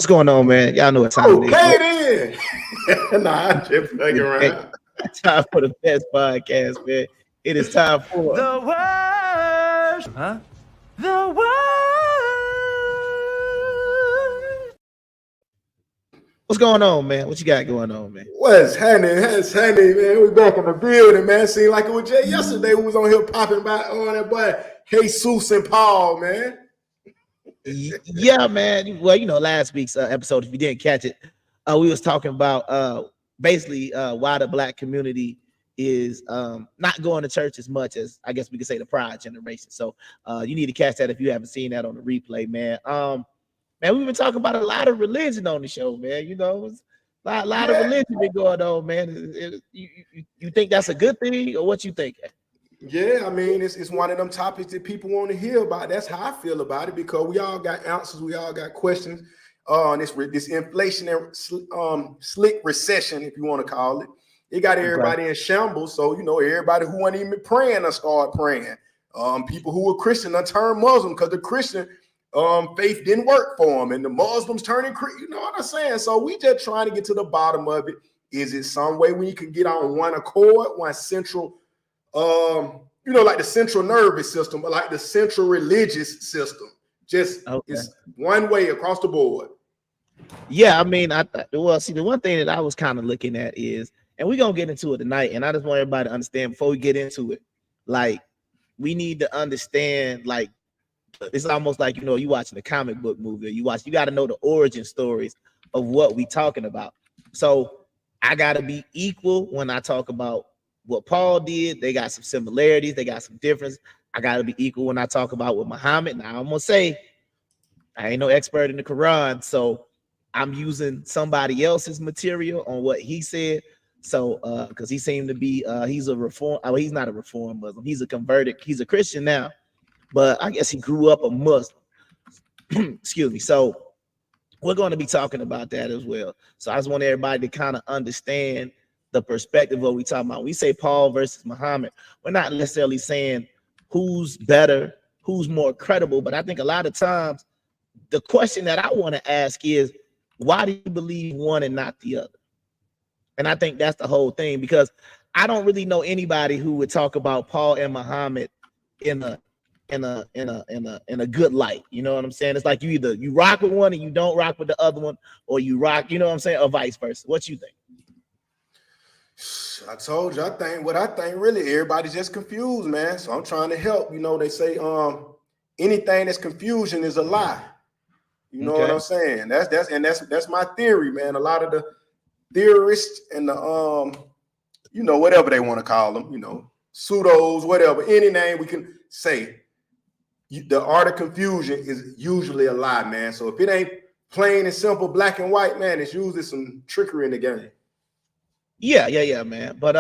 What's going on, man? Y'all know what time it is. Okay, then. Nah, I just fucking around. Time for the best podcast, man. It is time for The worst, huh? The worst. What's going on, man? What you got going on, man? What's happening? What's happening, man? We back in the building, man. Seemed like it was just yesterday we was on here popping by on that boy Jesus and Paul, man. Yeah, man. Well, you know, last week's episode, if you didn't catch it, we was talking about basically why the black community is not going to church as much as I guess we could say the prior generation. So you need to catch that if you haven't seen that on the replay, man. Man, we've been talking about a lot of religion on the show, man. You know, a lot of religion been going on, man. You think that's a good thing, or what you think? Yeah, I mean, it's one of them topics that people want to hear about. That's how I feel about it, because we all got answers, we all got questions on this inflation and slick recession, if you want to call it. It got everybody in shambles. So, you know, everybody who wasn't even praying to start praying. People who were Christian turned Muslim because the Christian faith didn't work for them, and the Muslims turning Christian. You know what I'm saying? So we just trying to get to the bottom of it. Is it some way we can get on one accord, one central, you know, like the central nervous system, but like the central religious system? Just it's one way across the board. Yeah, I mean, well, see, the one thing that I was kind of looking at is, and we're gonna get into it tonight, and I just want everybody to understand before we get into it, like, we need to understand, like, it's almost like, you know, you watching a comic book movie, you got to know the origin stories of what we talking about. So I got to be equal when I talk about what Paul did. They got some similarities, they got some difference. I got to be equal when I talk about what Muhammad. Now I'm gonna say I ain't no expert in the Quran, so I'm using somebody else's material on what he said. So because he seemed to be he's a reform, he's not a reform Muslim, he's a converted, he's a Christian now, but I guess he grew up a Muslim. Excuse me. So we're going to be talking about that as well. So I just want everybody to kind of understand the perspective of what we talking about. We say Paul versus Muhammad, we're not necessarily saying who's better, who's more credible, but I think a lot of times the question that I want to ask is, why do you believe one and not the other? And I think that's the whole thing, because I don't really know anybody who would talk about Paul and Muhammad in a good light. You know what I'm saying? It's like you rock with one and you don't rock with the other one, or you rock, you know what I'm saying, or vice versa. What you think? I told you, I think really everybody's just confused, man. So I'm trying to help. You know, they say anything that's confusion is a lie. You know what I'm saying? That's my theory, man. A lot of the theorists and the you know, whatever they want to call them, you know, pseudos, whatever, any name we can say, the art of confusion is usually a lie, man. So if it ain't plain and simple, black and white, man, it's usually some trickery in the game. Yeah, man. But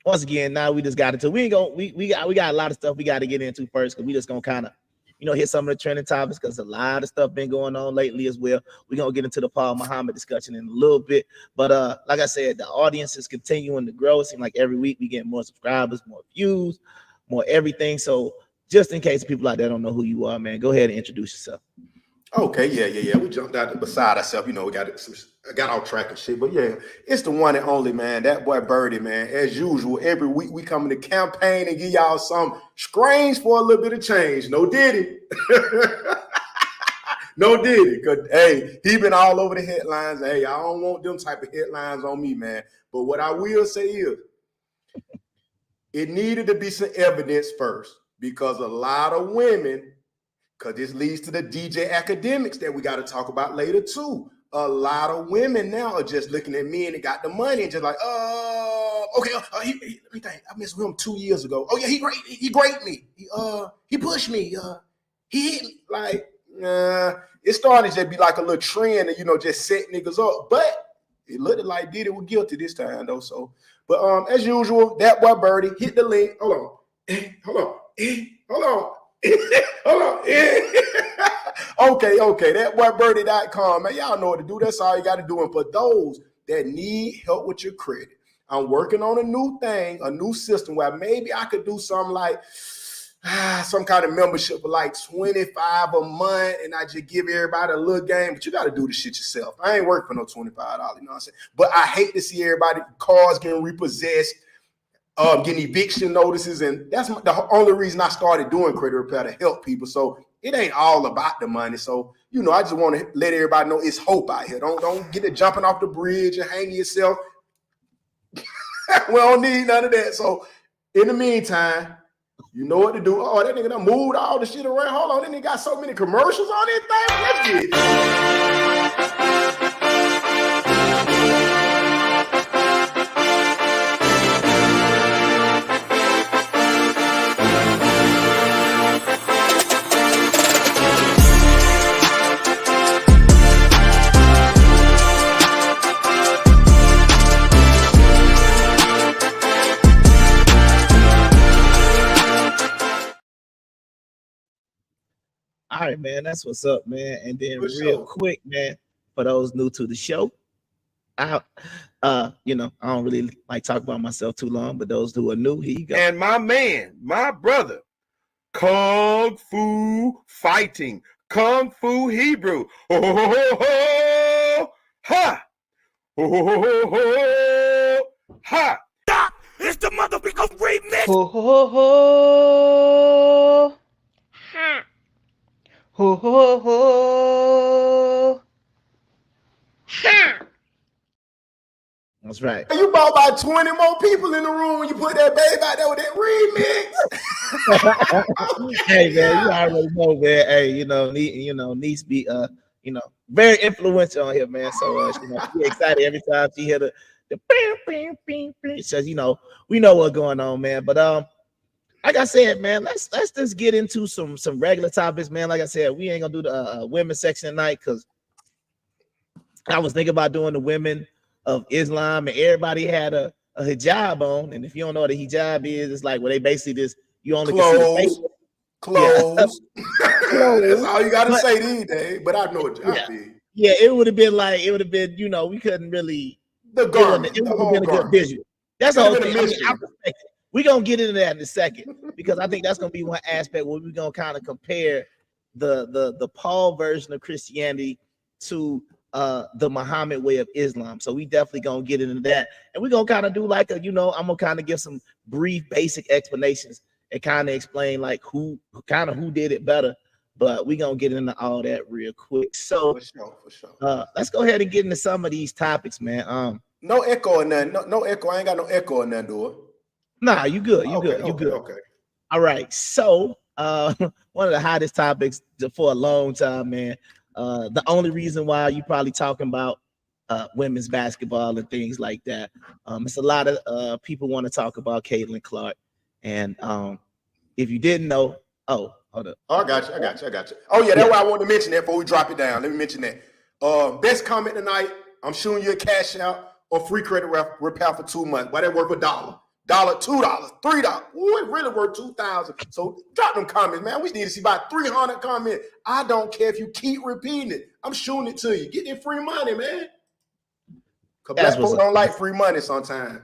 once again, now we just got into, we got a lot of stuff we got to get into first, because we just gonna kind of, you know, hit some of the trending topics, because a lot of stuff been going on lately as well. We're gonna get into the Paul Muhammad discussion in a little bit, but like I said, the audience is continuing to grow. It seems like every week we get more subscribers, more views, more everything. So just in case people out there don't know who you are, man, go ahead and introduce yourself. Okay, yeah. We jumped out beside ourselves, you know. I got off track and shit, but yeah, it's the one and only, man. That boy Birdie, man. As usual, every week we come in the campaign and give y'all some strange for a little bit of change. No Diddy, no Diddy, because hey, he been all over the headlines. Hey, I don't want them type of headlines on me, man. But what I will say is, it needed to be some evidence first, because a lot of women, because this leads to the DJ Akademiks that we got to talk about later too. A lot of women now are just looking at me and they got the money and just like, okay, let me think. I messed with him 2 years ago. Oh yeah, he raped me. He pushed me. He hit me. Like, it started to just be like a little trend and, you know, just set niggas up. But it looked like Diddy was guilty this time though. So, but as usual, that boy Birdie, hit the link. Hold on. Okay, that boybirdie.com, man. Y'all know what to do. That's all you got to do. And for those that need help with your credit, I'm working on a new thing, a new system where maybe I could do something like some kind of membership for like $25 a month, and I just give everybody a little game. But you got to do the shit yourself. I ain't working for no $25. You know what I'm saying? But I hate to see everybody cars getting repossessed, getting eviction notices, and that's the only reason I started doing credit repair, to help people. So it ain't all about the money. So I just want to let everybody know it's hope out here. Don't get it jumping off the bridge and hanging yourself. We don't need none of that. So in the meantime, you know what to do. Oh, that nigga done moved all the shit around. Hold on, that nigga got so many commercials on this thing. Let's get it. All right, man, that's what's up, man. And then For real sure. quick, man, for those new to the show, I don't really like talk about myself too long, but those who are new, here you go. And my man, my brother, Kung Fu Fighting, Kung Fu Hebrew. Ho, ho, ho, ho, ho. Ha! Ho, ho, ho, ho, ho. Ha! Stop! It's the motherfucker remix! Ho ho ho. Ha. Ho ho ho. Ha. That's right. You brought about 20 more people in the room when you put that babe out there with that remix. Hey, man, you already know, man. Hey, niece be very influential on here, man. So she excited every time she hear the bam, bam, bam, bam. It says, we know what's going on, man. But like I said, man, let's just get into some regular topics, man. Like I said, we ain't gonna do the women's section tonight because I was thinking about doing the women of Islam, and everybody had a hijab on. And if you don't know what a hijab is, it's like where they basically just you only can see the face. Clothes. Clothes. That's all you gotta say these days. But I know what I feel. Yeah, it would have been we couldn't really The garment. it would have been a good visual. That's the whole thing. I respect it. We're gonna get into that in a second because I think that's gonna be one aspect where we're gonna kind of compare the Paul version of Christianity to the Muhammad way of Islam. So we definitely gonna get into that, and we're gonna kind of do like I'm gonna kind of give some brief basic explanations and kind of explain like who did it better. But we're gonna get into all that real quick. So for sure. let's go ahead and get into some of these topics, man. No echo or nothing. No echo. I ain't got no echo or nothing, do it. Nah, you good. You Okay, good. Okay. All right. So one of the hottest topics for a long time, man. The only reason why you probably talking about women's basketball and things like that. It's a lot of people want to talk about Caitlin Clark. And if you didn't know, hold up. Oh, I got you. Oh, yeah, that's why I want to mention that before we drop it down. Let me mention that. Best comment tonight, I'm shooting you a cash out or free credit repair for 2 months. Why that worth $1? $2, $3. Ooh, it really worth $2,000. So drop them comments, man. We need to see about 300 comments. I don't care if you keep repeating it. I'm shooting it to you. Get that free money, man. Because black folks don't like free money sometimes.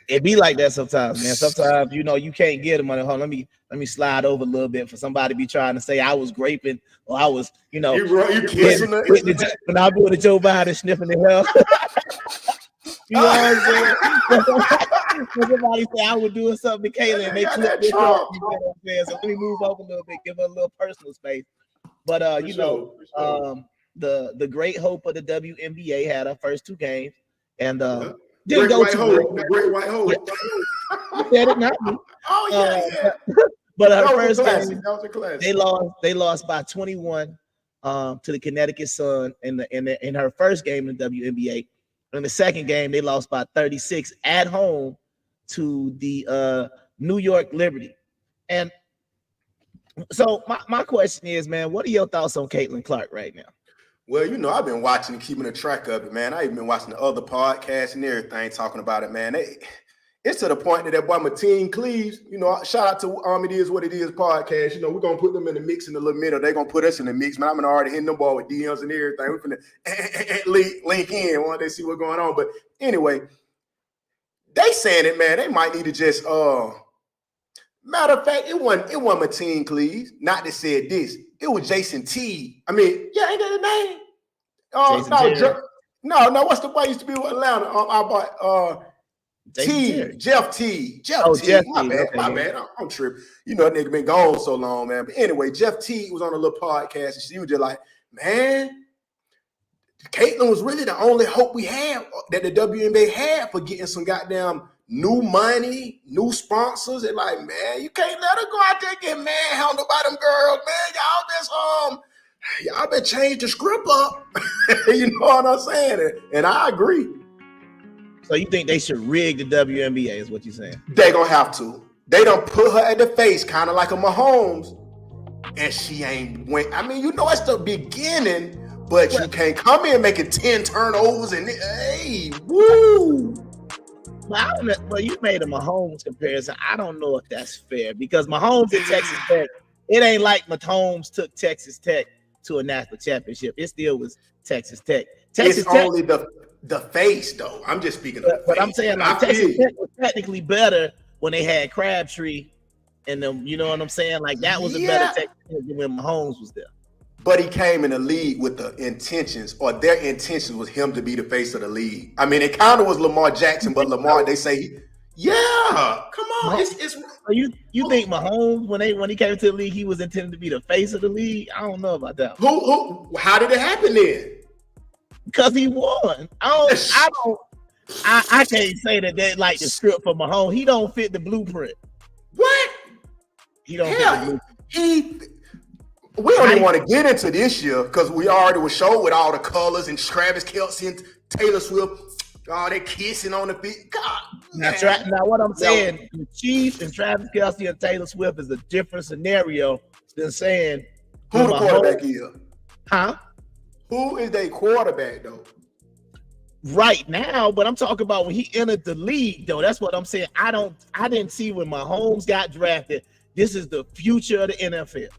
It be like that sometimes, man. Sometimes you can't get the money. Hold on, let me slide over a little bit for somebody to be trying to say I was graping or I was, you kissing it. When I be with a Joe Biden sniffing the hell. You know what I'm saying? Somebody say I was doing something to Kayla and they clip this up. You know what I'm saying? So let me move over a little bit, give her a little personal space. But the great hope of the WNBA had her first 2 games and didn't go too well. The great white hope. You said it, not me. Oh yeah. But her first game, that was a classic. They lost by 21 to the Connecticut Sun in her first game in the WNBA. In the second game, they lost by 36 at home to the New York Liberty. And so my question is, man, what are your thoughts on Caitlin Clark right now? Well, I've been watching and keeping a track of it, man. I even been watching the other podcasts and everything talking about it, man. It's to the point that boy Mateen Cleaves, shout out to It Is What It Is podcast. We're going to put them in the mix in a little minute. They're going to put us in the mix, man. I'm already hitting them ball with DMs and everything. We're going to link in once they see what's going on. But anyway, they saying it, man. They might need to just Matter of fact, it wasn't Mateen Cleese. Not that said this. It was Jason T. I mean, yeah, ain't that the name? Jason Terry. No. What's the boy used to be with Atlanta? Jeff T. Jeff My T. bad. Okay, My bad. I'm tripping. You know, that nigga been gone so long, man. But anyway, Jeff T was on a little podcast, and she was just like, man, Caitlyn was really the only hope we had that the WNBA had for getting some goddamn new money, new sponsors. And like, man, you can't let her go out there and get manhandled by them girls, man. Y'all been change the script up. You know what I'm saying? And I agree. So you think they should rig the WNBA is what you're saying? They gonna have to. They don't put her at the face, kind of like a Mahomes, and she ain't went. I mean, you know, it's the beginning, but you can't come in making 10 turnovers and hey, woo. But you made a Mahomes comparison. I don't know if that's fair because Mahomes at Texas Tech, it ain't like Mahomes took Texas Tech to a national championship. It still was Texas Tech. It's only the face, though. I'm just speaking of the but face. I'm saying like Texas Tech was technically better when they had Crabtree and them. You know what I'm saying? Like that was a better Texas Tech than when Mahomes was there. But he came in the league with the intentions, or their intentions was him to be the face of the league. I mean, it kind of was Lamar Jackson, but Lamar, they say, come on. It's so you think Mahomes when he came to the league, he was intended to be the face of the league? I don't know about that. How did it happen then? Because he won. I can't say that they like the script for Mahomes. He don't fit the blueprint. What? He don't fit the blueprint. We don't even want to get into this year because we already were showed with all the colors and Travis Kelce and Taylor Swift, all they kissing on the feet. God, now what I'm saying, the Chiefs and Travis Kelce and Taylor Swift is a different scenario than saying who the quarterback is. Huh? Who is their quarterback though? Right now, but I'm talking about when he entered the league though. That's what I'm saying. I didn't see when Mahomes got drafted. This is the future of the NFL.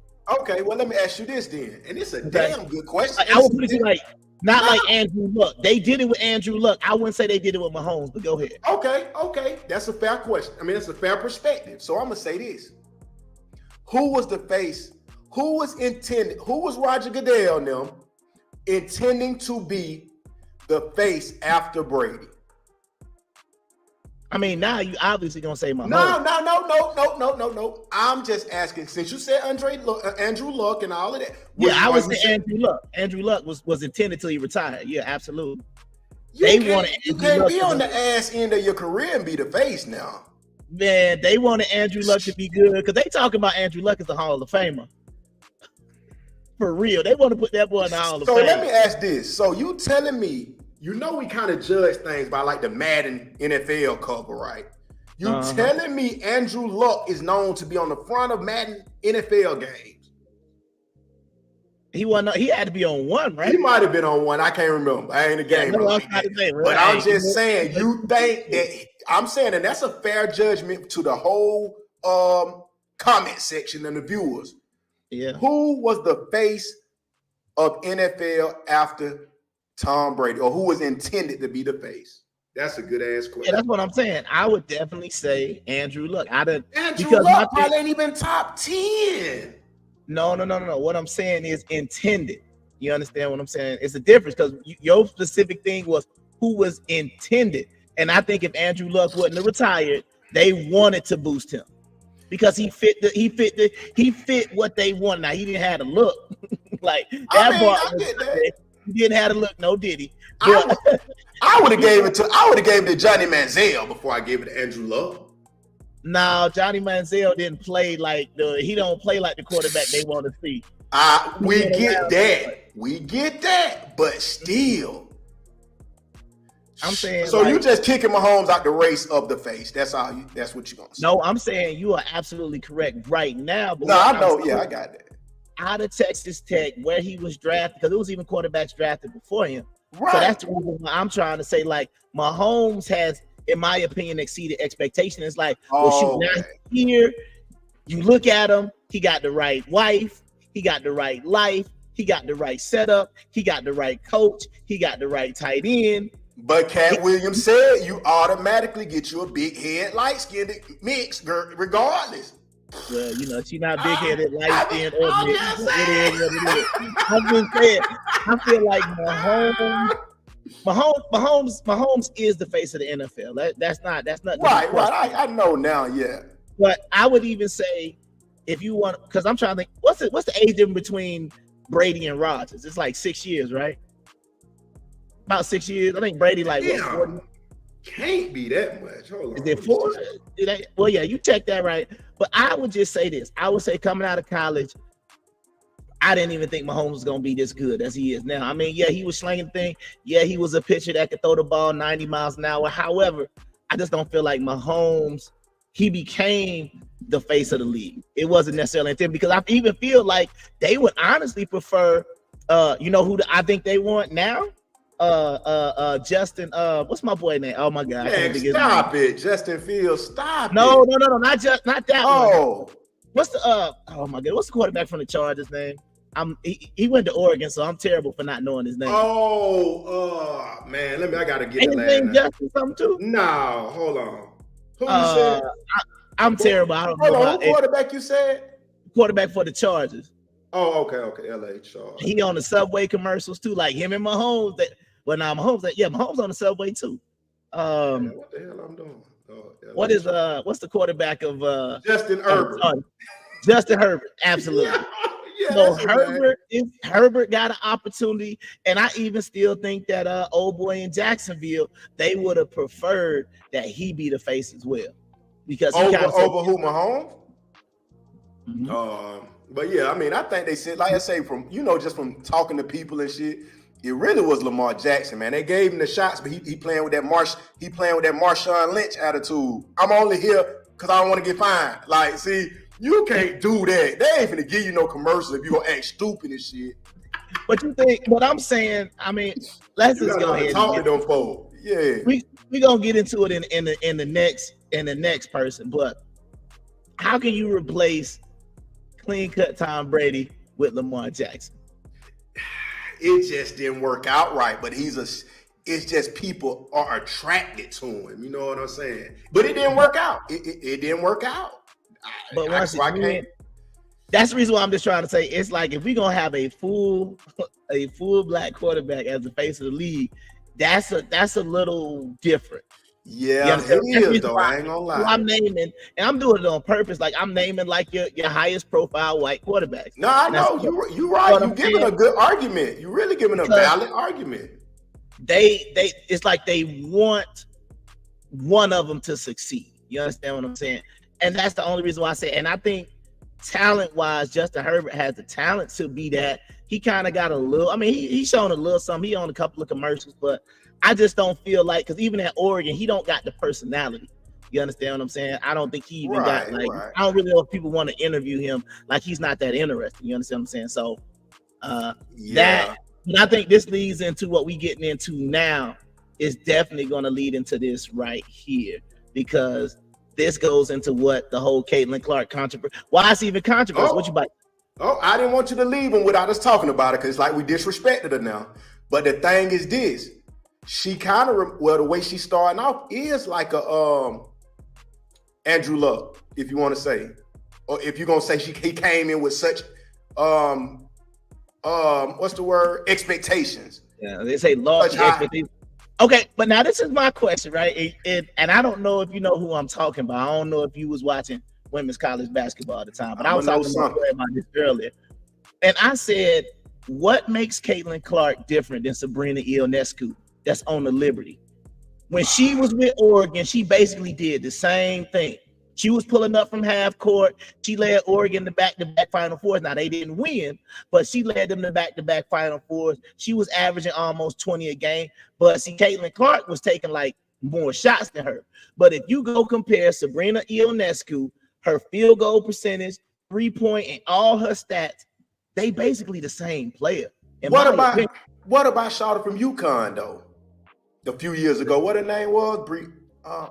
Okay, well, let me ask you this then, and it's a damn good question. I would put it like like Andrew Luck. They did it with Andrew Luck. I wouldn't say they did it with Mahomes, but go ahead. Okay, that's a fair question. I mean, it's a fair perspective. So I'm gonna say this: who was the face? Who was intended? Who was Roger Goodell and them intending to be the face after Brady? I mean, now you obviously gonna say Mahomes. No. I'm just asking. Since you said Andrew Luck and all of that. I was saying Andrew Luck. Andrew Luck was intended till he retired. Yeah, absolutely. You can't be on the ass end of your career and be the face now. Man, they wanted Andrew Luck to be good because they talking about Andrew Luck as the Hall of Famer. For real, they want to put that boy in the Hall of Fame. So let me ask this. So you telling me? You know we kind of judge things by like the Madden NFL cover, right? You telling me Andrew Luck is known to be on the front of Madden NFL games? He had to be on one, right? He might have been on one. I can't remember. I ain't a game. But I'm just saying, you think that I'm saying, and that's a fair judgment to the whole comment section and the viewers. Yeah. Who was the face of NFL after Tom Brady, or who was intended to be the face? That's a good ass question. Yeah, that's what I'm saying. I would definitely say Andrew Luck. Andrew Luck probably ain't even top 10. No. What I'm saying is intended. You understand what I'm saying? It's a difference because your specific thing was who was intended. And I think if Andrew Luck wouldn't have retired, they wanted to boost him because he fit what they wanted. Now he didn't have a look like that. He didn't have to look, no did he? I would have gave it to Johnny Manziel before I gave it to Andrew Luck. No, Johnny Manziel didn't play like he don't play like the quarterback they want to see. We get that, but still. I'm saying so you just kicking Mahomes out the race of the face. That's what you're gonna say. No, I'm saying you are absolutely correct right now. But no, I know, I got that. Out of Texas Tech, where he was drafted, because there was even quarterbacks drafted before him. Right. So that's the reason why I'm trying to say, like, Mahomes has, in my opinion, exceeded expectation. It's like, now here, you look at him, he got the right wife, he got the right life, he got the right setup, he got the right coach, he got the right tight end. But Cat Williams said you automatically get you a big head, light-skinned mix, regardless. Well, you know, she's not big-headed, light-skinned, or I'm mixed. just It saying. is what it is. I'm just saying. I feel like Mahomes is the face of the NFL. That's not Right. I know now. Yeah. But I would even say, if you want, because I'm trying to think, what's the age difference between Brady and Rodgers? It's like 6 years, right? About 6 years. I think Brady like what, 40? Can't be that much. Hold on. Is it 4? Well, yeah, you check that right. But I would just say this. I would say coming out of college, I didn't even think Mahomes was going to be this good as he is now. I mean, yeah, he was slinging the thing. Yeah, he was a pitcher that could throw the ball 90 miles an hour. However, I just don't feel like Mahomes, he became the face of the league. It wasn't necessarily intent, because I even feel like they would honestly prefer, you know who I think they want now? Justin, what's my boy name? Oh my God. Man, stop it. Justin Fields, stop No, it. not that Oh. one. What's the oh my God, what's the quarterback from the Chargers name? He went to Oregon, so I'm terrible for not knowing his name. Man, I gotta get Ain't his name Justin something too? No, hold on. Who you said? I'm terrible. I don't know about who quarterback you said? Quarterback for the Chargers. Oh, okay. LA Chargers. He on the Subway commercials too, like him and Mahomes. Mahomes on the Subway too. Man, what the hell I'm doing? What's the quarterback of Justin Herbert? Justin Herbert, absolutely. Yeah, so Herbert got an opportunity, and I even still think that old boy in Jacksonville, they would have preferred that he be the face as well, because he over who, Mahomes? Mm-hmm. But yeah, I mean, I think they said, like I say, from just from talking to people and shit, it really was Lamar Jackson, man. They gave him the shots, but he playing with that Marshawn Lynch attitude. I'm only here because I don't want to get fined. Like, see, you can't do that. They ain't finna give you no commercial if you gonna act stupid and shit. But you think what I'm saying? I mean, let's just go ahead and talk to them folks. Yeah, we gonna get into it in the next person. But how can you replace clean cut Tom Brady with Lamar Jackson? It just didn't work out right. But it's just people are attracted to him. You know what I'm saying? But it didn't work out. It didn't work out. But once again, that's the reason why I'm just trying to say, it's like if we're gonna have a full black quarterback as the face of the league, that's a little different. Yeah, it is though. I ain't gonna lie. I'm naming, and I'm doing it on purpose. Like I'm naming like your highest profile white quarterbacks. No, I know you're right. You're giving a good argument. You're really giving a valid argument. It's like they want one of them to succeed. You understand what I'm saying? And that's the only reason why I say. And I think talent-wise, Justin Herbert has the talent to be that. He kind of got a little. I mean, he's shown a little something. He on a couple of commercials, but I just don't feel like, because even at Oregon, he don't got the personality. You understand what I'm saying? I don't think he even got like. Right. I don't really know if people want to interview him. Like he's not that interesting. You understand what I'm saying? So that. But I think this leads into what we getting into now. Is definitely going to lead into this right here, because this goes into what the whole Caitlin Clark controversy. Why it's even controversy? What you about? Oh, I didn't want you to leave him without us talking about it, because it's like we disrespected her now. But the thing is this. She kind of, the way she's starting off is like a Andrew Luck, if you want to say. Or if you're going to say he came in with such, what's the word? Expectations. Yeah, they say lofty expectations. Okay, but now this is my question, right? And I don't know if you know who I'm talking about. I don't know if you was watching women's college basketball at the time, but I was talking about this earlier. And I said, what makes Caitlin Clark different than Sabrina Ionescu that's on the Liberty? When she was with Oregon, she basically did the same thing. She was pulling up from half court. She led Oregon to back-to-back Final Fours. Now, they didn't win, but she led them to back-to-back Final Fours. She was averaging almost 20 a game. But see, Caitlin Clark was taking like more shots than her. But if you go compare Sabrina Ionescu, her field goal percentage, 3-point, and all her stats, they basically the same player. What about Shawty from UConn, though? A few years ago, what her name was?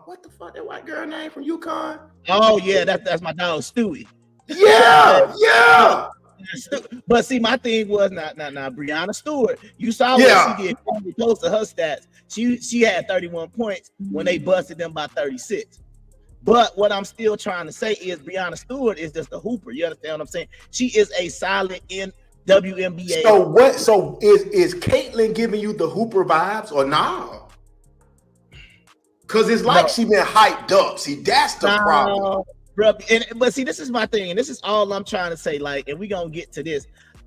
What the fuck, that white girl name from UConn? Oh yeah, that's my dog Stewie. Yeah. But see, my thing was not Breanna Stewart. You saw what she did close to her stats. She had 31 points when they busted them by 36. But what I'm still trying to say is Breonna Stewart is just a hooper. You understand what I'm saying? She is a solid in WNBA. So what? So is Caitlyn giving you the hooper vibes or nah? Because it's like she been hyped up. See, that's the problem. Bro, but see, this is my thing, and this is all I'm trying to say. Like, and we gonna get to this.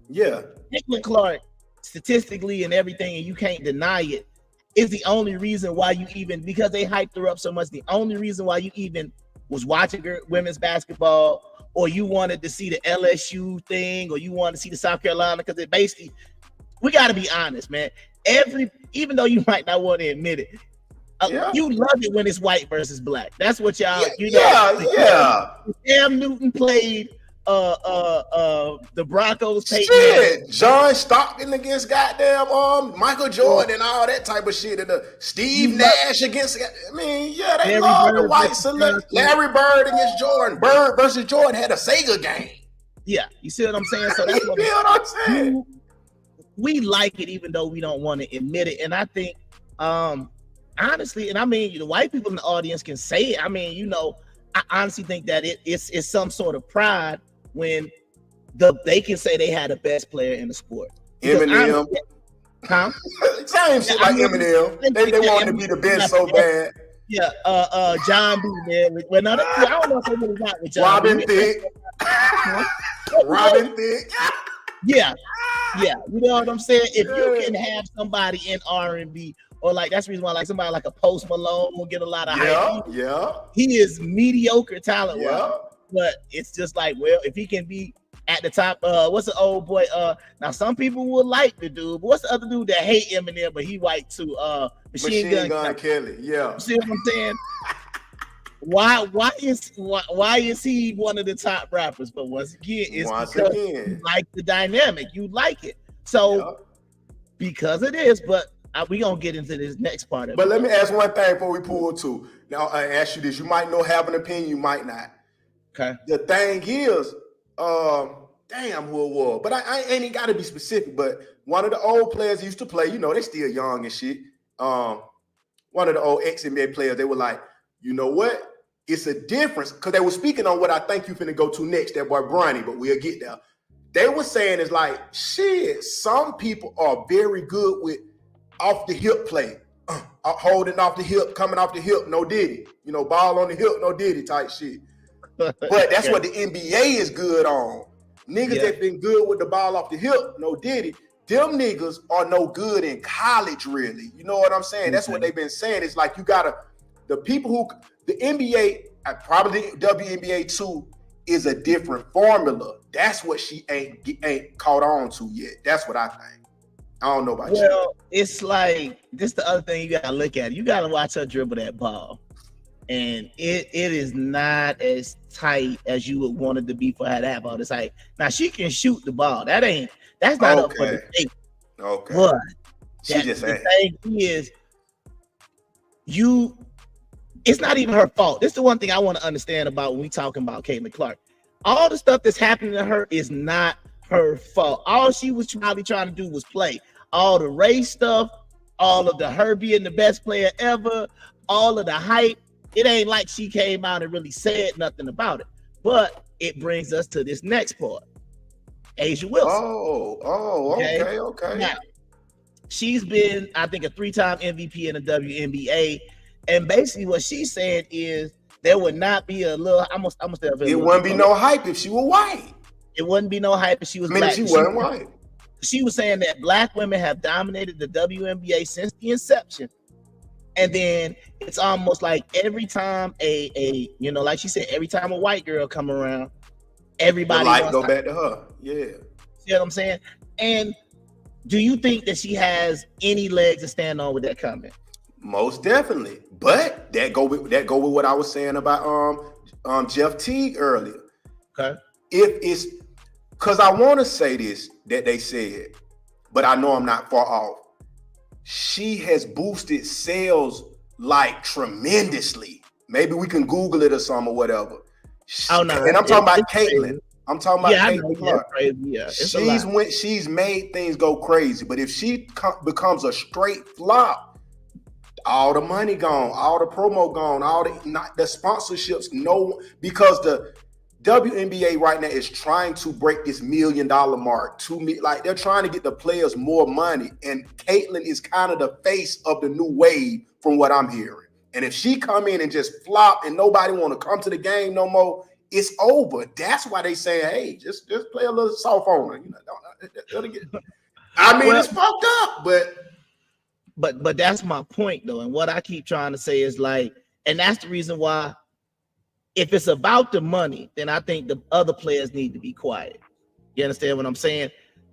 Yeah, Caitlin Clark, statistically and everything, and you can't deny it, is the only reason why you even, because they hyped her up so much, the only reason why you even was watching women's basketball, or you wanted to see the LSU thing, or you wanted to see the South Carolina, because it basically, we got to be honest, man. Even though you might not want to admit it, you love it when it's white versus black. That's what y'all, Cam Newton played the Broncos. Shit, John Stockton against goddamn Michael Jordan and all that type of shit, and Steve Nash against. I mean, yeah, they love the white select. Larry Bird against Jordan. Bird versus Jordan had a Sega game. Yeah, you see what I'm saying? So that's what I'm saying. We like it, even though we don't want to admit it, and I think, honestly, and I mean, the white people in the audience can say it. I mean, you know, I honestly think that it's some sort of pride when they can say they had the best player in the sport. Eminem. Same shit like Eminem. They wanted to be the best so bad. Yeah, John B, man. Well, no, I don't know if they really got with John Robin B. Thicke. Robin Thicke. Yeah. You know what I'm saying? If you can have somebody in R&B, or like, that's the reason why, like, somebody like a Post Malone will get a lot of hype. He is mediocre talent wise, but it's just like, well, if he can be at the top, what's the old boy? Now some people will like the dude, but what's the other dude that hate Eminem, but he white too? Machine Gun Kelly. Yeah. You see what I'm saying? Why is he one of the top rappers? But once again, it's because you like the dynamic, you like it. So because it is, but we gonna get into this next part of it. But let me ask one thing before we pull to. Now I ask you this: you might have an opinion, you might not. Okay. The thing is, damn who it was, but I ain't got to be specific. But one of the old players used to play. You know, they still young and shit. One of the old ex-NBA players, they were like, you know what? It's a difference, because they were speaking on what I think you finna go to next, that boy Bronny, but we'll get there. They were saying it's like, shit, some people are very good with off the hip play, holding off the hip, coming off the hip, no diddy. You know, ball on the hip, no diddy type shit. But that's what the NBA is good on. Niggas that been good with the ball off the hip, no diddy. Them niggas are no good in college, really. You know what I'm saying? That's what they've been saying. It's like you gotta, the people who, the NBA, probably WNBA too, is a different formula. That's what she ain't caught on to yet. That's what I think. I don't know about you. Well, it's like, this the other thing you gotta look at. You gotta watch her dribble that ball. And it is not as tight as you would want it to be for her to have all this height. Now she can shoot the ball. That's not up for debate. Okay. But She just the thing is, it's not even her fault. This is the one thing I want to understand about when we talking about Caitlin Clark. All the stuff that's happening to her is not her fault. All she was probably trying to do was play. All the race stuff, all of her being the best player ever, all of the hype. It ain't like she came out and really said nothing about it. But it brings us to this next part. Asia Wilson. Okay. Now, she's been, I think, a 3-time MVP in the WNBA. And basically what she's saying is there would not be a little, it wouldn't be no hype if she were white. It wouldn't be no hype if she was black. She wasn't white. She was saying that black women have dominated the WNBA since the inception. And then it's almost like every time like she said, every time a white girl come around, everybody wants go back to her. Yeah. See what I'm saying? And do you think that she has any legs to stand on with that comment? Most definitely. But that go with what I was saying about Jeff Teague earlier. Okay. If it's because I want to say this that they said, but I know I'm not far off. She has boosted sales like tremendously. Maybe we can Google it or something or whatever. Oh no! And I'm talking about Caitlin. I'm talking about Caitlin Clark. She's made things go crazy. But if she becomes a straight flop, All the money gone, all the promo gone, all the sponsorships. No, because the WNBA right now is trying to break this $1 million mark. Like they're trying to get the players more money, and Caitlyn is kind of the face of the new wave, from what I'm hearing. And if she come in and just flop, and nobody want to come to the game no more, it's over. That's why they say, hey, just play a little soft on her. You know, I mean, it's fucked up, but that's my point though. And what I keep trying to say is like, and that's the reason why, if it's about the money, then I think the other players need to be quiet. You understand what I'm saying?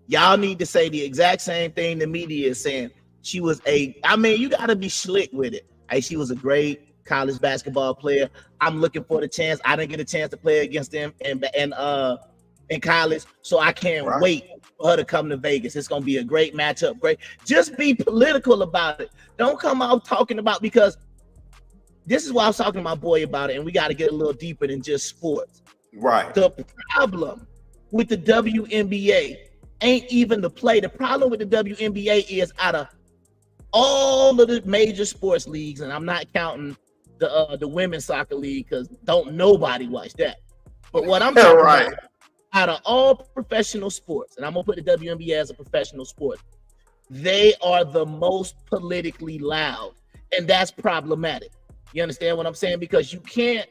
Y'all need to say the exact same thing the media is saying. She was I mean, you got to be slick with it. Hey, she was a great college basketball player. I'm looking for the chance. I didn't get a chance to play against them in college, so I can't wait for her to come to Vegas. It's gonna be a great matchup. Great. Just be political about it. Don't come out talking about, because this is why I was talking to my boy about it, and we got to get a little deeper than just sports. Right. The problem with the WNBA ain't even the play. The problem with the WNBA is, out of all of the major sports leagues, and I'm not counting the women's soccer league because don't nobody watch that. But what I'm talking about, out of all professional sports, and I'm gonna put the WNBA as a professional sport, they are the most politically loud, and that's problematic. You understand what I'm saying? Because you can,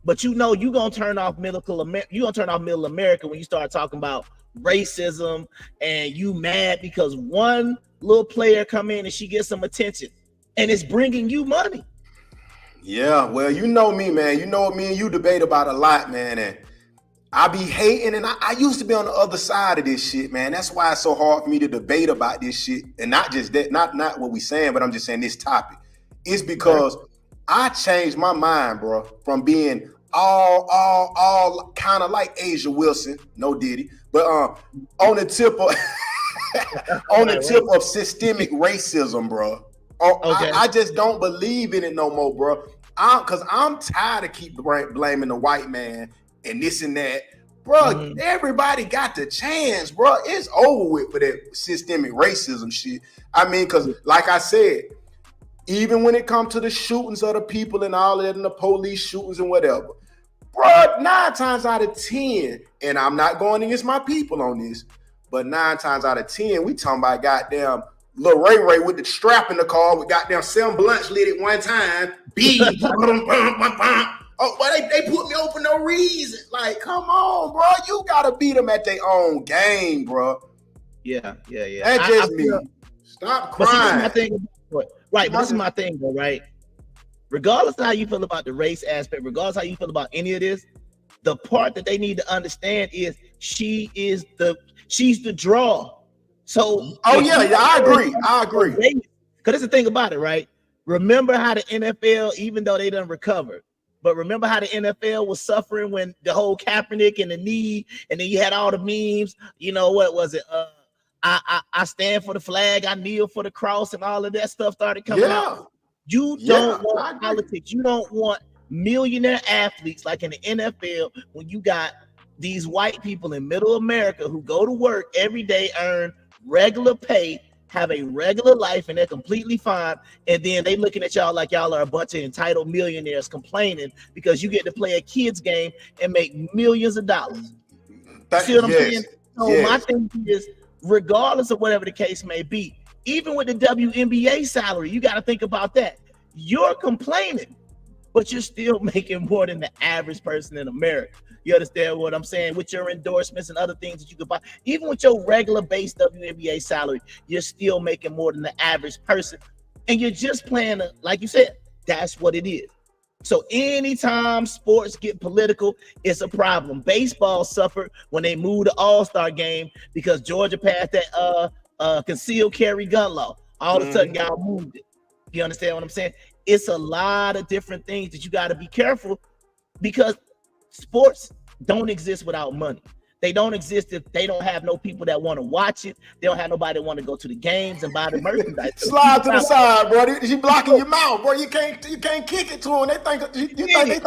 but you know you're gonna turn off middle America when you start talking about racism, and you mad because one little player come in and she gets some attention, and it's bringing you money. Yeah, well, you know me, man. You know me and you debate about a lot, man, and I be hating, and I used to be on the other side of this shit, man. That's why it's so hard for me to debate about this shit, and not just that, not what we saying, but I'm just saying this topic. It's because I changed my mind, bro, from being all kind of like Asia Wilson, no Diddy, but on the tip of systemic racism, bro. I just don't believe in it no more, bro. Because I'm tired of keep blaming the white man and this and that. Bro, everybody got the chance, bro. It's over with for that systemic racism shit. I mean, because like I said, even when it comes to the shootings of the people and all that, and the police shootings and whatever, bro, 9 times out of 10, and I'm not going against my people on this, but 9 times out of 10, we talking about goddamn Lil Ray with the strap in the car with goddamn Sam Blunt lit it one time. Oh, but they put me over for no reason. Like, come on, bro. You gotta beat them at their own game, bro. Yeah. That's just me. Stop crying. This is my thing, though, right? Regardless of how you feel about the race aspect, regardless of how you feel about any of this, the part that they need to understand is she's the draw. So, I agree. Because that's the thing about it, right? Remember how the NFL, even though they done recovered, but remember how the NFL was suffering when the whole Kaepernick and the knee, and then you had all the memes. You know, what was it? I stand for the flag, I kneel for the cross, and all of that stuff started coming out. You don't want politics. You don't want millionaire athletes like in the NFL when you got these white people in middle America who go to work every day, earn regular pay, have a regular life, and they're completely fine. And then they looking at y'all like y'all are a bunch of entitled millionaires complaining because you get to play a kids game and make millions of dollars. See what I'm saying? So my thing is, regardless of whatever the case may be, even with the WNBA salary, you got to think about that. You're complaining, but you're still making more than the average person in America. You understand what I'm saying? With your endorsements and other things that you could buy, even with your regular base WNBA salary, you're still making more than the average person. And you're just playing, like you said, that's what it is. So anytime sports get political, it's a problem. Baseball suffered when they moved the All-Star game because Georgia passed that concealed carry gun law. All of a sudden, y'all moved it. You understand what I'm saying? It's a lot of different things that you got to be careful, because sports don't exist without money. They don't exist if they don't have no people that want to watch it. They don't have nobody that want to go to the games and buy the merchandise. Slide to the side, bro. She blocking your mouth, bro. You can't kick it to them. They think you think.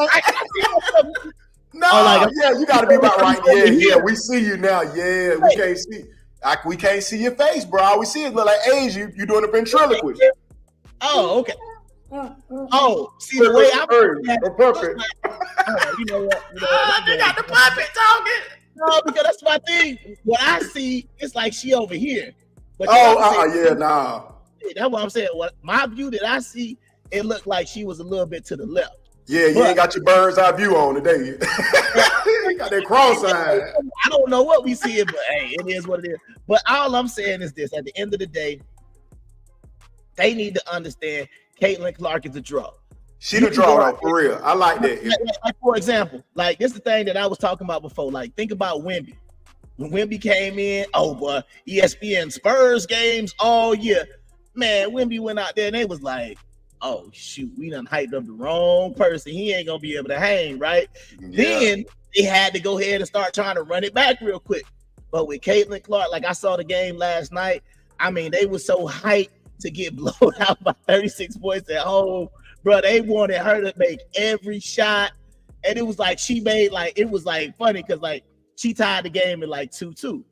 No, you got to be about right. Yeah, we see you now. Yeah, we can't see. We can't see your face, bro. All we see is look like Asia. You doing a ventriloquist. Oh, okay. Oh, see the way I'm the puppet. You know what? They got the puppet talking. No, because that's my thing. What I see, it's like she over here. But yeah, nah. That's what I'm saying. What my view that I see, it looked like she was a little bit to the left. Yeah, you ain't got your bird's eye view on today. You got that cross-eyed. I don't know what we see, but hey, it is what it is. But all I'm saying is this: at the end of the day, they need to understand Caitlin Clark is a draw. She the draw, though, for real. I like that. Like, for example, like this is the thing that I was talking about before. Like, think about Wemby. When Wemby came in, oh boy, ESPN Spurs games all year. Man, Wemby went out there and they was like, oh shoot, we done hyped up the wrong person. He ain't gonna be able to hang, right? Yeah. Then they had to go ahead and start trying to run it back real quick. But with Caitlin Clark, like I saw the game last night, I mean, they were so hyped to get blown out by 36 points at home. Bro, they wanted her to make every shot. And it was like she made, like, it was like funny because like she tied the game in like 2-2.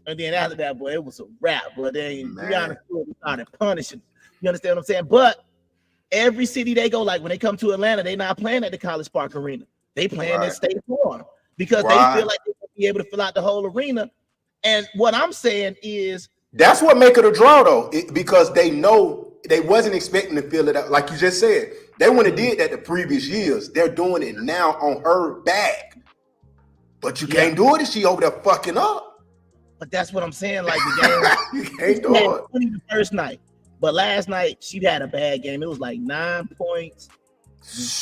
And then after that, boy, it was a wrap. But then Breonna Stewart started punishing. You understand what I'm saying? But every city they go, like when they come to Atlanta, they not playing at the College Park Arena. They playing at State Farm because they feel like they're gonna be able to fill out the whole arena. And what I'm saying is that's what make it a draw, though, because they know they wasn't expecting to fill it out. Like you just said, they wouldn't have did that the previous years. They're doing it now on her back. But you can't do it if she over there fucking up. But that's what I'm saying. Like the game, you can't do it. The first night, but last night she had a bad game. It was like 9 points,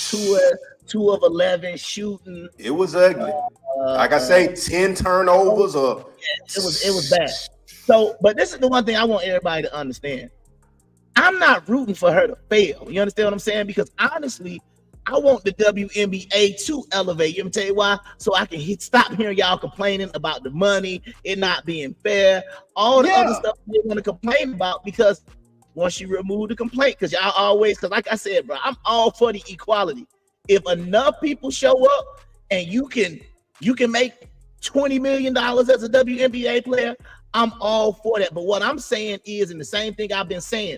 2 of 11 shooting. It was ugly. Like I say, 10 turnovers. It was bad. So, but this is the one thing I want everybody to understand. I'm not rooting for her to fail. You understand what I'm saying? Because honestly, I want the WNBA to elevate. Let me tell you why. So I can stop hearing y'all complaining about the money, it not being fair, all the other stuff they want to complain about. Because once you remove the complaint, because y'all always, because like I said, bro, I'm all for the equality. If enough people show up and you can make $20 million as a WNBA player, I'm all for that. But what I'm saying is, and the same thing I've been saying,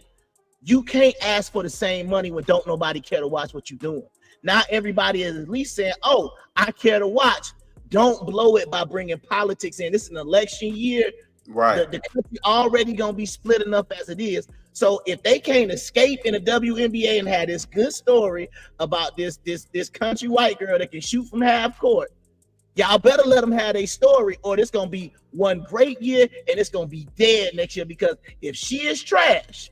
you can't ask for the same money when don't nobody care to watch what you're doing. Now everybody is at least saying, oh, I care to watch. Don't blow it by bringing politics in. This is an election year. Right. The country already going to be split enough as it is. So if they can't escape in the WNBA and have this good story about this country white girl that can shoot from half court, y'all better let them have a story, or it's going to be one great year and it's going to be dead next year. Because if she is trash,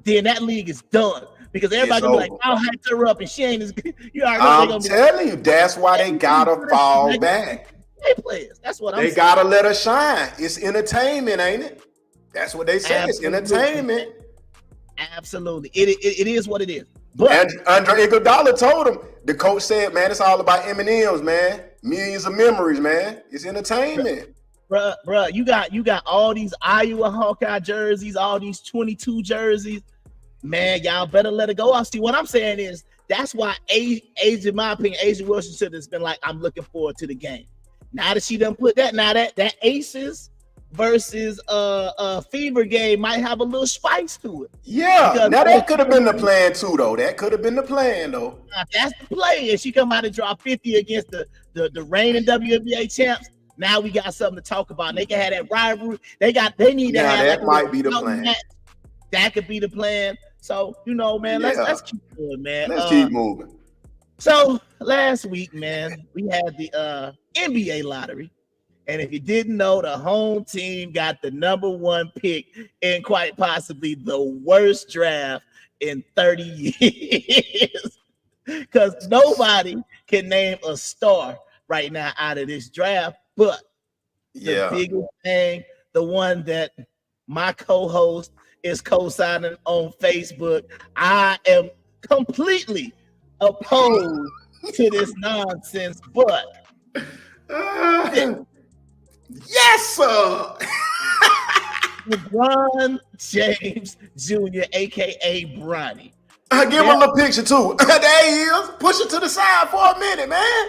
then that league is done. Because everybody gonna be like, I'll hype her up and she ain't as good. You already know I'm telling you, that's why they gotta fall back. Players. That's what I'm saying. They gotta let her shine. It's entertainment, ain't it? That's what they say. Absolutely. It's entertainment. Absolutely. It is what it is. But Andre Iguodala told him, the coach said, man, it's all about M&Ms, man. Millions of memories, man. It's entertainment. Bruh, you got all these Iowa Hawkeye jerseys, all these 22 jerseys. Man, y'all better let it go off. See, what I'm saying is that's why in my opinion, Asia Wilson should have been like, I'm looking forward to the game. Now that she done put that, now that Aces versus Fever game might have a little spice to it. Yeah, because now that could have been the plan too, though. That could have been the plan, though. That's the play. And she come out and drop 50 against the reigning WNBA champs. Now we got something to talk about. And they can have that rivalry. They need to have that might be the plan. That could be the plan. So, man, let's keep going, man. Let's keep moving. So last week, man, we had the NBA lottery. And if you didn't know, the home team got the number 1 pick in quite possibly the worst draft in 30 years. Because nobody can name a star right now out of this draft. But the biggest thing, the one that my co-host is co-signing on Facebook, I am completely opposed to this nonsense, but yes, sir. LeBron James Jr., aka Bronny. Give him a little picture too. There he is. Push it to the side for a minute, man.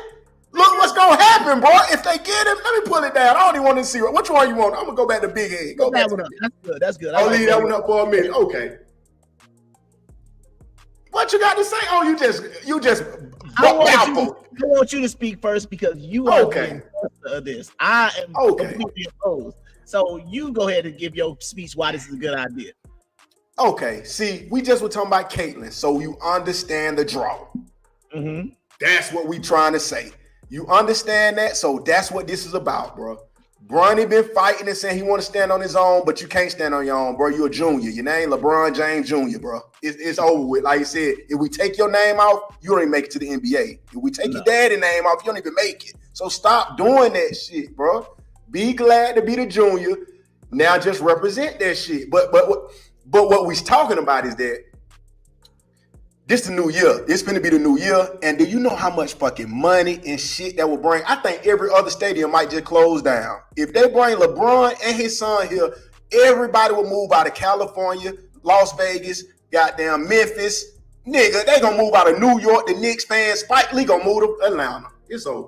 Look what's gonna happen, bro. If they get him, let me pull it down. I don't even want to see it. Which one you want? I'm gonna go back to Big Head. Go back. That's good. That's good. I'll leave that one up for a minute. Okay. What you got to say? Oh, you just. I want you to speak first because you are the investor of this. I am completely opposed. So you go ahead and give your speech why this is a good idea. Okay. See, we just were talking about Caitlyn, so you understand the draw. Mm-hmm. That's what we trying to say. You understand that? So that's what this is about, bro. Bronny been fighting and saying he want to stand on his own, but you can't stand on your own, bro. You're a junior. Your name LeBron James Jr., bro. It's over with. Like you said, if we take your name off, you don't even make it to the NBA. If we take your daddy name off, you don't even make it. So stop doing that shit, bro. Be glad to be the junior. Now just represent that shit. But what we're talking about is that this the new year. It's going to be the new year. And do you know how much fucking money and shit that will bring? I think every other stadium might just close down. If they bring LeBron and his son here, everybody will move out of California, Las Vegas, goddamn Memphis. Nigga, they going to move out of New York. The Knicks fans, Spike Lee going to move to Atlanta. It's over.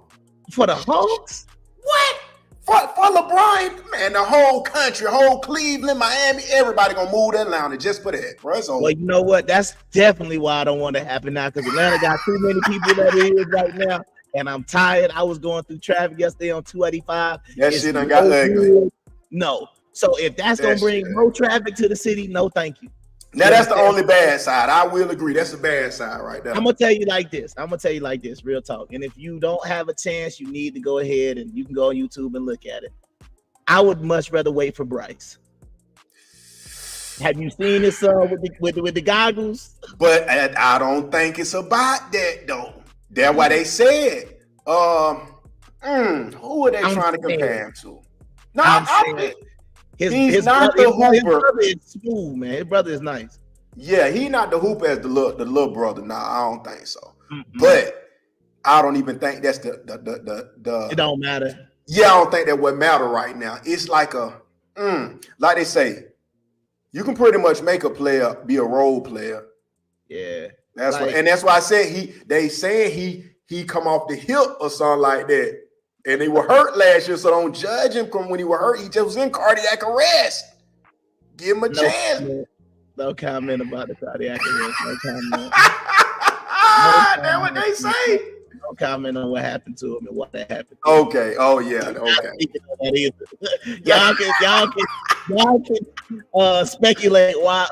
For the Hawks? What? For LeBron, man, the whole country, whole Cleveland, Miami, everybody gonna move to Atlanta just for that, bro. So, well, you know what? That's definitely why I don't want to happen now because Atlanta got too many people that it is right now, and I'm tired. I was going through traffic yesterday on 285. That shit done got ugly. No. So if that's gonna bring more traffic to the city, no, thank you. Now that's the only bad side. I will agree. That's the bad side right there. I'm gonna tell you like this. Real talk. And if you don't have a chance, you need to go ahead and you can go on YouTube and look at it. I would much rather wait for Bryce. Have you seen this with the goggles? But I don't think it's about that though. That's why they said. Who are they trying to compare him to? No, He's not the hooper. His brother is smooth, man. His brother is nice. Yeah, he not the hooper as the little brother. Nah, I don't think so. Mm-hmm. But I don't even think that's the. It don't matter. Yeah, I don't think that would matter right now. It's like like they say, you can pretty much make a player be a role player. Yeah, that's what, and that's why I said they saying he come off the hip or something like that. And they were hurt last year, so don't judge him from when he was hurt. He just was in cardiac arrest. Give him a chance. No comment about the cardiac arrest. No comment. That's what they say. No comment on what happened to him and what that happened to him. Okay. Oh yeah. Okay. y'all can speculate why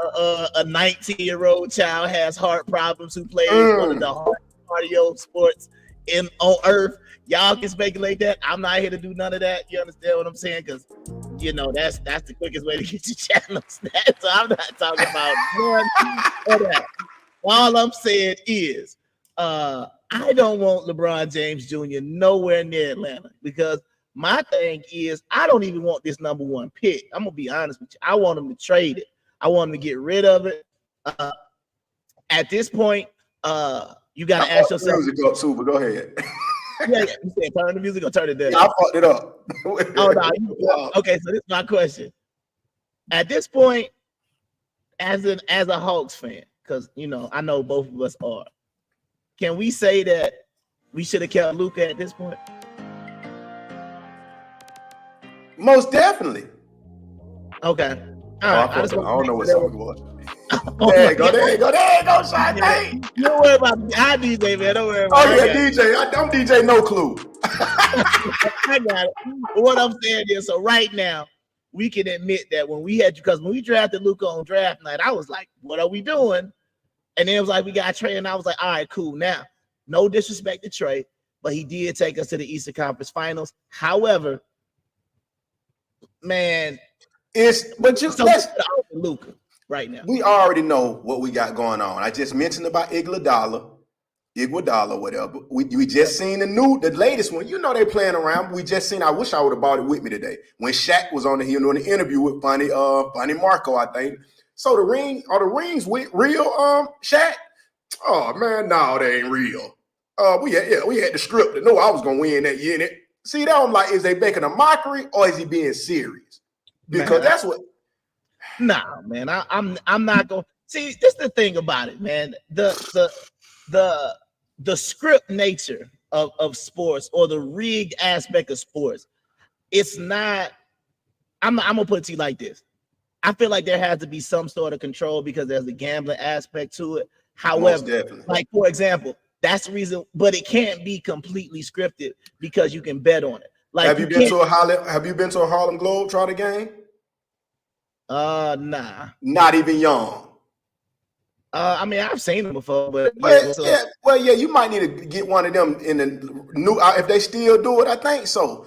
a 19-year-old child has heart problems who plays one of the hardest cardio sports on earth. Y'all can speculate that. I'm not here to do none of that. You understand what I'm saying? Because that's the quickest way to get your channel stats. So I'm not talking about none of that. All I'm saying is I don't want LeBron James Jr. nowhere near Atlanta because my thing is I don't even want this number one pick. I'm gonna be honest with you. I want him to trade it. I want him to get rid of it. At this point, you gotta ask yourself. Music up too, but go ahead. Yeah, you said turn the music or turn it down. Yeah, I fucked it up. Okay, so this is my question. At this point, as a Hawks fan, because I know both of us are, can we say that we should have kept Luka at this point? Most definitely. Okay. All right. I don't know what song it was. There you go, Sean. Hey. Don't worry about me. I DJ, man. Don't worry about it. Oh, yeah, DJ. I'm DJ No Clue. I got it. But what I'm saying is, so right now, we can admit that when we drafted Luka on draft night, I was like, what are we doing? And then it was like, we got Trey, and I was like, all right, cool. Now, no disrespect to Trey, but he did take us to the Eastern Conference Finals. However, man, let's Luka. Right now, we already know what we got going on. I just mentioned about Iguodala, whatever. We just seen the latest one. They playing around. We just seen. I wish I would have brought it with me today when Shaq was on the doing the interview with Funny Marco, I think. So the rings real, Shaq? Oh man, no, they ain't real. We had the script to know I was gonna win that year. And see that I'm like, is they making a mockery or is he being serious? Because that's what. Nah, man, I'm not going. See, this is the thing about it, man. The script nature of sports or the rigged aspect of sports. It's not. I'm gonna put it to you like this. I feel like there has to be some sort of control because there's a gambling aspect to it. Most However, definitely. like for example, that's the reason, but it can't be completely scripted because you can bet on it. Like, have you been to a Harlem Globetrotter game? Nah. Not even young. I mean, I've seen them before, but yeah, you might need to get one of them in the new. If they still do it, I think so.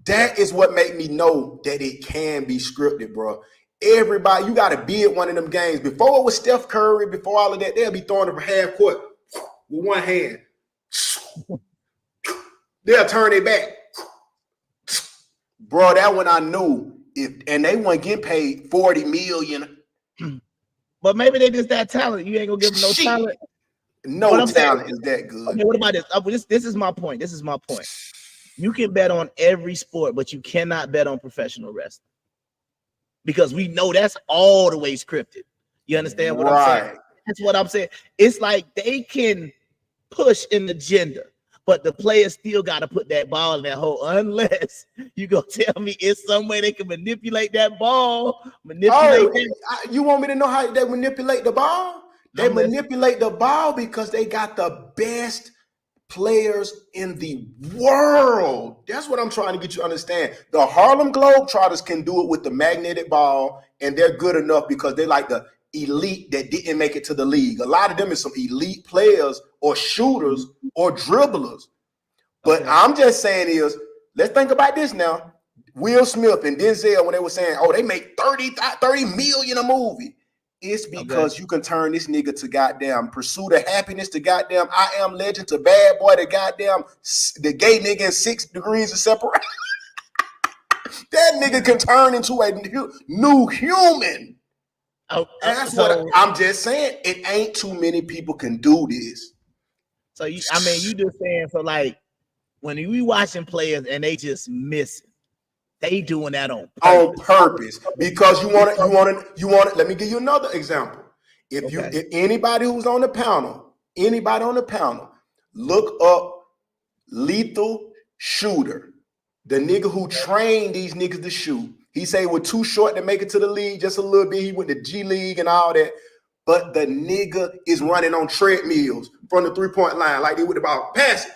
That is what made me know that it can be scripted, bro. Everybody, you got to be at one of them games. Before it was Steph Curry, before all of that, they'll be throwing it from half court with one hand. They'll turn it back. Bro, that one I knew. And they weren't getting paid $40 million. But maybe they just that talent. You ain't gonna give them no talent. No talent is that good. Okay, what about this? This is my point. This is my point. You can bet on every sport, but you cannot bet on professional wrestling because we know that's all the way scripted. You understand what I'm saying? That's what I'm saying. It's like they can push an agenda, but the players still got to put that ball in that hole. Unless you go tell me it's some way they can manipulate that ball. You want me to know how they manipulate the ball? They manipulate the ball because they got the best players in the world. That's what I'm trying to get you to understand. The Harlem Globetrotters can do it with the magnetic ball, and they're good enough because they like the elite that didn't make it to the league. A lot of them is some elite players or shooters or dribblers. But I'm just saying is, let's think about this now. Will Smith and Denzel, when they were saying, oh, they make 30 million a movie. It's because you can turn this nigga to goddamn Pursuit of Happiness to goddamn I Am Legend to Bad Boy to goddamn the gay nigga in 6 degrees of separation. That nigga can turn into a new human. That's what I'm just saying. It ain't too many people can do this. So you just saying, so like when we watching players and they just miss it, they doing that on purpose because you want it. Let me give you another example. If anybody who's on the panel, look up Lethal Shooter, the nigga who trained these niggas to shoot. He say we're too short to make it to the league, just a little bit. He went to G League and all that, but the nigga is running on treadmills from the 3-point line like they would about pass it.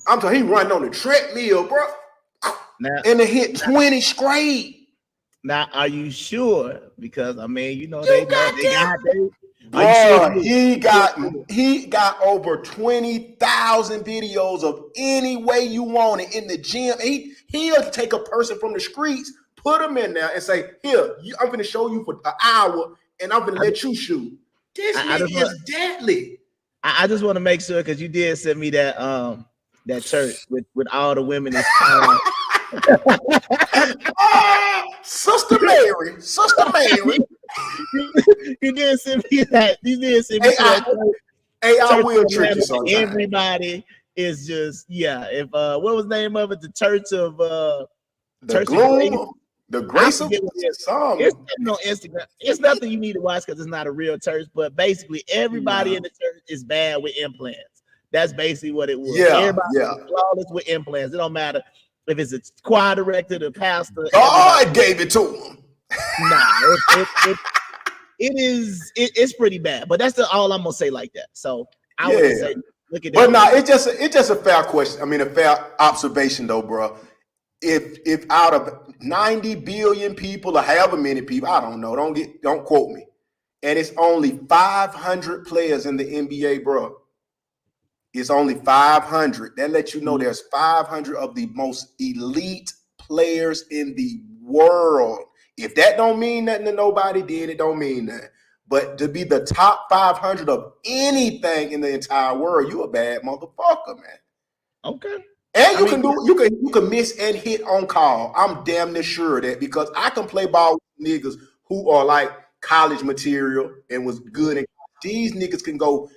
I'm talking, he running on the treadmill, bro. And they hit 20 straight. Now, are you sure? Because I mean, you know, he got over 20,000 videos of any way you want it in the gym. He'll take a person from the streets, put them in there, and say, "Here, I'm going to show you for an hour, and I'm going to let you shoot." This nigga is deadly. I just want to make sure because you did send me that church with all the women in Sister Mary. You did send me that. You did send me that. I will trick you sometime. Everybody is just If what was the name of it? The Church of the Gloom. The Grace of it's on Instagram. It's nothing you need to watch because it's not a real church. But basically, everybody in the church is bad with implants. That's basically what it was. Everybody is flawless with implants. It don't matter if it's a choir director, the pastor. God gave it to him. It's pretty bad. But that's all I'm gonna say like that. So I would say, look at that. But it's just a fair question. I mean, a fair observation, though, bro. If out of 90 billion people or however many people, I don't know, don't quote me, and it's only 500 players in the NBA, bro. It's only 500. That lets you know there's 500 of the most elite players in the world. If that don't mean nothing to nobody, then it don't mean nothing. But to be the top 500 of anything in the entire world, you a bad motherfucker, man. Okay. And you can miss and hit on call. I'm damn near sure of that because I can play ball with niggas who are like college material and was good. And these niggas can go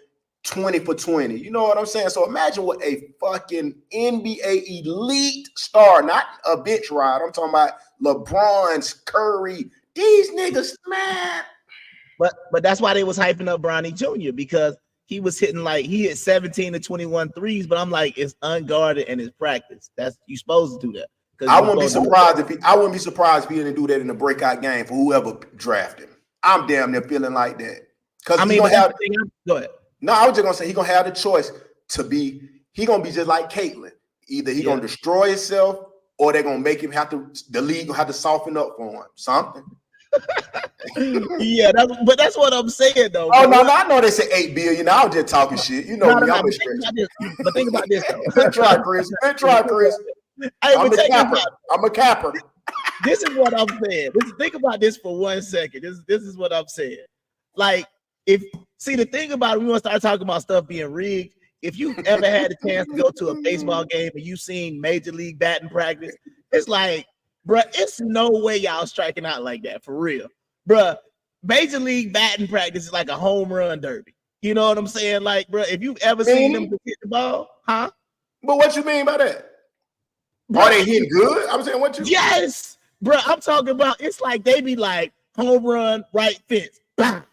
20 for 20. You know what I'm saying? So imagine what a fucking NBA elite star, not a bitch ride. I'm talking about LeBron's, Curry. These niggas, man. But that's why they was hyping up Bronny Jr. because he was hitting like he hit 17 to 21 threes, but I'm like, it's unguarded and it's practice. That's you supposed to do that. I wouldn't be surprised if he didn't do that in a breakout game for whoever drafted him. I'm damn near feeling like that. Because I mean, go ahead. No, I was just gonna say he's gonna have the choice to be. He's gonna be just like Caitlyn. Either he's gonna destroy himself, or they're gonna make him have to. The league gonna have to soften up for him. Something. Yeah, but that's what I'm saying though. Oh no, I know they said 8 billion. I was just talking shit. You know me. I'm a stretch. But think about this though. Good try, Chris. Good try, Chris. I'm a capper. This is what I'm saying. Think about this for 1 second. This is what I'm saying. Like, the thing about it, we want to start talking about stuff being rigged. If you've ever had a chance to go to a baseball game and you've seen major league batting practice, it's like, bruh, it's no way y'all striking out like that for real. Bruh, major league batting practice is like a home run derby. You know what I'm saying? Like, bruh, if you've ever seen them hit the ball, huh? But what you mean by that? Bruh, are they hitting good? I'm saying what you Yes, bruh, I'm talking about it's like they be like home run, right fence, bam.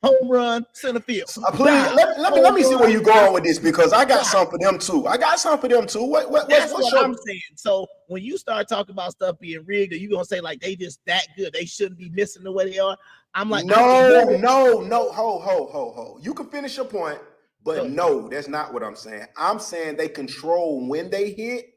Home run, center field. Please let me see where you're going with this, because I got something for them too. That's what I'm saying. So when you start talking about stuff being rigged, are you gonna say like they just that good? They shouldn't be missing the way they are. I'm like, no. Ho. You can finish your point, but no, that's not what I'm saying. I'm saying they control when they hit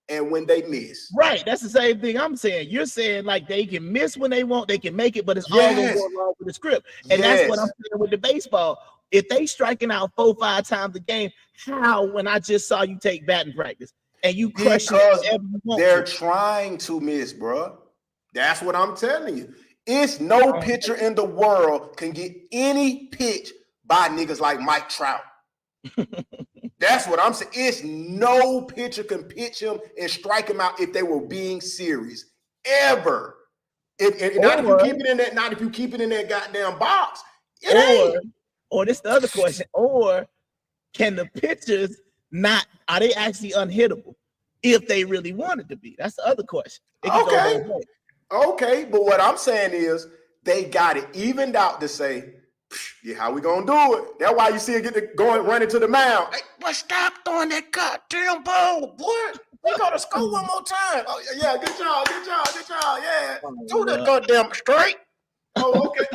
and when they miss. Right. That's the same thing I'm saying. You're saying like they can miss when they want, they can make it, but it's all gonna go along with the script. And that's what I'm saying with the baseball. If they striking out 4-5 times a game, how when I just saw you take batting practice and you crush it, they're trying to miss, bro. That's what I'm telling you. It's no pitcher in the world can get any pitch by niggas like Mike Trout. That's what I'm saying. It's no pitcher can pitch him and strike him out if they were being serious ever. Not if you keep it in that goddamn box. Or this the other question. Or can the pitchers are they actually unhittable if they really wanted to be? That's the other question. Okay, but what I'm saying is they got it evened out to say, yeah, how we gonna do it? That's why you see it running to the mound. Hey, but stop throwing that goddamn ball, boy. We gotta score one more time. Oh yeah, good job. Yeah, do that goddamn straight. Oh, okay.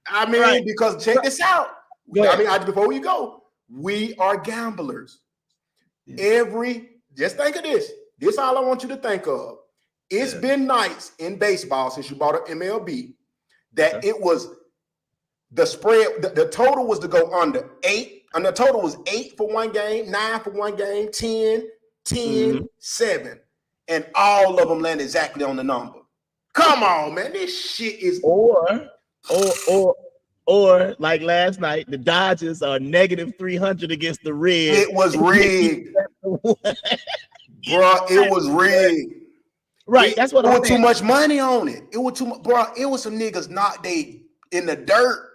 I mean, because check this out. Before we go, we are gamblers. Just think of this. This is all I want you to think of. It's been nights in baseball since you bought an MLB that it was. The spread, the total was to go under 8, and the total was 8 for one game, 9 for one game, 10, 7, and all of them land exactly on the number. Come on, man, this shit is or like last night, the Dodgers are negative 300 against the Reds. It was rigged, bro. It was rigged. Right, that's what I'm saying. Too much money on it. It was too much, bro. It was some niggas knocked they in the dirt.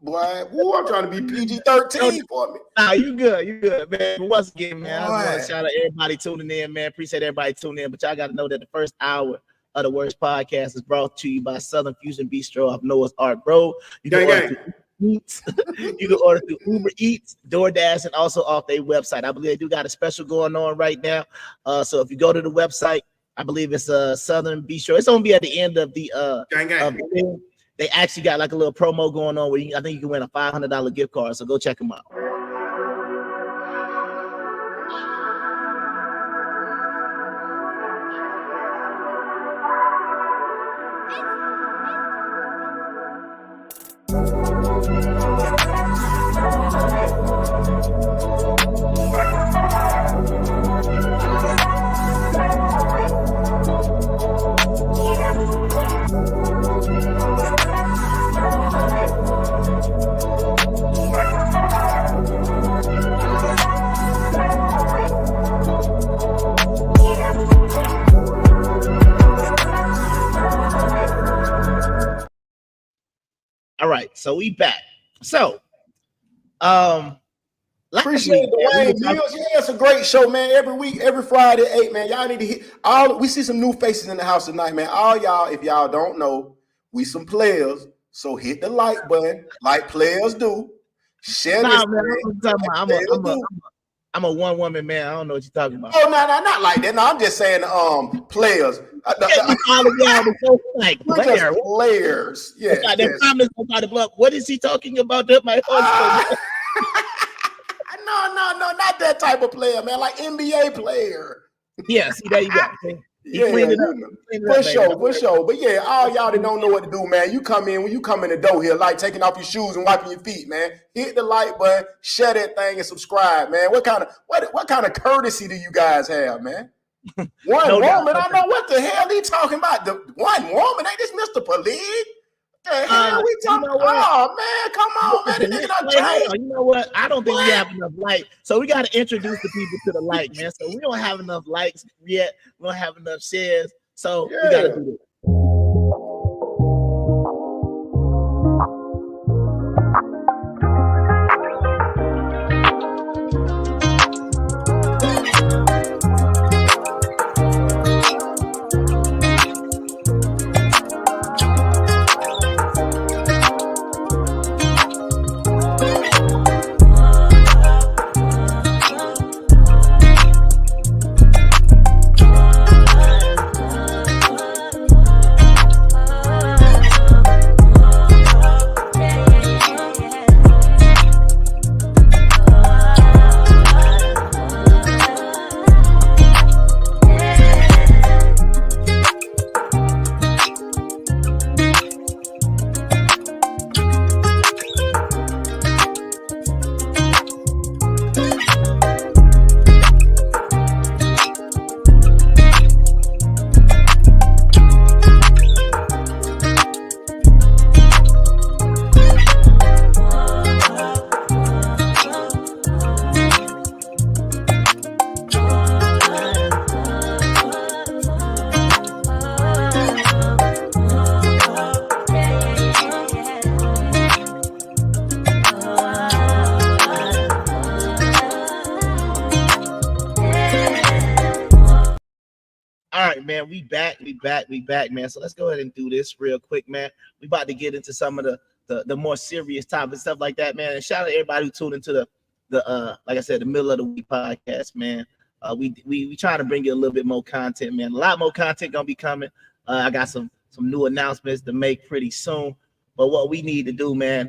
Boy, I'm trying to be PG-13 for me. Nah, you good, man. Once again, man, I want to shout out everybody tuning in, man. Appreciate everybody tuning in, but y'all got to know that the first hour of the W.O.R.S.E podcast is brought to you by Southern Fusion Bistro off Noah's Ark Road. You can order through Eats. You can order through Uber Eats, DoorDash, and also off their website. I believe they do got a special going on right now. So if you go to the website, I believe it's Southern Bistro. It's gonna be at the end of the they actually got like a little promo going on where I think you can win a $500 gift card. So go check them out. All right, so we back. So, appreciate Dwayne Mills. Yeah, it's a great show, man. Every week, every Friday at 8, man. Y'all need to hit we see some new faces in the house tonight, man. All y'all, if y'all don't know, we some players. So hit the like button, like players do. Share Nah, this, man, man. I'm talking about, I'm a one woman man. I don't know what you're talking about. Oh, no, not like that. No, I'm just saying, players. Like We're just players. Yes, yes. What is he talking about? That my husband. No, not that type of player, man. Like NBA player. Yeah, see, there you go. Yeah, for sure. But yeah, all y'all that don't know what to do, man, you come in when you come in the door here, like taking off your shoes and wiping your feet, man. Hit the like button, share that thing, and subscribe, man. What kind of courtesy do you guys have, man? One woman, I know what the hell he talking about. The one woman, ain't this Mr. Police? The hell we talking? Oh man, come on, man. The nigga done changed. You know what? I don't think we have enough likes, so we got to introduce the people to the like, man. So we don't have enough likes yet. We don't have enough shares, so we got to do this. All right, man, we back, man. So let's go ahead and do this real quick, man. We about to get into some of the more serious topics, stuff like that, man. And shout out to everybody who tuned into the like I said, the middle of the week podcast, man. We trying to bring you a little bit more content, man. A lot more content gonna be coming. I got some new announcements to make pretty soon. But what we need to do, man,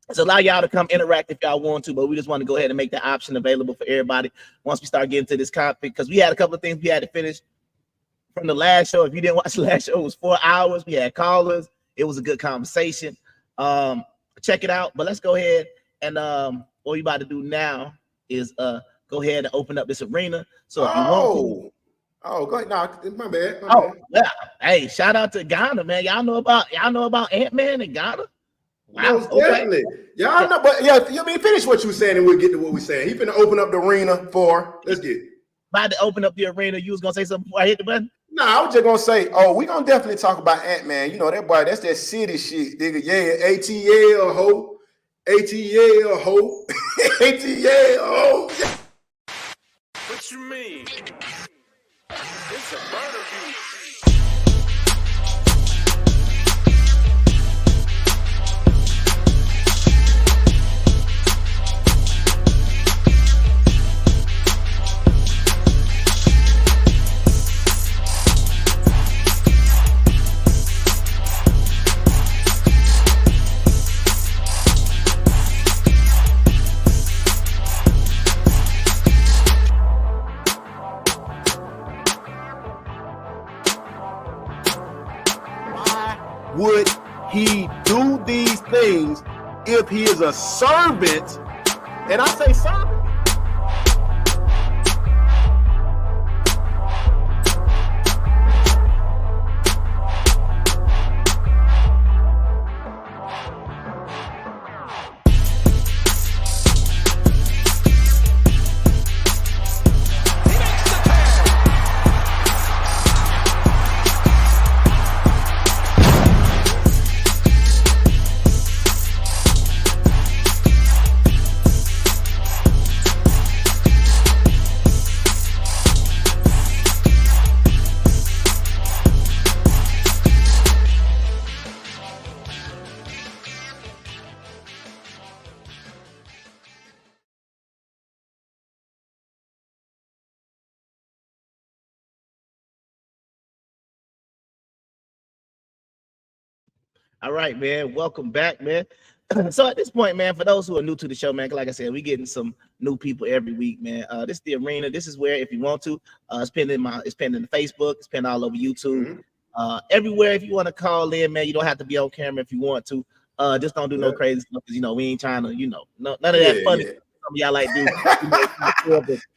is allow y'all to come interact if y'all want to, but we just want to go ahead and make that option available for everybody once we start getting to this topic, because we had a couple of things we had to finish from the last show. If you didn't watch the last show, it was 4 hours. We had callers. It was a good conversation. Check it out. But let's go ahead and what we about to do now is go ahead and open up this arena. So if you want to, go ahead. No, my bad. Yeah. Hey, shout out to Ghana, man. Y'all know about Ant-Man in Ghana? Wow, definitely. Y'all know, but yeah, you mean finish what you were saying and we'll get to what we're saying. He finna open up the arena let's get it. About to open up the arena. You was gonna say something before I hit the button? No, I was just gonna say, we're gonna definitely talk about Ant-Man. You know that boy, that's that city shit, nigga. Yeah, ATL ho. ATL ho. ATL ho. What you mean? It's a murder beat. Would he do these things if he is a servant? And I say servant. All right, man. Welcome back, man. So at this point, man, for those who are new to the show, man, like I said, we getting some new people every week, man. This is the arena. This is where, if you want to, it's pinned in Facebook, it's pinned all over YouTube, everywhere. If you want to call in, man, you don't have to be on camera if you want to. Just don't do no crazy stuff, because we ain't trying to, none of that funny. Some of y'all like do.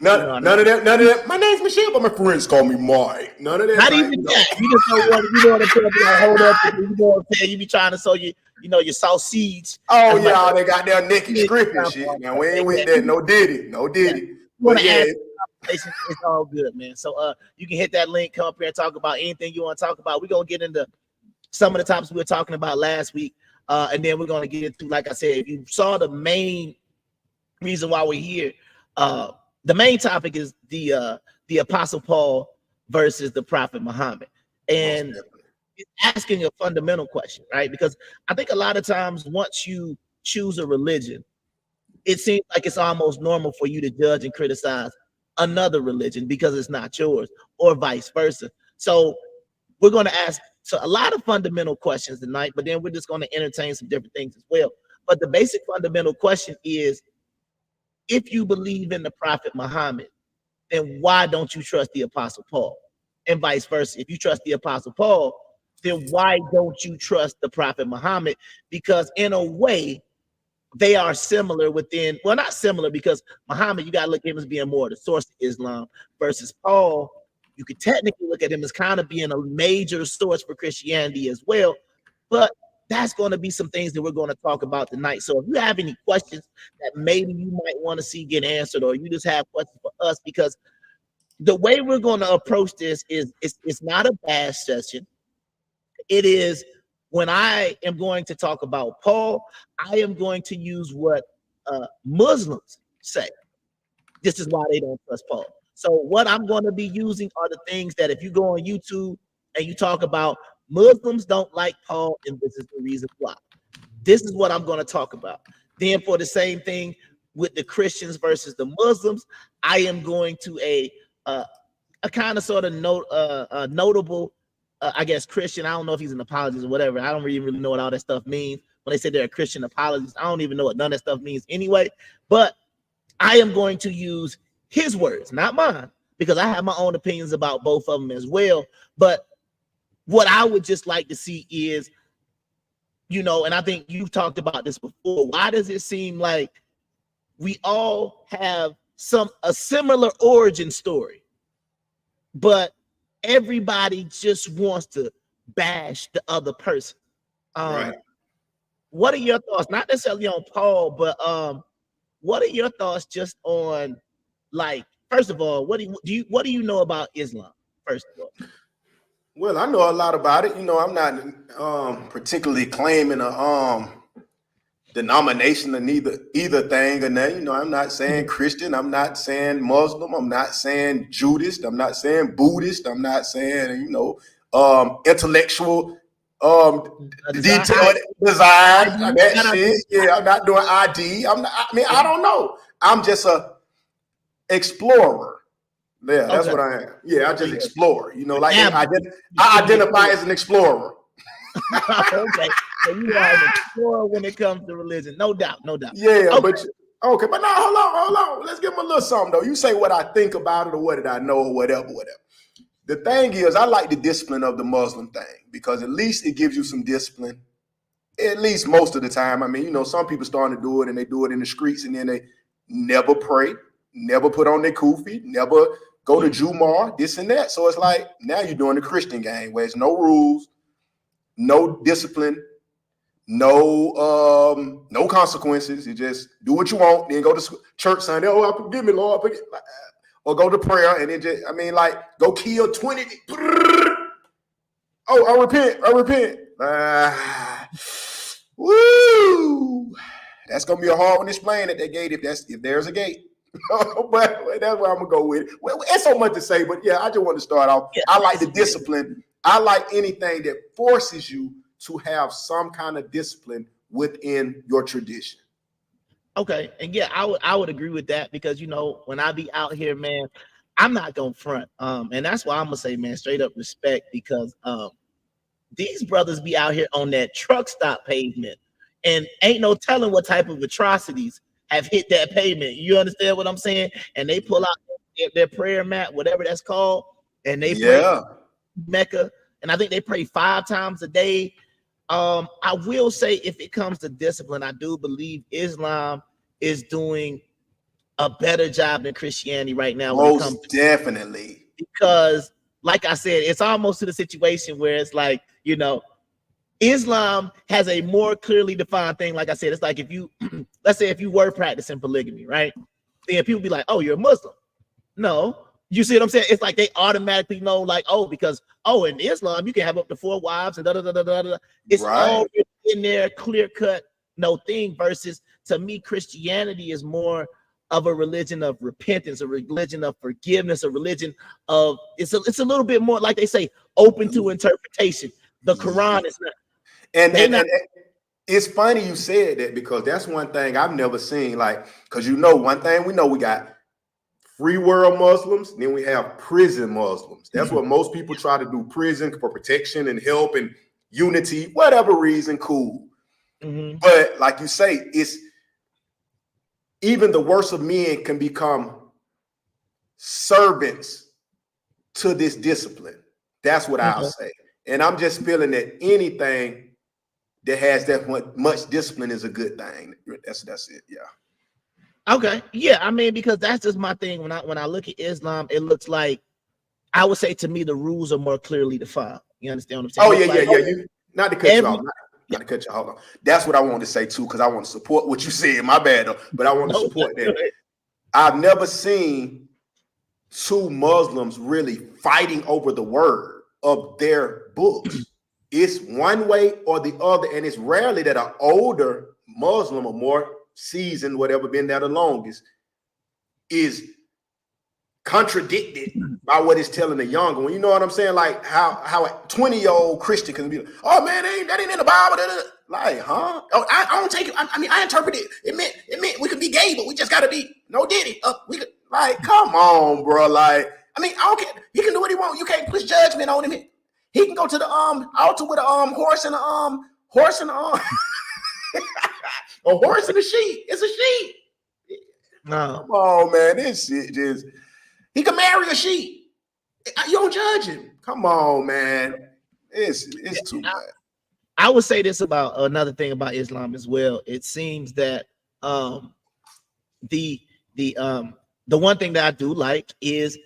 None of that. My name's Michelle, but my friends call me Mike. None of that. Not even that. You just don't want to, what I'm saying? Like, hold up, you know what I'm saying? You be trying to sow your sausage. Oh yeah, they got their naked script and shit. Now we ain't with that. No diddy. But yeah, it's all good, man. So you can hit that link, come up here and talk about anything you want to talk about. We're gonna get into some of the topics we were talking about last week, and then we're gonna get into, like I said, if you saw the main reason why we're here, the main topic is the Apostle Paul versus the Prophet Muhammad, and it's asking a fundamental question, right? Because I think a lot of times once you choose a religion, it seems like it's almost normal for you to judge and criticize another religion because it's not yours, or vice versa. So we're going to ask a lot of fundamental questions tonight, but then we're just going to entertain some different things as well. But the basic fundamental question is, if you believe in the Prophet Muhammad, then why don't you trust the Apostle Paul? And vice versa. If you trust the Apostle Paul, then why don't you trust the Prophet Muhammad? Because in a way, they are similar within, well, not similar, because Muhammad, you got to look at him as being more the source of Islam, versus Paul, you could technically look at him as kind of being a major source for Christianity as well. But that's going to be some things that we're going to talk about tonight. So if you have any questions that maybe you might want to see get answered, or you just have questions for us, because the way we're going to approach this is it's not a bash session. It is, when I am going to talk about Paul, I am going to use what Muslims say. This is why they don't trust Paul. So what I'm going to be using are the things that if you go on YouTube and you talk about Muslims don't like Paul, and this is the reason why. This is what I'm going to talk about. Then for the same thing with the Christians versus the Muslims, I am going to a kind of sort of notable, I guess, Christian. I don't know if he's an apologist or whatever. I don't really know what all that stuff means. When they say they're a Christian apologist, I don't even know what none of that stuff means anyway. But I am going to use his words, not mine, because I have my own opinions about both of them as well. But what I would just like to see is, and I think you've talked about this before, why does it seem like we all have a similar origin story, but everybody just wants to bash the other person? Right. What are your thoughts? Not necessarily on Paul, but what are your thoughts just on, like, first of all, what do you know about Islam? First of all. Well, I know a lot about it. I'm not particularly claiming a denomination of either thing or nothing. I'm not saying Christian. I'm not saying Muslim. I'm not saying Judaist. I'm not saying Buddhist. I'm not saying intellectual detailed design, that shit. Yeah, I'm not doing ID. I don't know. I'm just a explorer. Yeah, that's what I am. Yeah, I just explore. I identify as an explorer. Okay, so you are an explorer when it comes to religion, no doubt. Yeah, okay. But now hold on. Let's give him a little something though. You say what I think about it, or what did I know, or whatever. The thing is, I like the discipline of the Muslim thing, because at least it gives you some discipline. At least most of the time. Some people starting to do it, and they do it in the streets, and then they never pray, never put on their kufi, never go to Jumar, this and that. So it's like, now you're doing the Christian game, where it's no rules, no discipline, no consequences. You just do what you want, then go to church Sunday. Oh, forgive me, Lord. Or go to prayer, and then just, go kill 20. Oh, I repent. Woo! That's gonna be a hard one to explain at that gate, if there's a gate. But that's where I'm gonna go with it. Well, it's so much to say, but yeah, I just want to start off. Yeah. I like the discipline. I like anything that forces you to have some kind of discipline within your tradition. Okay, and yeah, I would agree with that, because when I be out here, man, I'm not gonna front. And that's why I'm gonna say, man, straight up respect, because these brothers be out here on that truck stop pavement, and ain't no telling what type of atrocities have hit that pavement. You understand what I'm saying? And they pull out their prayer mat, whatever that's called, and they pray Mecca, and I think they pray 5 times a day. I will say, if it comes to discipline, I do believe Islam is doing a better job than Christianity right now. Most definitely. Because, like I said, it's almost to the situation where it's like, you know, Islam has a more clearly defined thing. Like I said, it's like if you, let's say if you were practicing polygamy, right? Then people be like, oh, you're a Muslim. No. You see what I'm saying? It's like they automatically know, like, oh, because, oh, in Islam, you can have up to 4 wives and da da da da da da. It's all in there, clear cut, no thing. Versus, to me, Christianity is more of a religion of repentance, a religion of forgiveness, a religion of, it's a little bit more, like they say, open to interpretation. The Quran is not. And it's funny you said that, because that's one thing I've never seen. Like, because you know, one thing we know, we got free world Muslims, then we have prison Muslims. That's what most people try to do, prison for protection and help and unity, whatever reason, cool. But like you say, it's even the worst of men can become servants to this discipline. That's what I'll say. And I'm just feeling that anything that has that much discipline is a good thing. That's it. Yeah. Okay. Yeah. I mean, because that's just my thing. When I look at Islam, it looks like, I would say, to me, the rules are more clearly defined. You understand what I'm saying? Oh, yeah. Not to cut you off. Not to cut you off. Hold on. That's what I wanted to say too, because I want to support what you said. My bad though, but I want to support that. I've never seen 2 Muslims really fighting over the word of their books. It's one way or the other, and it's rarely that an older Muslim or more seasoned, whatever, been there the longest, is contradicted by what it's telling the younger one. You know what I'm saying? Like how a 20-year-old Christian can be like, oh man, that ain't in the Bible. Like, huh? Oh, I don't take it. I mean, I interpret it. It meant we could be gay, but we just gotta be no diddy. We could, like, come on, bro. Like, I mean, I don't care. He can do what he wants. You can't push judgment on him. He can go to the altar with a horse and a a horse and a sheep. It's a sheep. No. Come on, man. This shit just, he can marry a sheep. You don't judge him. Come on, man. It's too bad. I would say this about another thing about Islam as well. It seems that the one thing that I do like is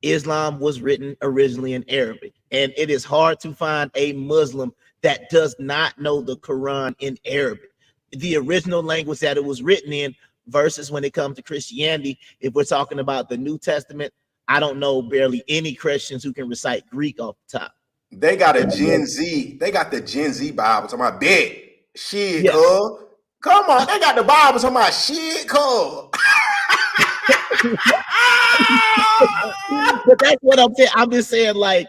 Islam was written originally in Arabic, and it is hard to find a Muslim that does not know the Quran in Arabic, the original language that it was written in, versus when it comes to Christianity. If we're talking about the New Testament, I don't know barely any Christians who can recite Greek off the top. They got a Gen Z. They got the Gen Z Bible. Talking about bet. Shit, cuz. Come on. They got the Bible talking about shit, cuz. But that's what I'm saying. I'm just saying, like,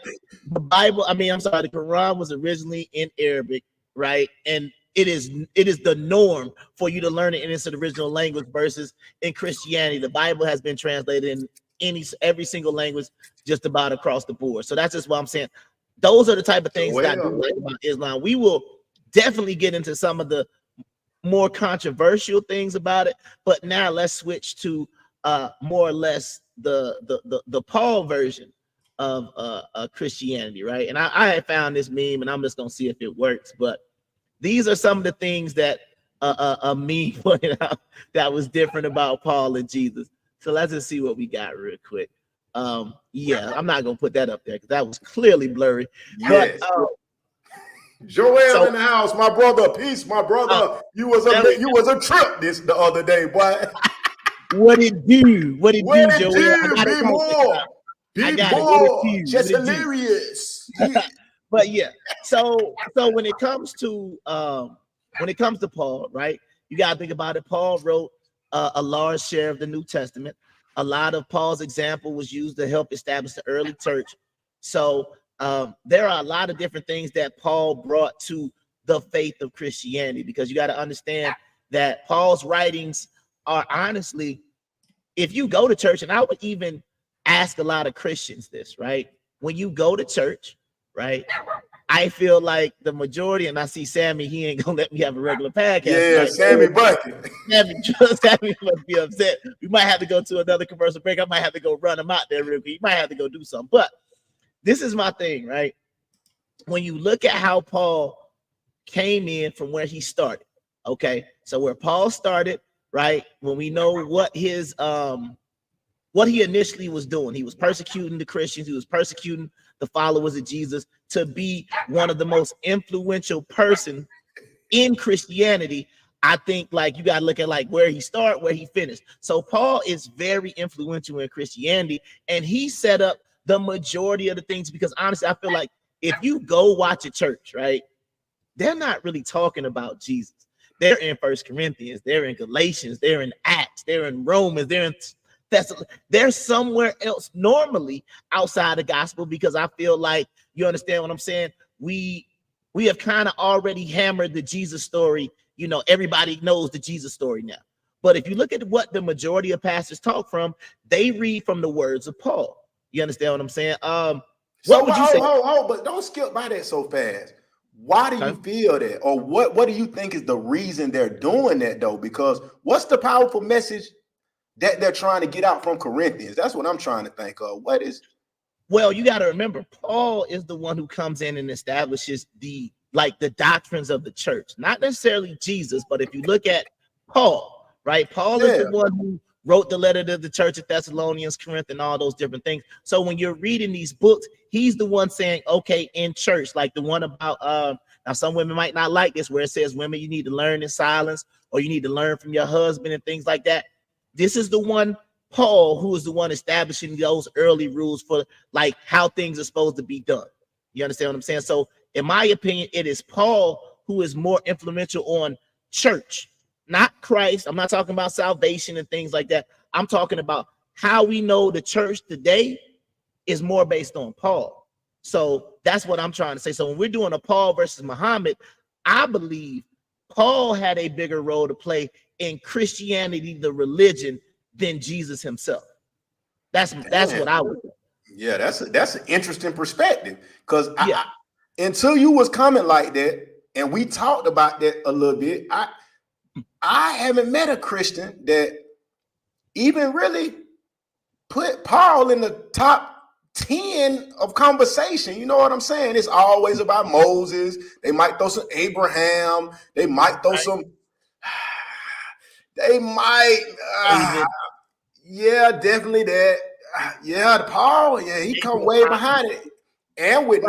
the Bible, the Quran was originally in Arabic, right? And it is the norm for you to learn it in its original language, versus in Christianity, the Bible has been translated in every single language just about across the board. So that's just what I'm saying. Those are the type of things that I do like about Islam. We will definitely get into some of the more controversial things about it, but now let's switch to more or less the Paul version of Christianity, right? And I had found this meme, and I'm just gonna see if it works. But these are some of the things that a meme pointed out that was different about Paul and Jesus. So let's just see what we got real quick. Yeah, I'm not gonna put that up there because that was clearly blurry. Yes. But Joel in the house, my brother. Peace, my brother. You was a trip the other day, boy. What it do? What it do, Joel? Be more. Be more. Just hilarious. But yeah, so when it comes to Paul, right? You gotta think about it. Paul wrote a large share of the New Testament. A lot of Paul's example was used to help establish the early church. So there are a lot of different things that Paul brought to the faith of Christianity, because you got to understand that Paul's writings are honestly, if you go to church, and I would even ask a lot of Christians this, right? When you go to church, right? I feel like the majority, and I see Sammy, he ain't gonna let me have a regular podcast. Yeah, tonight. Sammy Bucket. Sammy must be upset. We might have to go to another commercial break. I might have to go run him out there real quick. You might have to go do something. But this is my thing, right? When you look at how Paul came in from where he started, okay, so where Paul started, right, when we know what his what he initially was doing, he was persecuting the Christians, he was persecuting the followers of Jesus to be one of the most influential person in Christianity. I think like you got to look at like where he started, where he finished. So Paul is very influential in Christianity, and he set up the majority of the things, because honestly, I feel like if you go watch a church, right, they're not really talking about Jesus. They're in First Corinthians, they're in Galatians, they're in Acts, they're in Romans, they're in they're somewhere else normally outside the gospel, because I feel like, you understand what I'm saying? We have kind of already hammered the Jesus story. You know, everybody knows the Jesus story now. But if you look at what the majority of pastors talk from, they read from the words of Paul. You understand what I'm saying? What would you say? But don't skip by that so fast. Why do you feel that? Or what do you think is the reason they're doing that though? Because what's the powerful message that they're trying to get out from Corinthians? That's what I'm trying to think of. What is? Well, you got to remember, Paul is the one who comes in and establishes the doctrines of the church, not necessarily Jesus, but if you look at Paul, right? Paul is the one who wrote the letter to the church of Thessalonians, Corinth, and all those different things. So when you're reading these books, he's the one saying, okay, in church, like the one about now some women might not like this, where it says women, you need to learn in silence, or you need to learn from your husband and things like that. This is the one, Paul, who is the one establishing those early rules for like how things are supposed to be done. You understand what I'm saying? So in my opinion, it is Paul who is more influential on church, not Christ. I'm not talking about salvation and things like that. I'm talking about how we know the church today is more based on Paul. So that's what I'm trying to say. So when we're doing a Paul versus Muhammad, I believe Paul had a bigger role to play in Christianity, the religion, than Jesus himself. That's what I would do. Yeah, that's an interesting perspective, because until you was coming like that, and we talked about that a little bit, I haven't met a Christian that even really put Paul in the top 10 of conversation. You know what I'm saying? It's always about Moses. They might throw some Abraham. They might throw some. They might. Yeah, definitely that. Yeah, Paul. Yeah, he come way behind it, and with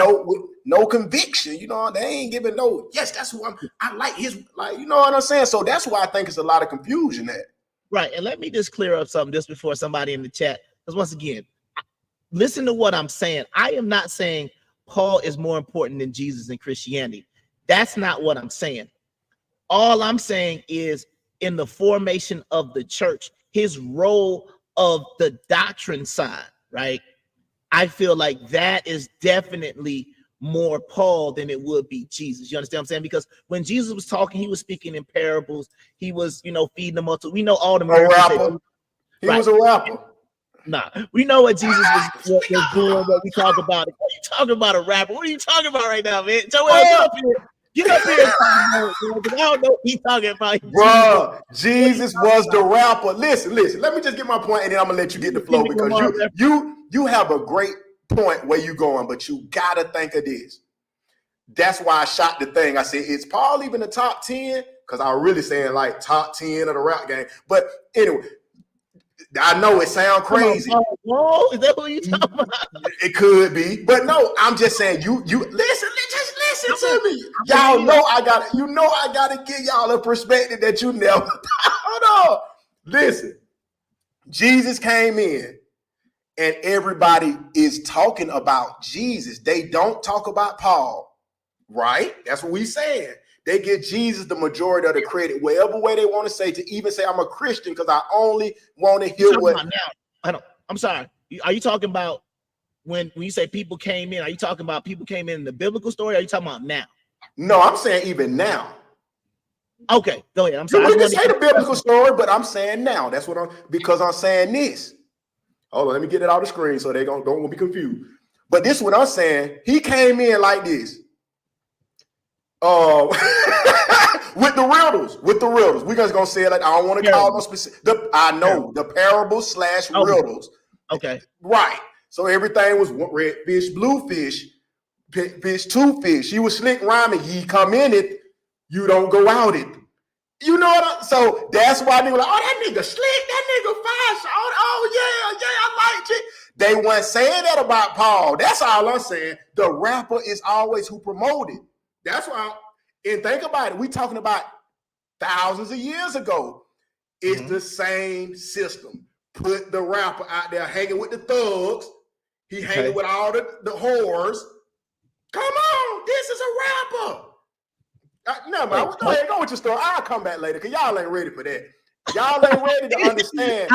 no conviction. You know, they ain't giving no. Yes, that's who I like his. Like, you know what I'm saying? So that's why I think it's a lot of confusion there. Right, and let me just clear up something just before somebody in the chat, because once again, listen to what I'm saying. I am not saying Paul is more important than Jesus in Christianity. That's not what I'm saying. All I'm saying is in the formation of the church, his role of the doctrine side, right? I feel like that is definitely more Paul than it would be Jesus. You understand what I'm saying? Because when Jesus was talking, he was speaking in parables. He was, feeding the multitude. We know all the miracles. He was a rapper. Nah, we know what Jesus was doing. What we talk about. What are you talking about, a rapper? What are you talking about right now, man? Joel, get up here. Get up here. I don't know what he's talking about. Bro, Jesus was the rapper. Listen. Let me just get my point, and then I'm gonna let you get the flow, because you have a great point where you going, but you gotta think of this. That's why I shot the thing. I said, is Paul even the top 10? Because I was really saying like top 10 of the rap game. But anyway, I know it sounds crazy. Whoa, is that what you talking about? It could be, but no, I'm just saying you listen, just listen to me. Y'all know I gotta give y'all a perspective that you never thought of. Listen, Jesus came in and everybody is talking about Jesus. They don't talk about Paul, right? That's what we saying. They give Jesus the majority of the credit, whatever way they want to say, to even say I'm a Christian because I only want to hear what. I'm sorry. Are you talking about when you say people came in? Are you talking about people came in the biblical story? Or are you talking about now? No, I'm saying even now. Okay, go ahead. I'm sorry. We can say the biblical story, but I'm saying now. That's what I'm saying this. Hold on, let me get it out of the screen so they don't be confused. But this is what I'm saying. He came in like this. With the riddles. We're just gonna say it like I don't want to call them specific. I know the parables / riddles. Okay. Right. So everything was red fish, blue fish, fish, two fish. He was slick rhyming. He come in it, you don't go out it. You know what? So that's why they were like, oh, that nigga slick, that nigga fast. Oh yeah, I liked it. They weren't saying that about Paul. That's all I'm saying. The rapper is always who promoted. That's why. And think about it. We talking about thousands of years ago. It's the same system. Put the rapper out there hanging with the thugs. He hanging with all the whores. Come on, this is a rapper. No, man, go ahead, go with your story. I'll come back later because y'all ain't ready for that. Y'all ain't ready to understand.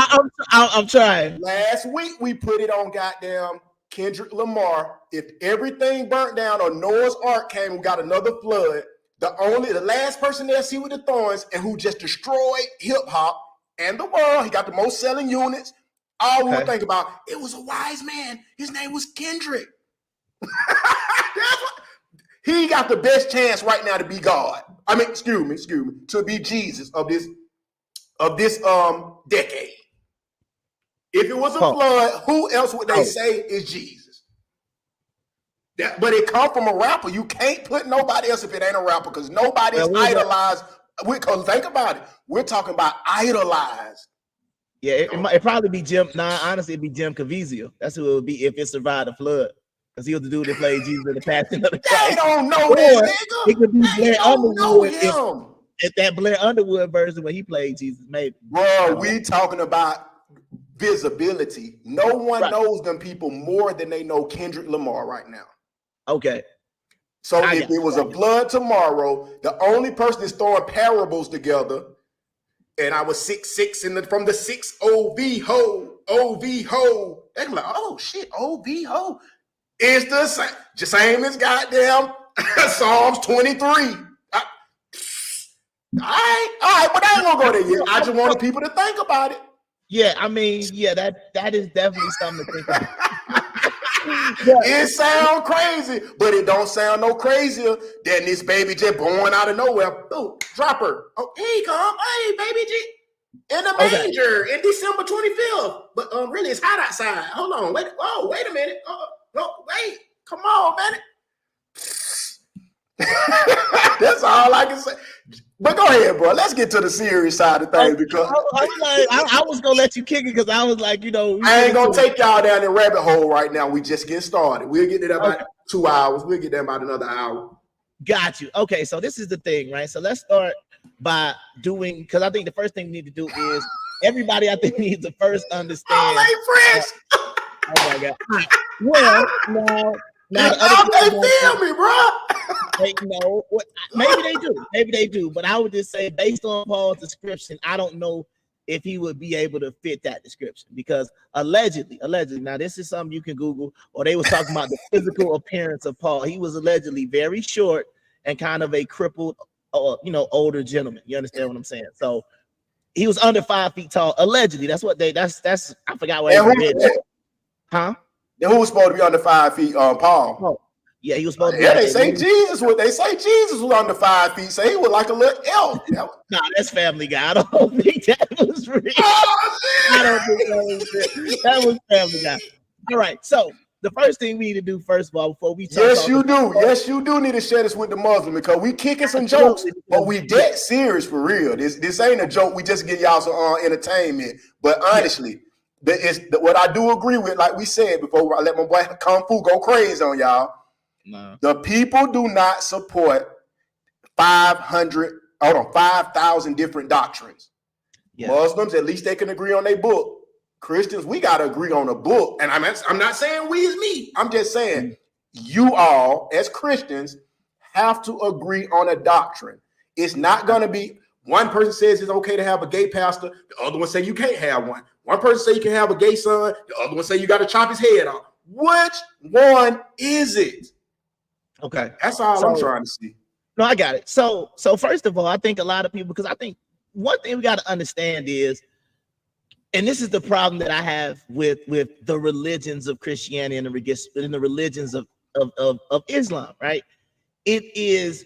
I'm trying. Last week we put it on goddamn Kendrick Lamar. If everything burnt down or Noah's Ark came and got another flood, the last person they'll see with the thorns and who just destroyed hip hop and the world, he got the most selling units. All we would think about, it was a wise man. His name was Kendrick. That's what. He got the best chance right now to be God. I mean, excuse me, to be Jesus of this decade. If it was a flood, who else would they say is Jesus? But it come from a rapper. You can't put nobody else if it ain't a rapper because nobody's idolized. Because think about it. We're talking about idolized. Yeah, it probably be Jim. Nah, honestly, it'd be Jim Caviezel. That's who it would be if it survived the flood. Because he was the dude that played Jesus in the Passion of the Christ. They don't know this nigga. It could be Blair Underwood. If that Blair Underwood version when he played Jesus, maybe. Bro, we talking about visibility. No one knows them people more than they know Kendrick Lamar right now. Okay. So if it was a flood tomorrow, the only person that's throwing parables together, and I was 6'6" from the 6 OV ho, they're like, oh shit, OV ho. It's the same as goddamn Psalms 23. All right, but I ain't gonna go there yet. I just wanted people to think about it. Yeah, I mean, yeah, that is definitely something to think about. It sound crazy, but it don't sound no crazier than this baby just born out of nowhere. Oh, drop her. Oh, here he come. Hey, baby G. In the manger in December 25th. But really, it's hot outside. Hold on. Wait a minute. No, wait. Come on, man. That's all I can say. But go ahead, bro. Let's get to the serious side of things because I was gonna let you kick it because I was like, I ain't gonna take y'all down the rabbit hole right now. We just get started. We'll get to that about 2 hours. We'll get there about another hour. Got you. Okay, so this is the thing, right? So let's start by doing because I think the first thing we need to do is everybody I think needs to first understand. All ain't fresh. Oh my god. Well, now they feel me, bro. Maybe they do. But I would just say, based on Paul's description, I don't know if he would be able to fit that description because allegedly. Now this is something you can Google. Or they was talking about the physical appearance of Paul. He was allegedly very short and kind of a crippled, older gentleman. You understand what I'm saying? So he was under 5 feet tall. Allegedly, that's I forgot what he did. Huh? Then who was supposed to be under 5 feet? Paul. Oh, yeah, he was supposed to be. Yeah, they say Jesus was under 5 feet, so he was like a little elf. Nah, that's Family Guy. I don't think that was real. I don't think that was real. That was Family Guy. All right, so the first thing we need to do, first of all, before we talk. Yes, you do need to share this with the Muslim because we kicking some jokes, but we dead serious for real. This ain't a joke. We just get y'all some entertainment. But honestly. What I do agree with, like we said before, I let my boy Kung Fu go crazy on y'all. No. The people do not support 5,000 different doctrines. Yeah. Muslims, at least they can agree on their book. Christians, we got to agree on a book. And I'm not saying we is me. I'm just saying you all, as Christians, have to agree on a doctrine. It's not going to be one person says it's okay to have a gay pastor. The other one say you can't have one. One person say you can have a gay son. The other one say you got to chop his head off. Which one is it? Okay. That's all I'm trying to see. No, I got it. So first of all, I think a lot of people, because I think one thing we got to understand is, and this is the problem that I have with the religions of Christianity and the religions of Islam, right? It is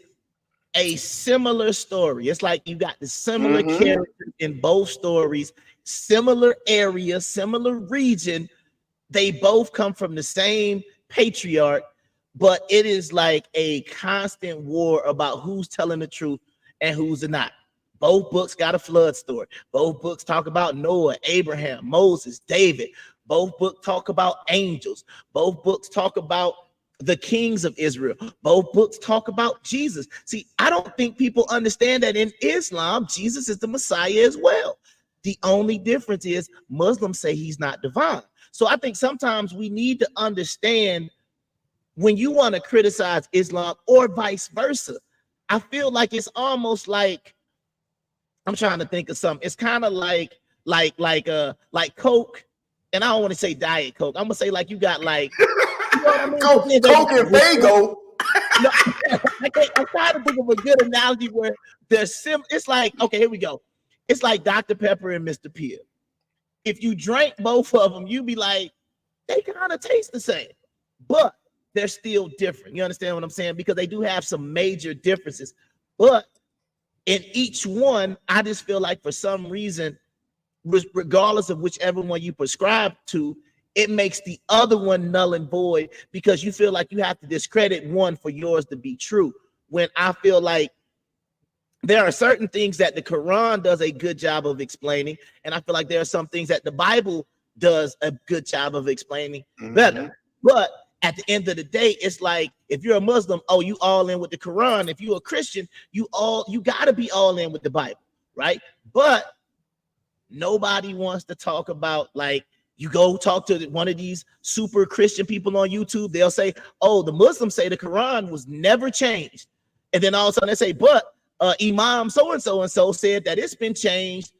a similar story. It's like you got the similar characters in both stories, similar area, similar region. They both come from the same patriarch, but it is like a constant war about who's telling the truth and who's not. Both books got a flood story. Both books talk about Noah, Abraham, Moses, David. Both books talk about angels. Both books talk about the kings of Israel. Both books talk about Jesus. See, I don't think people understand that in Islam, Jesus is the Messiah as well. The only difference is Muslims say he's not divine. So I think sometimes we need to understand when you want to criticize Islam or vice versa. I feel like it's almost like, I'm trying to think of something. It's kind of like Coke, and I don't want to say Diet Coke. I'm gonna say like you got like, you know what I mean? Coke and Fago. No, I'm trying to think of a good analogy where there's it's like, okay, here we go. It's like Dr. Pepper and Mr. Pibb. If you drank both of them, you'd be like, they kind of taste the same, but they're still different. You understand what I'm saying? Because they do have some major differences. But in each one, I just feel like for some reason, regardless of whichever one you prescribe to, it makes the other one null and void because you feel like you have to discredit one for yours to be true. When I feel like there are certain things that the Quran does a good job of explaining, and I feel like there are some things that the Bible does a good job of explaining better. But at the end of the day, it's like if you're a Muslim, oh, you all in with the Quran. If you're a Christian, you got to be all in with the Bible, right? But nobody wants to talk about, like, you go talk to one of these super Christian people on YouTube, they'll say, oh, the Muslims say the Quran was never changed. And then all of a sudden they say, but Imam so-and-so said that it's been changed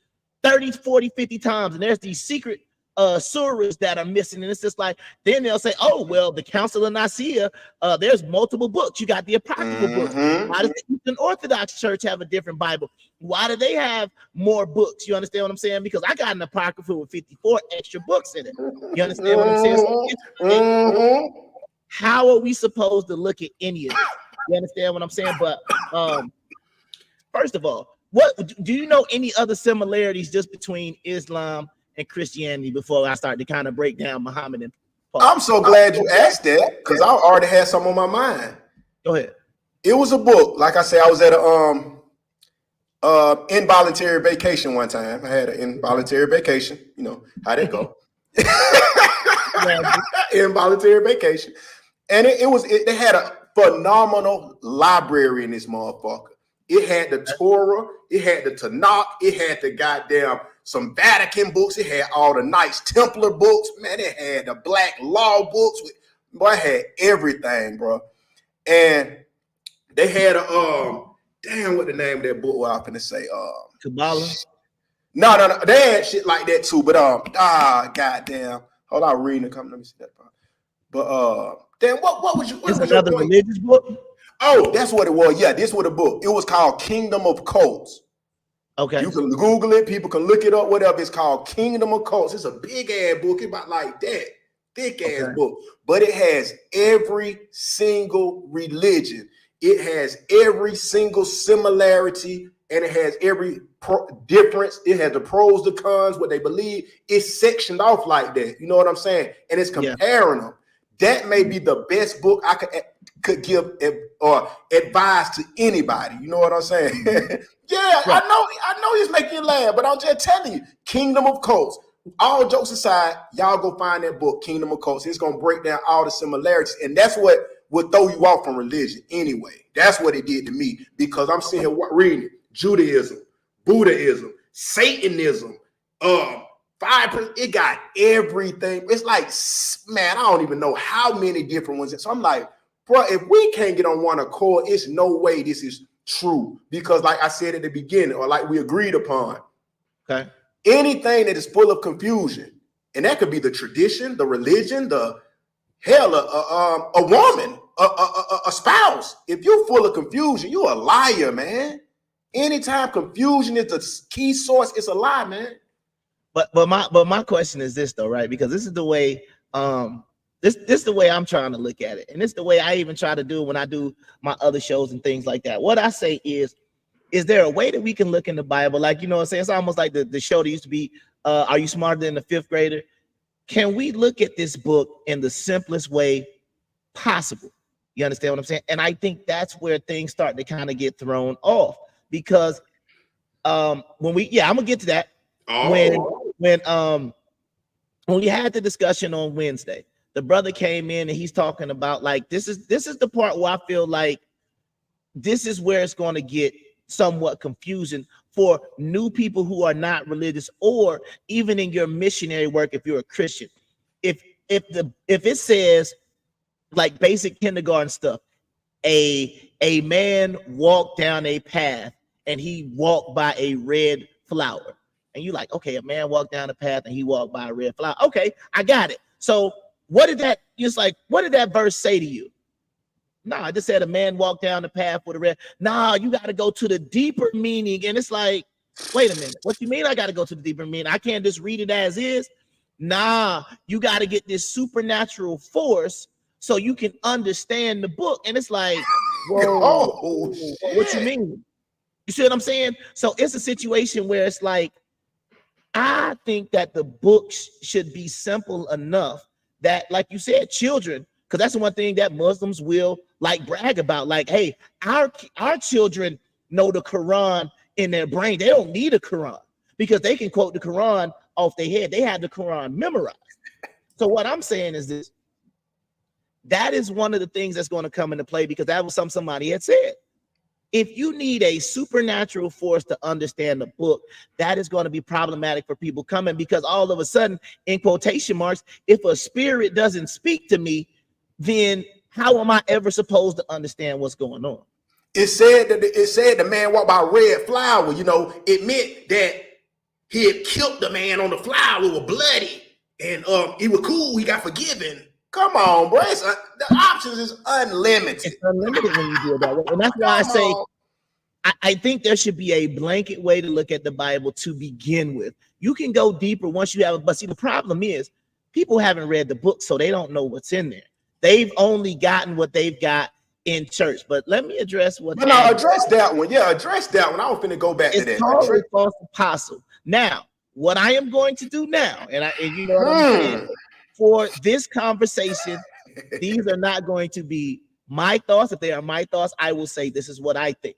30, 40, 50 times. And there's these secret surahs that are missing. And it's just like, then they'll say, oh, well, the Council of Nicaea, there's multiple books. You got the apocryphal books. Why does the Eastern Orthodox Church have a different Bible? Why do they have more books? You understand what I'm saying? Because I got an apocryphal with 54 extra books in it. You understand what I'm saying? So how are we supposed to look at any of this? You understand what I'm saying? But first of all, what do you know any other similarities just between Islam and Christianity before I start to kind of break down Muhammad and Paul? I'm so glad you asked that because I already had some on my mind. Go ahead. It was a book. Like I said, I was at a involuntary vacation one time. I had an involuntary vacation. You know how that go. Involuntary vacation, and they had a phenomenal library in this motherfucker. It had the Torah, it had the Tanakh, it had the goddamn some Vatican books, it had all the Knights Templar books, man, it had the Black Law books. Boy, it had everything, bro. And they had a damn, what the name of that book was I finna say? Kabbalah. No, they had shit like that too, but goddamn. Hold on, reading it. Come, let me see that part. But damn, what was you? What It's was another your point? religious book. Oh, that's what it was. Yeah, this was the book. It was called Kingdom of Cults. Okay. You can Google it. People can look it up. Whatever. It's called Kingdom of Cults. It's a big ass book. It's about like that, thick ass book. But it has every single religion. It has every single similarity, and it has every difference. It has the pros, the cons, what they believe. It's sectioned off like that. You know what I'm saying? And it's comparing them. That may be the best book I could give or advise to anybody. You know what I'm saying? Yeah, right. I know he's making you laugh, but I'm just telling you, Kingdom of Cults. All jokes aside, y'all go find that book, Kingdom of Cults. It's gonna break down all the similarities, and that's what would throw you off from religion anyway. That's what it did to me, because I'm sitting here reading it. Judaism, Buddhism, Satanism, 5%, it got everything. It's like, man, I don't even know how many different ones. So I'm like, bro, if we can't get on one accord, it's no way this is true. Because like I said at the beginning, or like we agreed upon, okay, anything that is full of confusion, and that could be the tradition, the religion, the hell, a woman, a spouse. If you're full of confusion, you're a liar, man. Anytime confusion is the key source, it's a lie, man. But my question is this though, right? Because this is the way This is the way I'm trying to look at it, and it's the way I even try to do when I do my other shows and things like that. What I say is there a way that we can look in the Bible, like, you know what I'm saying? It's almost like the show that used to be, Are You Smarter Than the Fifth Grader? Can we look at this book in the simplest way possible? You understand what I'm saying? And I think that's where things start to kind of get thrown off, because I'm gonna get to that. When we had the discussion on Wednesday, the brother came in and he's talking about, like, this is the part where I feel like this is where it's going to get somewhat confusing for new people who are not religious, or even in your missionary work if you're a Christian. If it says, like, basic kindergarten stuff, a man walked down a path and he walked by a red flower, and you like, okay, a man walked down the path and he walked by a red flower. Okay, I got it. So what did that verse say to you? No, I just said a man walked down the path with a red. Nah, you got to go to the deeper meaning. And it's like, wait a minute, what you mean I got to go to the deeper meaning? I can't just read it as is. Nah, you got to get this supernatural force so you can understand the book. And it's like, whoa, what you mean? You see what I'm saying? So it's a situation where it's like, I think that the books should be simple enough that, like you said, children, because that's the one thing that Muslims will like brag about. Like, hey, our children know the Quran in their brain. They don't need a Quran because they can quote the Quran off their head. They have the Quran memorized. So what I'm saying is this. That is one of the things that's going to come into play, because that was something somebody had said. If you need a supernatural force to understand the book, that is going to be problematic for people coming, because all of a sudden, in quotation marks, if a spirit doesn't speak to me, then how am I ever supposed to understand what's going on? It said the man walked by a red flower. You know, it meant that he had killed the man on the flower, was bloody, and he was cool. He got forgiven. Come on, bro. The options is unlimited. It's unlimited when you do it that way. And that's why I say I think there should be a blanket way to look at the Bible to begin with. You can go deeper once you have it. But see, the problem is people haven't read the book, so they don't know what's in there. They've only gotten what they've got in church. But let me address what. No, address that one. Yeah, address that one. I was finna go back to that. It's called a false apostle. Now, what I am going to do now, and you know what I'm saying, for this conversation, these are not going to be my thoughts. If they are my thoughts, I will say this is what I think.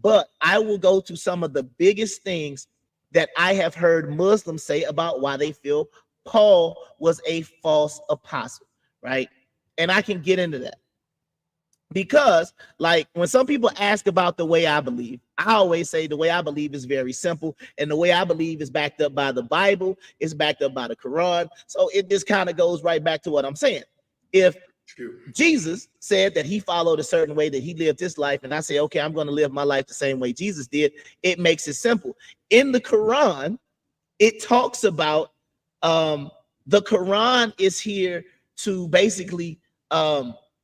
But I will go to some of the biggest things that I have heard Muslims say about why they feel Paul was a false apostle, right? And I can get into that. Because, like, when some people ask about the way I believe, I always say the way I believe is very simple. And the way I believe is backed up by the Bible, it's backed up by the Quran. So it just kind of goes right back to what I'm saying. If Jesus said that he followed a certain way, that he lived his life, and I say, okay, I'm going to live my life the same way Jesus did, it makes it simple. In the Quran, it talks about the Quran is here to basically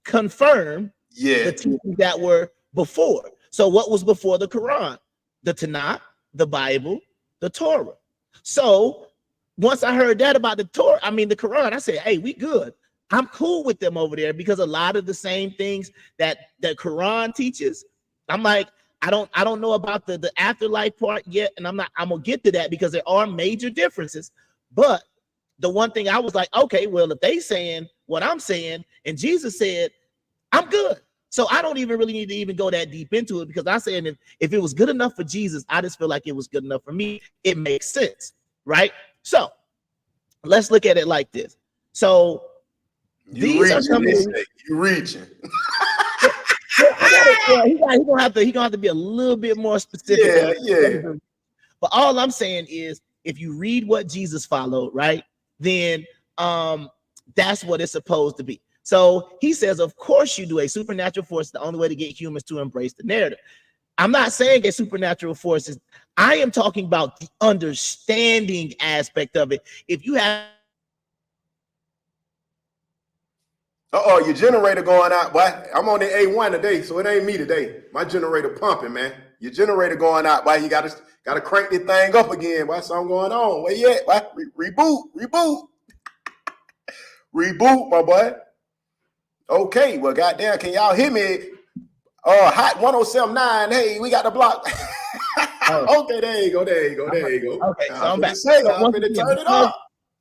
confirm the teachings that were before. So what was before the Quran? The Tanakh, the Bible, the Torah. So once I heard that about the Quran, I said, hey, we good. I'm cool with them over there, because a lot of the same things that the Quran teaches, I'm like, I don't know about the afterlife part yet, and I'm gonna get to that, because there are major differences. But the one thing I was like, okay, well, if they saying what I'm saying and Jesus said, I'm good. So I don't even really need to even go that deep into it, because I said if it was good enough for Jesus, I just feel like it was good enough for me. It makes sense, right? So let's look at it like this. So you reaching. He's gonna have to be a little bit more specific. Yeah. But all I'm saying is, if you read what Jesus followed, right, then that's what it's supposed to be. So he says, of course you do. A supernatural force is the only way to get humans to embrace the narrative. I'm not saying a supernatural force is, I am talking about the understanding aspect of it. If you have your generator going out, boy. I'm on the A1 today, so it ain't me today. My generator pumping, man. Your generator going out, boy. You gotta crank this thing up again, boy. Something going on. Where you at, boy? Reboot. Reboot, my boy. Okay, well, goddamn, can y'all hear me? Hot 1079. Hey, we got the block. Okay, there you go. Okay, so I'm back. Say, So I'm once finna again, turn it up.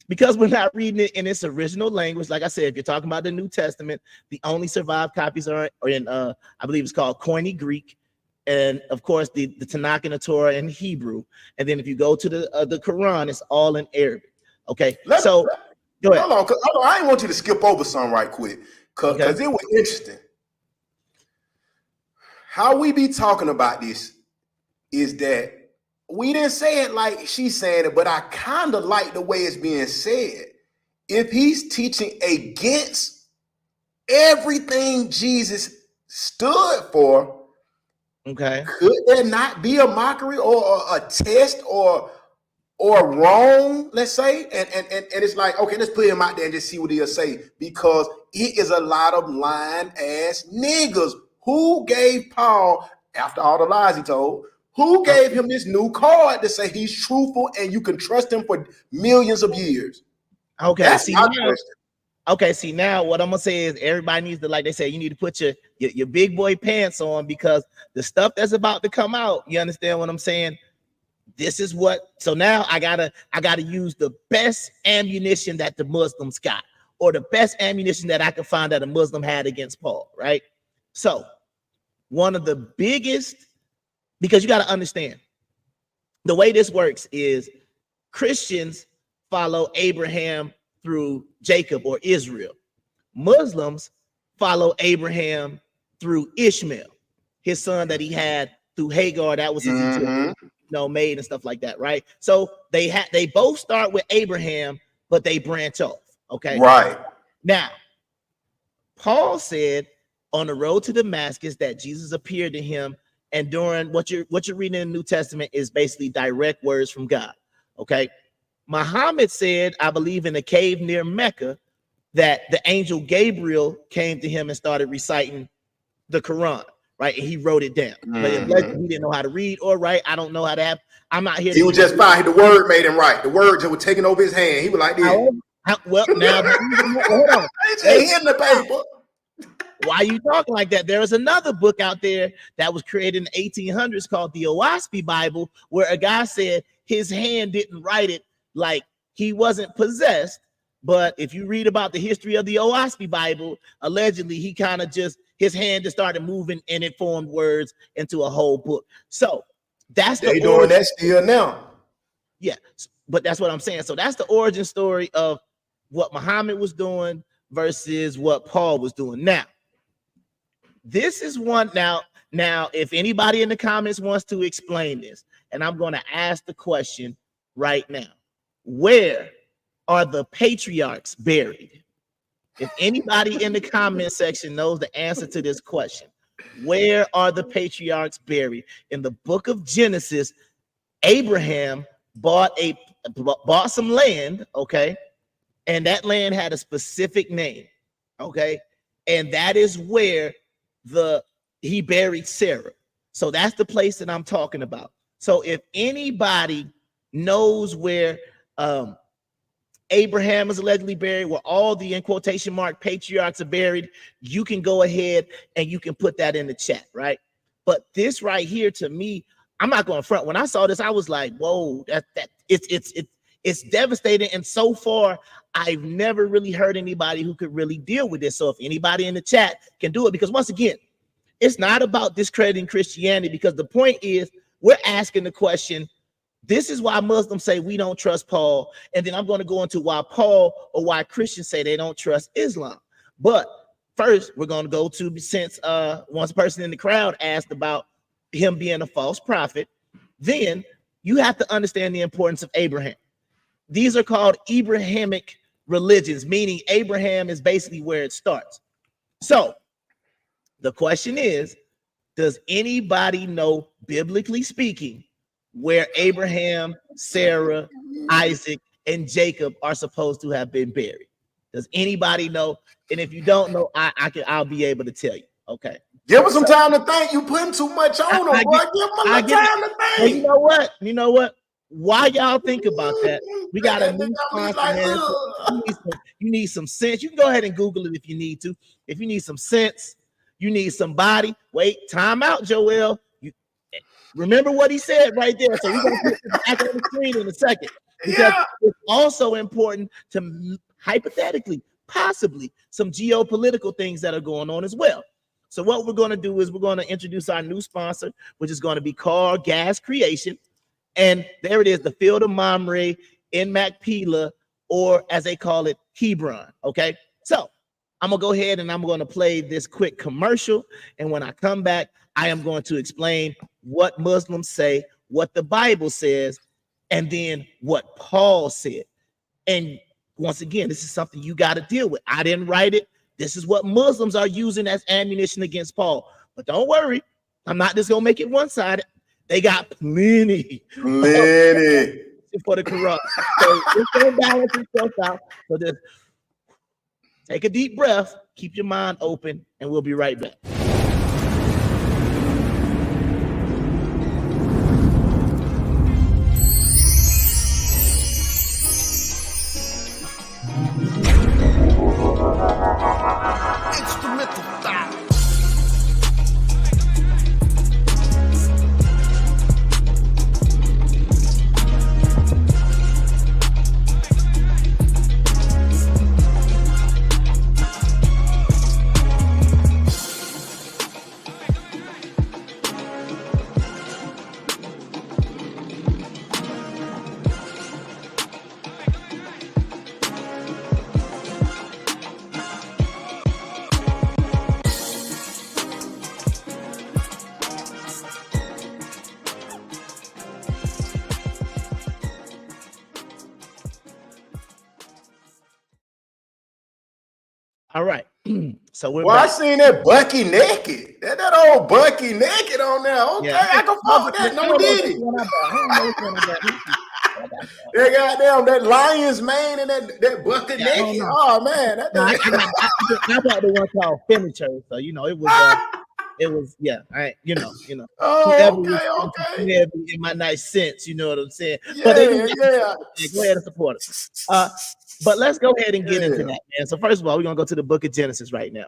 because we're not reading it in its original language, like I said, if you're talking about the New Testament, the only survived copies are in I believe it's called Koine Greek, and of course the Tanakh and the Torah in Hebrew. And then if you go to the Quran, it's all in Arabic. Okay, go ahead. Hold on, I ain't want you to skip over something right quick, because it was interesting. How we be talking about this is that we didn't say it like she's saying it, but I kind of like the way it's being said. If he's teaching against everything Jesus stood for, could there not be a mockery or a test or wrong, let's say? And it's like, okay, let's put him out there and just see what he'll say, because it is a lot of lying ass niggas. Who gave Paul, after all the lies he told, who gave him this new card to say he's truthful and you can trust him for millions of years? Okay, that's see my now, question. okay, see now what I'm gonna say is everybody needs to, like they say, you need to put your big boy pants on, because the stuff that's about to come out, you understand what I'm saying? This is what, so now I gotta use the best ammunition that the Muslims got, or the best ammunition that I could find that a Muslim had against Paul, right? So one of the biggest, because you got to understand the way this works is Christians follow Abraham through Jacob or Israel. Muslims follow Abraham through Ishmael, his son that he had through Hagar, that was his maid and stuff like that, right? So they both start with Abraham, but they branch off. Okay, right. Now Paul said on the road to Damascus that Jesus appeared to him, and during what you're reading in the New Testament is basically direct words from God. Okay, Muhammad said, I believe in a cave near Mecca, that the angel Gabriel came to him and started reciting the Quran, right? And he wrote it down. But he didn't know how to read or write. I don't know how to have. I'm not here. He was just fine. The word made him right. The words that were taking over his hand. He was like this. Well, now hold on. They hit the paper. Why are you talking like that? There is another book out there that was created in the 1800s called the W.O.R.S.E Bible, where a guy said his hand didn't write it, like he wasn't possessed. But if you read about the history of the W.O.R.S.E Bible, allegedly he kind of just, his hand just started moving and it formed words into a whole book. So that's they doing that still now. Yeah, but that's what I'm saying. So that's the origin story of what Muhammad was doing versus what Paul was doing. Now, this is one. Now, if anybody in the comments wants to explain this, and I'm going to ask the question right now, where are the patriarchs buried? If anybody in the comment section knows the answer to this question, where are the patriarchs buried? In the book of Genesis, Abraham bought some land, okay, and that land had a specific name, okay, and that is where he buried Sarah. So that's the place that I'm talking about. So if anybody knows where Abraham is allegedly buried, where all the, in quotation mark, patriarchs are buried, you can go ahead and you can put that in the chat, right? But this right here, to me, I'm not going to front. When I saw this, I was like, whoa, it's devastating. And so far, I've never really heard anybody who could really deal with this. So if anybody in the chat can do it, because once again, it's not about discrediting Christianity, because the point is we're asking the question. This is why Muslims say we don't trust Paul. And then I'm going to go into why Paul or why Christians say they don't trust Islam. But first, we're going to go to, since one person in the crowd asked about him being a false prophet, then you have to understand the importance of Abraham. These are called Abrahamic religions, meaning Abraham is basically where it starts. So the question is, does anybody know, biblically speaking, where Abraham, Sarah, Isaac, and Jacob are supposed to have been buried? Does anybody know? And if you don't know, I'll be able to tell you. Okay. Give us some time to think. You putting too much on them, boy. Give them time to think. Well, you know what? while y'all think about that, we got a new I mean, sponsor, like, man. You need some sense. You can go ahead and Google it if you need to. If you need some sense, you need somebody. Wait, time out, Joel. You remember what he said right there. So we're gonna put it back on the screen in a second, because it's also important to hypothetically, possibly, some geopolitical things that are going on as well. So what we're going to do is we're going to introduce our new sponsor, which is going to be called Gas Creation. And there it is, the field of Mamre in Machpelah, or as they call it, Hebron. Okay, so I'm gonna go ahead and I'm going to play this quick commercial. And when I come back, I am going to explain what Muslims say, what the Bible says, and then what Paul said. And once again, this is something you got to deal with. I didn't write it. This is what Muslims are using as ammunition against Paul. But don't worry, I'm not just gonna make it one-sided. They got plenty for the Quran. So it's gonna balance itself out. So just take a deep breath, keep your mind open, and we'll be right back. All right. So we're I back. seen that Bucky naked. That old Bucky naked on there. Okay, yeah, I can fuck with that. No diddy. They got them that Lions mane and that Bucky naked. Oh man, I got the one called Furniture. So it was Oh, okay. In my nice sense, you know what I'm saying? Yeah, But go ahead and support it. But let's go ahead and get into that, man. So first of all, we're gonna go to the book of Genesis right now.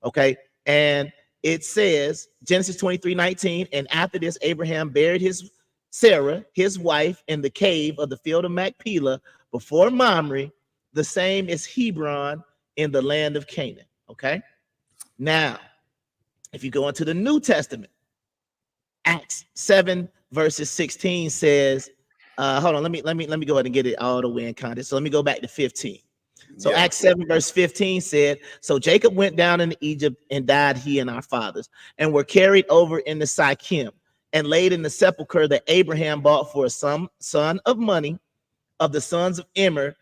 Okay. And it says Genesis 23:19, and after this, Abraham buried Sarah, his wife, in the cave of the field of Machpelah before Mamre. The same is Hebron in the land of Canaan. Okay. Now, if you go into the New Testament, Acts 7 verses 16 says, hold on, let me go ahead and get it all the way in context. So let me go back to 15. So Acts 7 verse 15 said, so Jacob went down into Egypt and died, he and our fathers, and were carried over into Sychem and laid in the sepulchre that Abraham bought for a sum of money of the sons of Immer,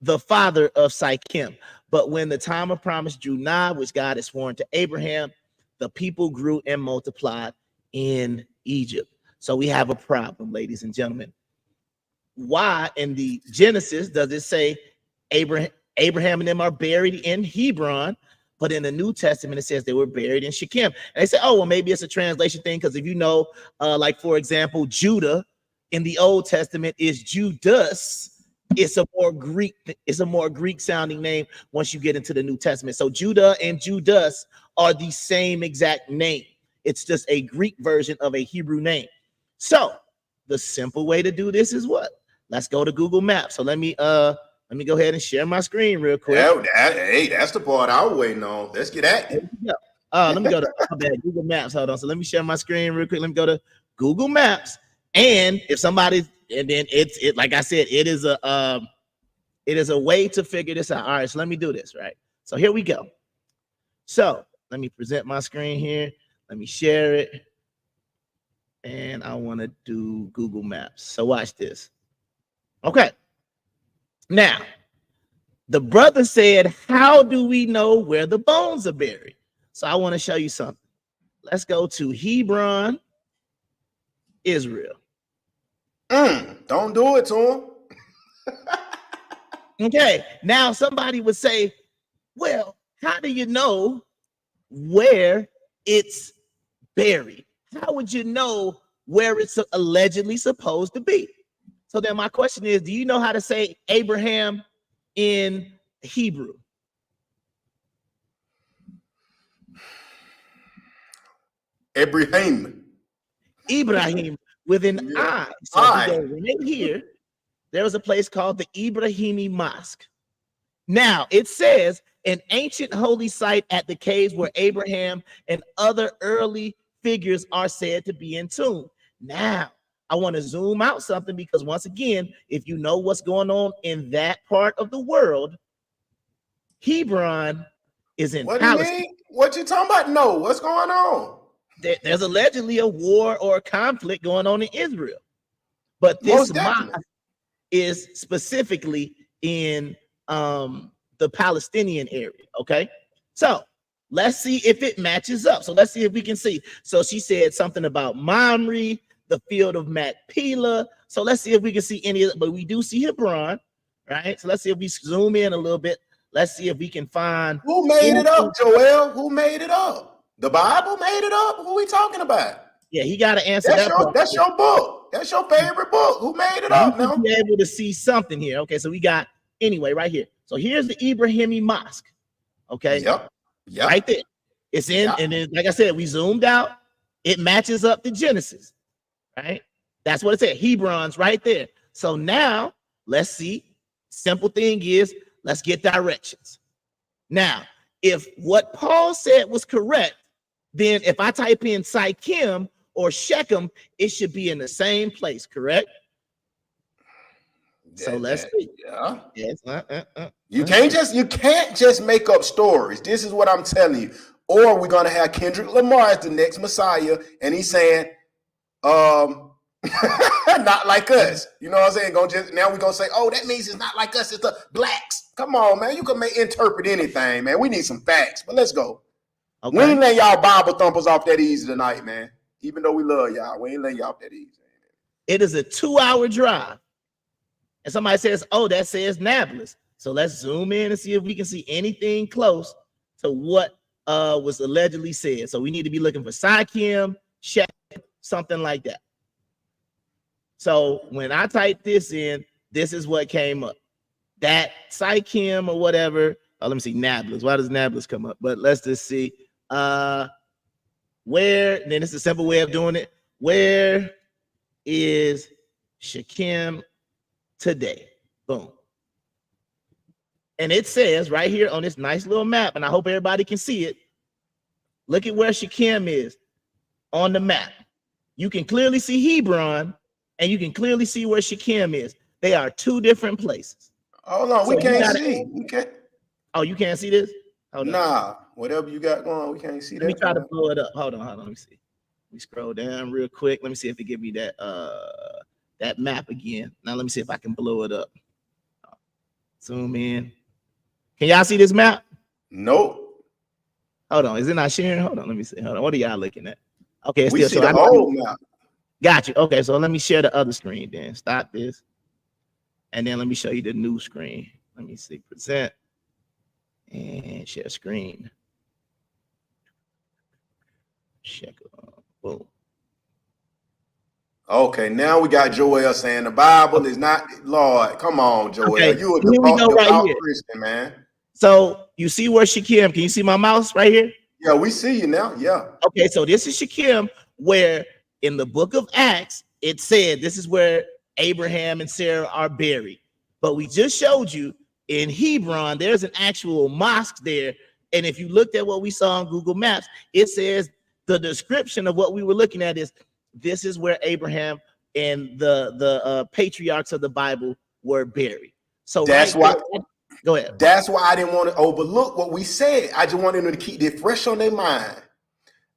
the father of Sychem. But when the time of promise drew nigh, which God had sworn to Abraham, the people grew and multiplied in Egypt. So we have a problem, ladies and gentlemen. Why in the Genesis does it say Abraham and them are buried in Hebron, but in the New Testament it says they were buried in Shechem? And they say, oh, well, maybe it's a translation thing, because if you know, like for example, Judah in the Old Testament is Judas. It's a more Greek sounding name once you get into the New Testament. So Judah and Judas are the same exact name. It's just a Greek version of a Hebrew name. So the simple way to do this is what? Let's go to Google Maps. So let me go ahead and share my screen real quick. Hey, that's the part I was waiting on. Let's get at it. Let me go to Google Maps. Hold on. So let me share my screen real quick. Let me go to Google Maps. And if somebody, and then it like I said, it is a way to figure this out. All right, so let me do this, right? So here we go. So let me present my screen here. Let me share it. And I want to do Google Maps. So watch this. Okay. Now, the brother said, how do we know where the bones are buried? So I want to show you something. Let's go to Hebron, Israel. Don't do it to him. Okay. Now somebody would say, well, how do you know where it's buried? How would you know where it's allegedly supposed to be? So then my question is, do you know how to say Abraham in Hebrew? Ibrahim. Ibrahim with an Yeah. I. So if we go I. right here, there was a place called the Ibrahimi Mosque. Now it says an ancient holy site at the caves where Abraham and other early figures are said to be entombed. Now I want to zoom out something, because once again, if you know what's going on in that part of the world, Hebron is in What do you Palestine. mean? What you talking about? No, what's going on? There's allegedly a war or a conflict going on in Israel, but this Most mosque definitely. is specifically in the Palestinian area. Okay, so let's see if it matches up. So let's see if we can see. So she said something about Mamre, the field of Macpelah. So let's see if we can see any of it. But we do see Hebron, right? So let's see if we zoom in a little bit. Let's see if we can find Who made it anything. up, Joel? Who made it up? The Bible made it up? Who we talking about? Yeah, he got to answer That's that your part. that's your book. That's your favorite book. Who made it You up should now? be able to see something here. Okay, so we got anyway right here. So here's the Ibrahimi Mosque. Okay, Yep. Yep. right there. It's in, Yep. and then like I said, we zoomed out. It matches up to Genesis, right? That's what it said. Hebron's right there. So now let's see. Simple thing is, let's get directions. Now, if what Paul said was correct, then if I type in Sychem or Shechem, it should be in the same place, correct? So let's see. Yeah. Yes. You can't just make up stories. This is what I'm telling you. Or we're gonna have Kendrick Lamar as the next Messiah, and he's saying, not like us. You know what I'm saying? Now we're gonna say, oh, that means it's not like us, it's the blacks. Come on, man. You can interpret anything, man. We need some facts, but let's go. Okay. We ain't letting y'all Bible thumpers off that easy tonight, man. Even though we love y'all, we ain't letting y'all off that easy. It is a 2-hour drive. And somebody says, oh, that says Nablus. So let's zoom in and see if we can see anything close to what was allegedly said. So we need to be looking for Sychem, Shechem, something like that. So when I typed this in, this is what came up. That Sychem or whatever. Oh, let me see, Nablus. Why does Nablus come up? But let's just see. Where, then it's a simple way of doing it. Where is Shechem today? Boom. And it says right here on this nice little map, and I hope everybody can see it. Look at where Shechem is on the map. You can clearly see Hebron, and you can clearly see where Shechem is. They are two different places. Hold on, So we you can't gotta- see. We can't. Oh, you can't see this? Hold on. Nah, whatever you got going on, we can't see that. Let me try to blow it up. Hold on. Let me see. Let me scroll down real quick. Let me see if it give me that that map again. Now let me see if I can blow it up. Zoom in. Can y'all see this map? Nope. Hold on. Is it not sharing? Hold on. Let me see. Hold on. What are y'all looking at? Okay, it's We still see showing. the whole map. Got you. Okay, so let me share the other screen then. Stop this. And then let me show you the new screen. Let me see. Present. And share screen. Check. Boom. Okay, now we got Joel saying the Bible is not Lord. Come on, Joel. Okay, You a here we go right devout here. Christian, man. So you see where Shechem? Can you see my mouse right here? Yeah, we see you now. Yeah. Okay, so this is Shechem, where in the book of Acts it said this is where Abraham and Sarah are buried. But we just showed you in Hebron, there's an actual mosque there. And if you looked at what we saw on Google Maps, it says the description of what we were looking at is this is where Abraham and the patriarchs of the Bible were buried. So That's right why. there, go ahead. That's why I didn't want to overlook what we said. I just wanted them to keep it fresh on their mind.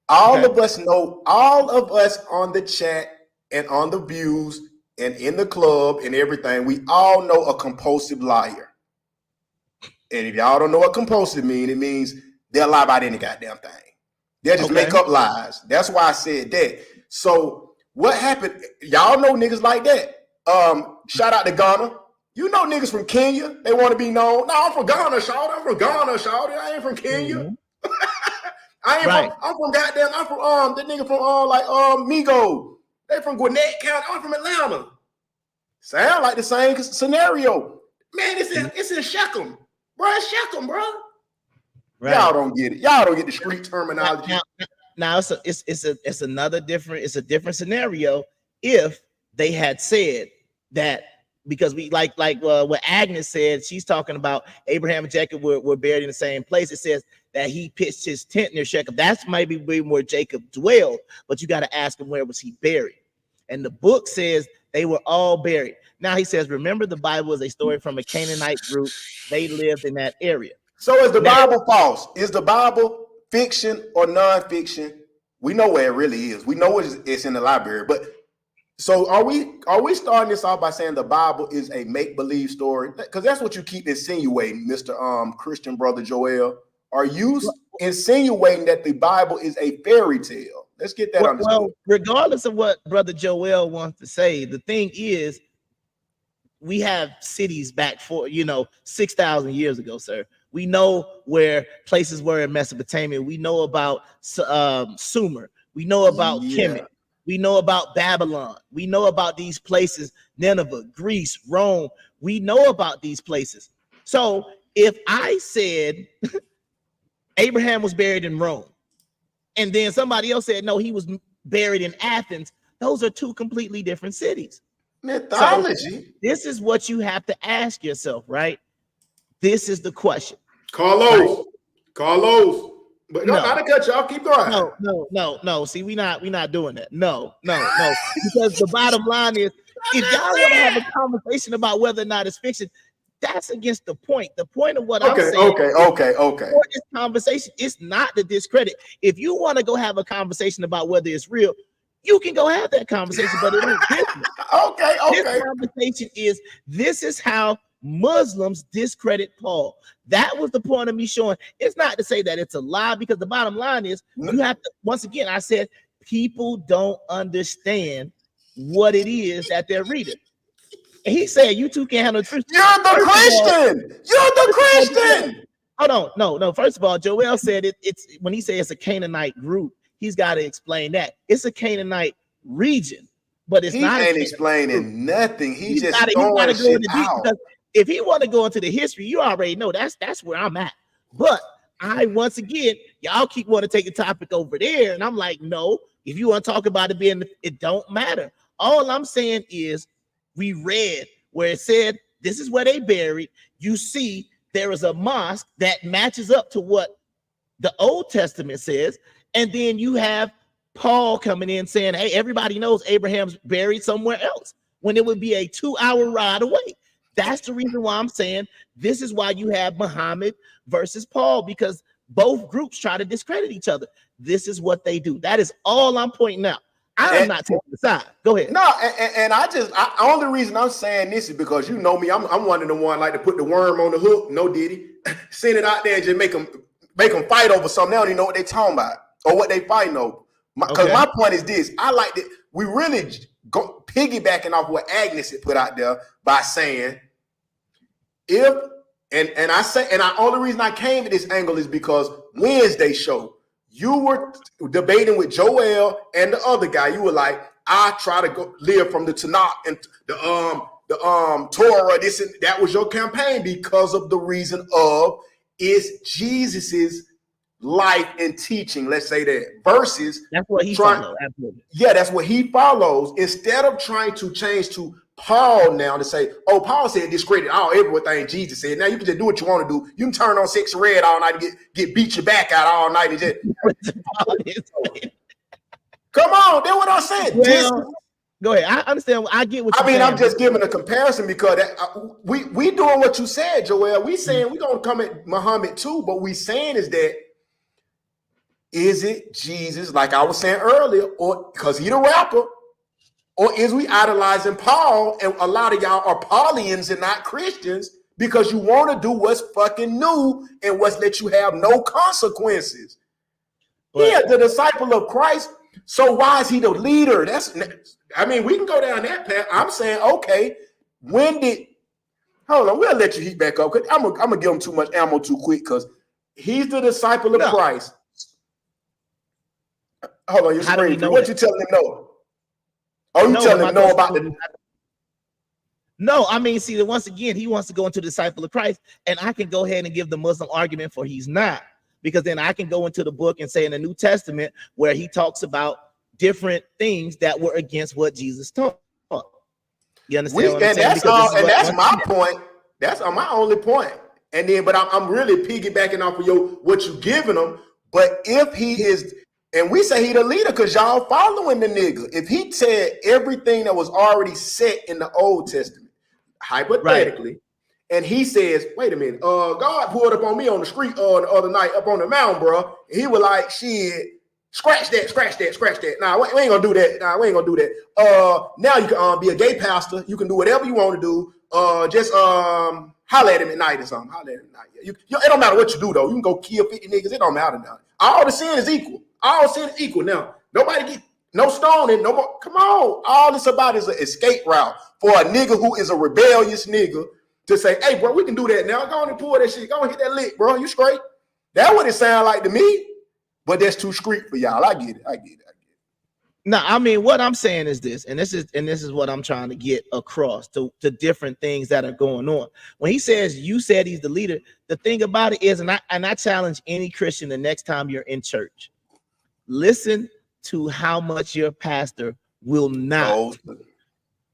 All of us know, all of us on the chat and on the views and in the club and everything, we all know a compulsive liar. And if y'all don't know what compulsive means, it means they'll lie about any goddamn thing. They'll just make up lies. That's why I said that. So what happened? Y'all know niggas like that. Shout out to Ghana. You know niggas from Kenya, they want to be known. No, I'm from Ghana, shout. I'm from Ghana, shout. I ain't from Kenya. Mm-hmm. I'm from goddamn, I'm from that nigga from like Migo. They from Gwinnett County. I'm from Atlanta. Sound like the same scenario. Man, it's in Shechem. Bro, it's Shechem, bro. Right. Y'all don't get it. Y'all don't get the street terminology. Now it's another different, it's a different scenario if they had said that, because we like what Agnes said, she's talking about Abraham and Jacob were buried in the same place. It says that he pitched his tent near Shechem. That's maybe where Jacob dwelled, but you got to ask him, where was he buried? And the book says they were all buried. Now he says, remember, the Bible is a story from a Canaanite group. They lived in that area. So is the Bible false? Is the Bible fiction or non-fiction? We know where it really is. We know it's in the library. But so are we starting this off by saying the Bible is a make-believe story? Because that's what you keep insinuating, Mr. Christian brother Joel. Are you insinuating that the Bible is a fairy tale? Let's get that understood. Well, regardless of what brother Joel wants to say, the thing is, we have cities back for 6,000 years ago, sir. We know where places were in Mesopotamia. We know about Sumer. We know about Kemet. We know about Babylon. We know about these places, Nineveh, Greece, Rome. We know about these places. So if I said Abraham was buried in Rome, and then somebody else said, no, he was buried in Athens, those are two completely different cities. Mythology. So this is what you have to ask yourself, right? This is the question. Carlos. But no, not to cut you off. Keep going. No. See, we're not doing that. No. Because the bottom line is, if y'all want to have a conversation about whether or not it's fiction, that's against the point. The point of what I'm saying. Okay. For this conversation, it's not to discredit. If you want to go have a conversation about whether it's real, you can go have that conversation, but it ain't business. Okay. This conversation is, this is how Muslims discredit Paul. That was the point of me showing. It's not to say that it's a lie, because the bottom line is, you have to, once again, I said, people don't understand what it is that they're reading. And he said, you two can't handle the truth. You're the Christian. Hold on. No. First of all, Joel said it's when he said it's a Canaanite group, he's got to explain that. It's a Canaanite region, but it's not. He ain't explaining nothing. He's just throwing shit out. If he want to go into the history, you already know that's where I'm at. But once again, y'all keep wanting to take the topic over there, and I'm like, no. If you want to talk about it don't matter. All I'm saying is, we read where it said this is where they buried. You see, there is a mosque that matches up to what the Old Testament says, and then you have Paul coming in saying, hey, everybody knows Abraham's buried somewhere else, when it would be a 2-hour ride away. That's the reason why I'm saying this is why you have Muhammad versus Paul, because both groups try to discredit each other. This is what they do. That is all I'm pointing out. I'm not taking the side. Go ahead. No, and only reason I'm saying this is because you know me. I'm one of the one like to put the worm on the hook. No Diddy, send it out there and just make them fight over something. They don't even know what they talking about or what they fighting over. Because my point is this: I like that we really go piggybacking off what Agnes had put out there by saying the only reason I came to this angle is because Wednesday show you were debating with Joel and the other guy. You were like, I try to go live from the Tanakh and the Torah. This and that was your campaign because of the reason of it's Jesus's life and teaching. Let's say that versus that's what he follows. Yeah, that's what he follows. Instead of trying to change to Paul now to say, oh, Paul said discredit everything Jesus said. Now you can just do what you want to do. You can turn on 6 Red all night and get beat your back out all night and just come on. That's what I'm saying. Well, go ahead. I understand. I get what you're saying. I'm just giving a comparison because we doing what you said, Joel. We saying we're gonna come at Muhammad too, but we saying is that is it Jesus, like I was saying earlier, or because he the rapper? Or is we idolizing Paul, and a lot of y'all are Paulians and not Christians because you want to do what's fucking new and what's let you have no consequences? Yeah, the disciple of Christ. So why is he the leader? We can go down that path. I'm saying, okay, hold on, we'll let you heat back up. I'm gonna give him too much ammo too quick because he's the disciple of Christ. Hold on, you're screaming. What you telling him no? Oh, you telling him no about the? No, I mean, see, once again, he wants to go into disciple of Christ, and I can go ahead and give the Muslim argument for he's not, because then I can go into the book and say in the New Testament where he talks about different things that were against what Jesus taught. You understand what I'm saying? That's all, and that's my point. That's my only point. And then, but I'm really piggybacking off of what you giving him. But if he is, and we say he the leader because y'all following the nigga. If he said everything that was already set in the Old Testament, hypothetically, and he says, wait a minute, God pulled up on me on the street the other night up on the mountain, bro. And he was like, shit, scratch that. Nah, we ain't gonna do that. Now you can be a gay pastor. You can do whatever you want to do. Just holler at him at night or something. Holler at him at night. It don't matter what you do though. You can go kill 50 niggas. It don't matter now. All the sin is equal. All sin is equal now. Nobody get no stoning. No more. Come on. All this about is an escape route for a nigga who is a rebellious nigga to say, hey, bro, we can do that now. Go on and pull that shit. Go on and hit that lick, bro. You straight? That's what it sound like to me. But that's too street for y'all. I get it. No, I mean, what I'm saying is this, and this is what I'm trying to get across to different things that are going on. When he says you said he's the leader, the thing about it is, and I challenge any Christian the next time you're in church, listen to how much your pastor will not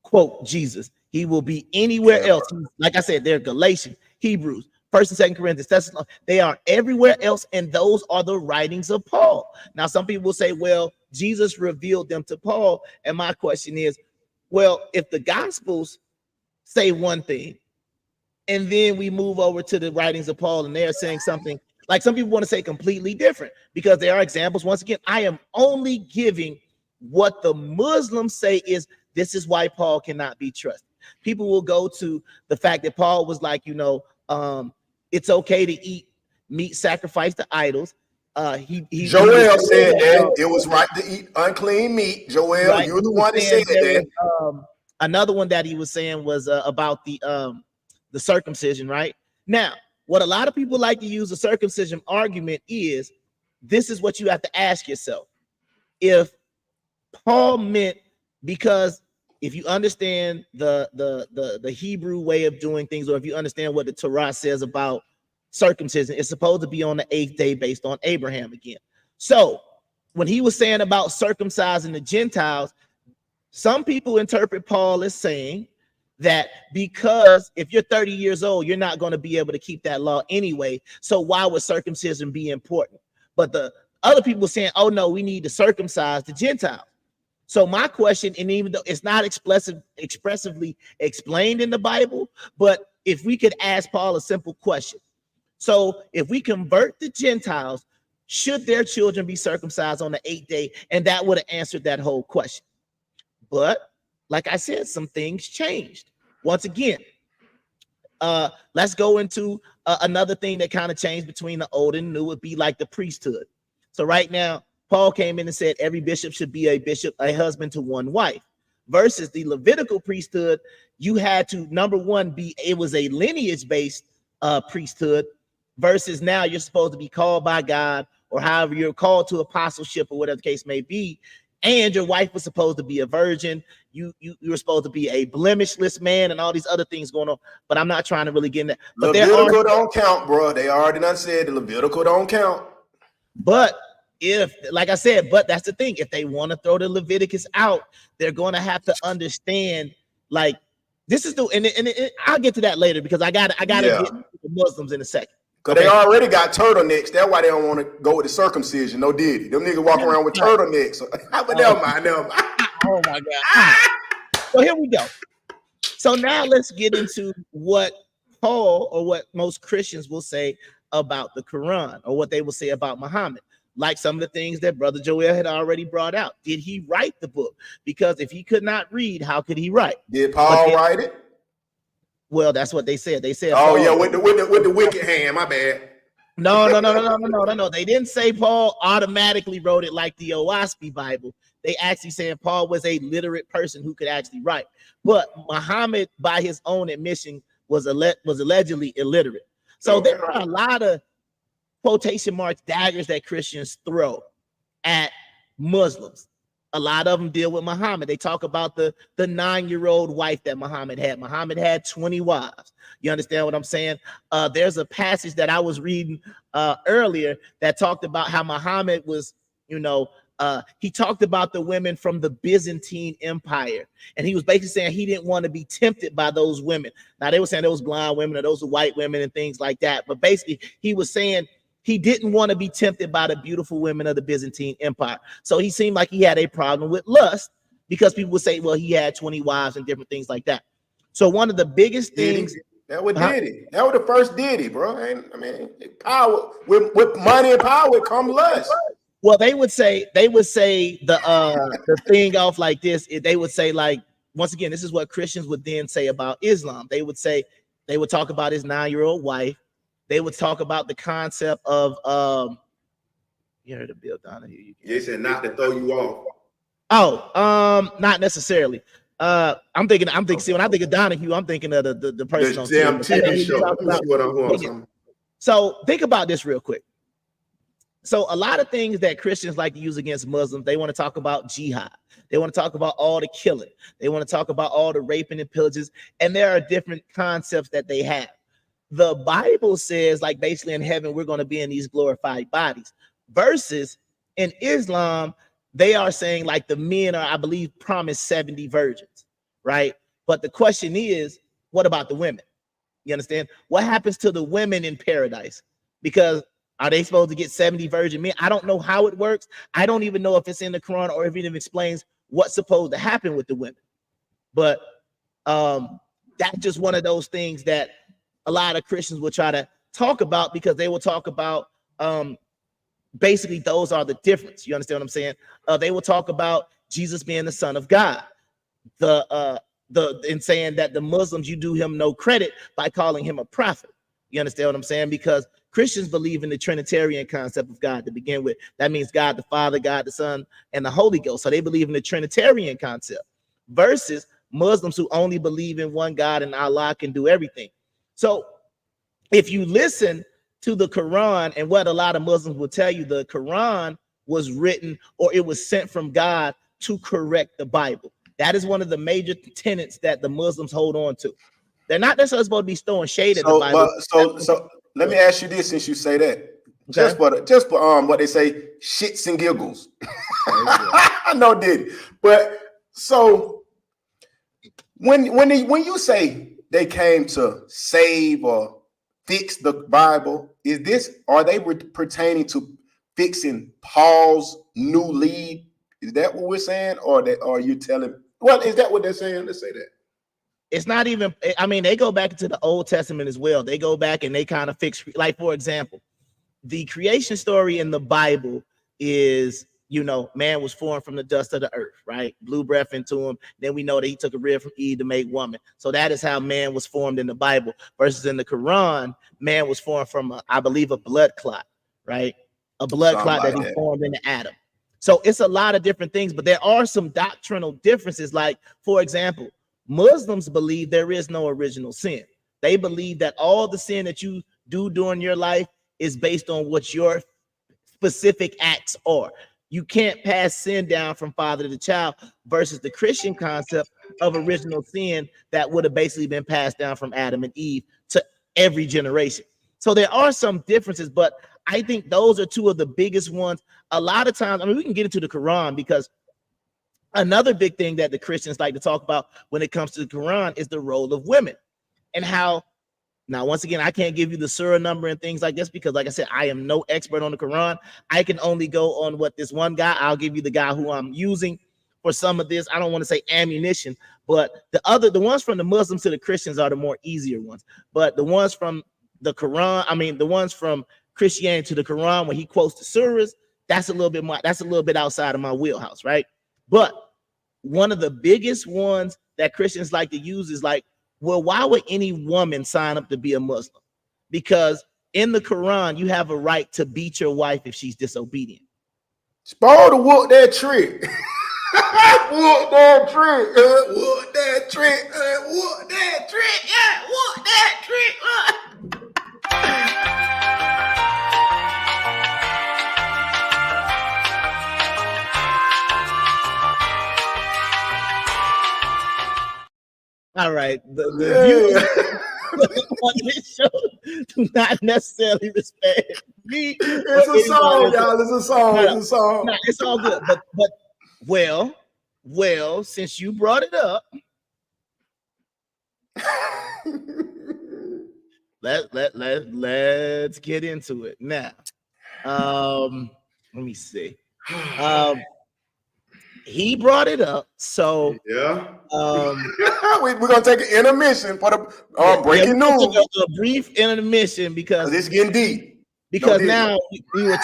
quote Jesus. He will be anywhere else. Like I said, they're Galatians, Hebrews, 1st and 2nd Corinthians, Thessalonians. They are everywhere else, and those are the writings of Paul. Now, some people will say, well, Jesus revealed them to Paul. And my question is, well, if the Gospels say one thing, and then we move over to the writings of Paul, and they're saying something, like some people want to say completely different, because there are examples. Once again, I am only giving what the Muslims say is this is why Paul cannot be trusted. People will go to the fact that Paul was like, it's okay to eat meat sacrificed to idols. Joel said that it was right to eat unclean meat. Joel, right. You're the one that said that. Another one that he was saying was about the circumcision, right? Now, what a lot of people like to use the circumcision argument is, this is what you have to ask yourself. If Paul meant, because if you understand the Hebrew way of doing things, or if you understand what the Torah says about circumcision, it's supposed to be on the 8th day based on Abraham again. So when he was saying about circumcising the Gentiles, some people interpret Paul as saying that because if you're 30 years old, you're not going to be able to keep that law anyway. So why would circumcision be important? But the other people saying, oh no, we need to circumcise the Gentiles. So my question, and even though it's not expressively explained in the Bible, but if we could ask Paul a simple question. So if we convert the Gentiles, should their children be circumcised on the 8th day? And that would have answered that whole question. But like I said, some things changed. Once again, let's go into another thing that kind of changed between the old and new would be like the priesthood. So right now, Paul came in and said every bishop should be a bishop, a husband to one wife, versus the Levitical priesthood. You had to, number one, it was a lineage-based priesthood, versus now you're supposed to be called by God, or however you're called to apostleship or whatever the case may be. And your wife was supposed to be a virgin. You were supposed to be a blemishless man, and all these other things going on. But I'm not trying to really get in that. But Levitical don't count, bro. They already done said the Levitical don't count. But if, like I said, but that's the thing. If they want to throw the Leviticus out, they're going to have to understand, like, this is the, and I'll get to that later, because I got to get to the Muslims in a second. Because they already got turtlenecks. That's why they don't want to go with the circumcision. No diddy. Them niggas walk around with turtlenecks. But never mind. Oh my God. So here we go. So now let's get into what Paul, or what most Christians will say about the Quran, or what they will say about Muhammad. Like some of the things that Brother Joel had already brought out. Did he write the book? Because if he could not read, how could he write? Did Paul write it? Well, that's what they said. They said, oh, Paul, yeah, with the wicked hand. My bad. No. They didn't say Paul automatically wrote it like the W.O.R.S.E Bible. They actually said Paul was a literate person who could actually write. But Muhammad, by his own admission, was allegedly illiterate. So there are a lot of quotation marks daggers that Christians throw at Muslims. A lot of them deal with Muhammad. They talk about the 9-year-old wife that Muhammad had. Muhammad had 20 wives. You understand what I'm saying? There's a passage that I was reading earlier that talked about how Muhammad was, he talked about the women from the Byzantine Empire. And he was basically saying he didn't want to be tempted by those women. Now, they were saying those blonde women or those white women and things like that. But basically, he was saying he didn't want to be tempted by the beautiful women of the Byzantine Empire. So he seemed like he had a problem with lust because people would say, well, he had 20 wives and different things like that. So one of the biggest things. That was Diddy. That was the first Diddy, bro. I mean, power with money and power come lust. Well, they would say the thing off like this. They would say, like, once again, this is what Christians would then say about Islam. They would talk about his 9-year-old wife. They would talk about the concept of you heard of Bill Donahue. They said not to throw you off. Oh, not necessarily. I'm thinking. See, when I think of Donahue, I'm thinking of the person on TV show. So think about this real quick. So a lot of things that Christians like to use against Muslims, they want to talk about jihad. They want to talk about all the killing. They want to talk about all the raping and pillages. And there are different concepts that they have. The Bible says, like, basically in heaven, we're going to be in these glorified bodies. Versus in Islam, they are saying, like, the men are, I believe, promised 70 virgins, right? But the question is, what about the women? You understand? What happens to the women in paradise? Because are they supposed to get 70 virgin men? I don't know how it works. I don't even know if it's in the Quran or if it even explains what's supposed to happen with the women. But that's just one of those things that a lot of Christians will try to talk about, because they will talk about basically those are the difference. You understand what I'm saying? They will talk about Jesus being the Son of God. In saying that the Muslims, you do him no credit by calling him a prophet. You understand what I'm saying? Because Christians believe in the Trinitarian concept of God to begin with. That means God the Father, God the Son, and the Holy Ghost. So they believe in the Trinitarian concept versus Muslims who only believe in one God and Allah can do everything. So if you listen to the Quran and what a lot of Muslims will tell you, the Quran was written or it was sent from God to correct the Bible. That is one of the major tenets that the Muslims hold on to. They're not necessarily supposed to be throwing shade at the Bible. So let me ask you this, since you say that. Okay. Just for what they say, shits and giggles. I know did. But so when you say they came to save or fix the Bible, are they pertaining to fixing Paul's new lead? Is that what we're saying? Or are you telling? Well, is that what they're saying? Let's say that. It's not even, I mean, they go back into the Old Testament as well. They go back and they kind of fix, like, for example, the creation story in the Bible is, man was formed from the dust of the earth, right? Blew breath into him. Then we know that he took a rib from Eve to make woman. So that is how man was formed in the Bible. Versus in the Quran, man was formed from, I believe, a blood clot, right? A blood clot that he formed in Adam. So it's a lot of different things, but there are some doctrinal differences. Like, for example, Muslims believe there is no original sin. They believe that all the sin that you do during your life is based on what your specific acts are. You can't pass sin down from father to child, versus the Christian concept of original sin that would have basically been passed down from Adam and Eve to every generation. So there are some differences, but I think those are two of the biggest ones. A lot of times, I mean, we can get into the Quran, because another big thing that the Christians like to talk about when it comes to the Quran is the role of women and how, now, once again, I can't give you the surah number and things like this, because like I said, I am no expert on the Quran. I can only go on what this one guy, I'll give you the guy who I'm using for some of this. I don't want to say ammunition, but the ones from the Muslims to the Christians are the more easier ones. But the ones from the Quran, I mean, the ones from Christianity to the Quran, when he quotes the surahs, that's a little bit outside of my wheelhouse, right? But one of the biggest ones that Christians like to use is like, well, why would any woman sign up to be a Muslim? Because in the Quran, you have a right to beat your wife if she's disobedient. Supposed to whoop that trick. Whoop that trick. Whoop that trick. Whoop that trick. Yeah, whoop that trick. all right. The views Yeah. on this show do not necessarily respect me. It's a song, y'all. It's a song. No, It's a song. no, it's all good. But well, since you brought it up, let's get into it now. Let me see. He brought it up, so yeah. we're gonna take an intermission for the breaking news. A brief intermission because it's getting deep. Because now we were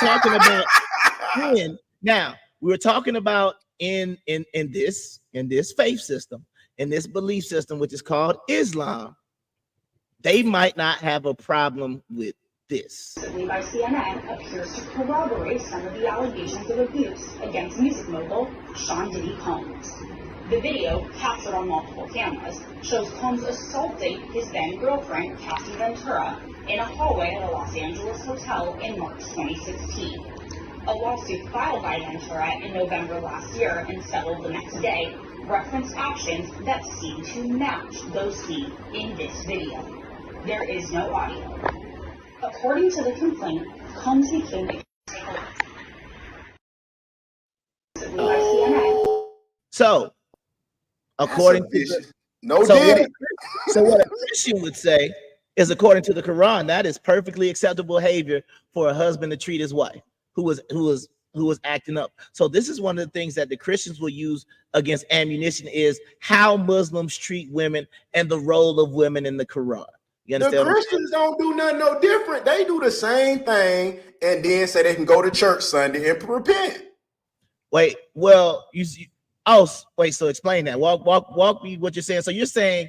talking about in this faith system, in this belief system, which is called Islam, they might not have a problem with this. By CNN appears to corroborate some of the allegations of abuse against music mogul Sean Diddy Combs. The video, captured on multiple cameras, shows Combs assaulting his then girlfriend, Cassie Ventura, in a hallway at a Los Angeles hotel in March 2016. A lawsuit filed by Ventura in November last year and settled the next day referenced actions that seem to match those seen in this video. There is no audio. According to the complaint, Combs became So, according to the, what a Christian would say is, according to the Quran, that is perfectly acceptable behavior for a husband to treat his wife who was acting up. So this is one of the things that the Christians will use against ammunition, is how Muslims treat women and the role of women in the Quran. You understand? The Christians don't do nothing no different. They do the same thing and then say they can go to church Sunday and repent. Wait, well, so explain that. Walk me what you're saying. So you're saying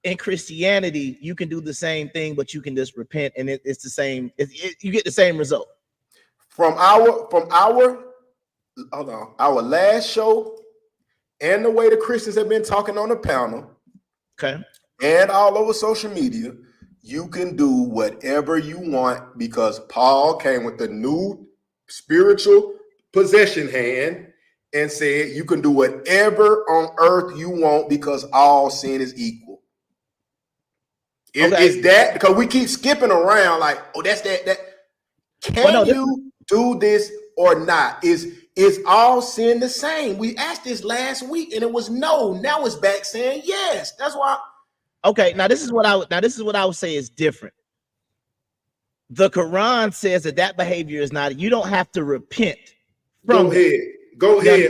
in Christianity you can do the same thing, but you can just repent and it's the same. You get the same result. From our last show and the way the Christians have been talking on the panel, okay, and all over social media, you can do whatever you want because Paul came with the new spiritual possession hand and said you can do whatever on earth you want because all sin is equal. Is that because we keep skipping around like, oh, that's that. Can you do this or not? Is all sin the same? We asked this last week and it was no. Now it's back saying yes. That's why. Okay, now this is what I would say is different. The Quran says that behavior is not. You don't have to repent. Go ahead.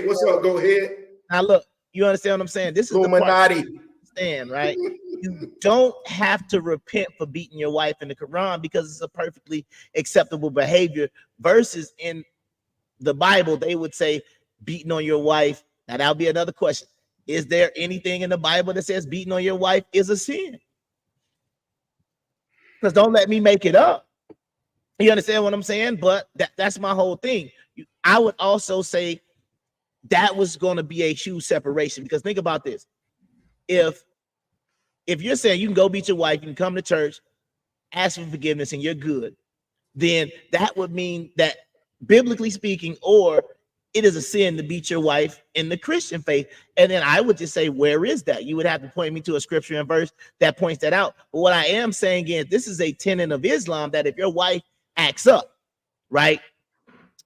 What's up? Go ahead. Now look, you understand what I'm saying? This is the part I understand, right? You don't have to repent for beating your wife in the Quran because it's a perfectly acceptable behavior. Versus in the Bible, they would say beating on your wife. Now that'll be another question. Is there anything in the Bible that says beating on your wife is a sin? Because don't let me make it up. You understand what I'm saying? But that's my whole thing. I would also say that was going to be a huge separation, because think about this. If you're saying you can go beat your wife, you can come to church, ask for forgiveness, and you're good, then that would mean that, biblically speaking, or it is a sin to beat your wife in the Christian faith. And then I would just say, where is that? You would have to point me to a scripture and verse that points that out. But what I am saying is, this is a tenet of Islam that if your wife acts up, right?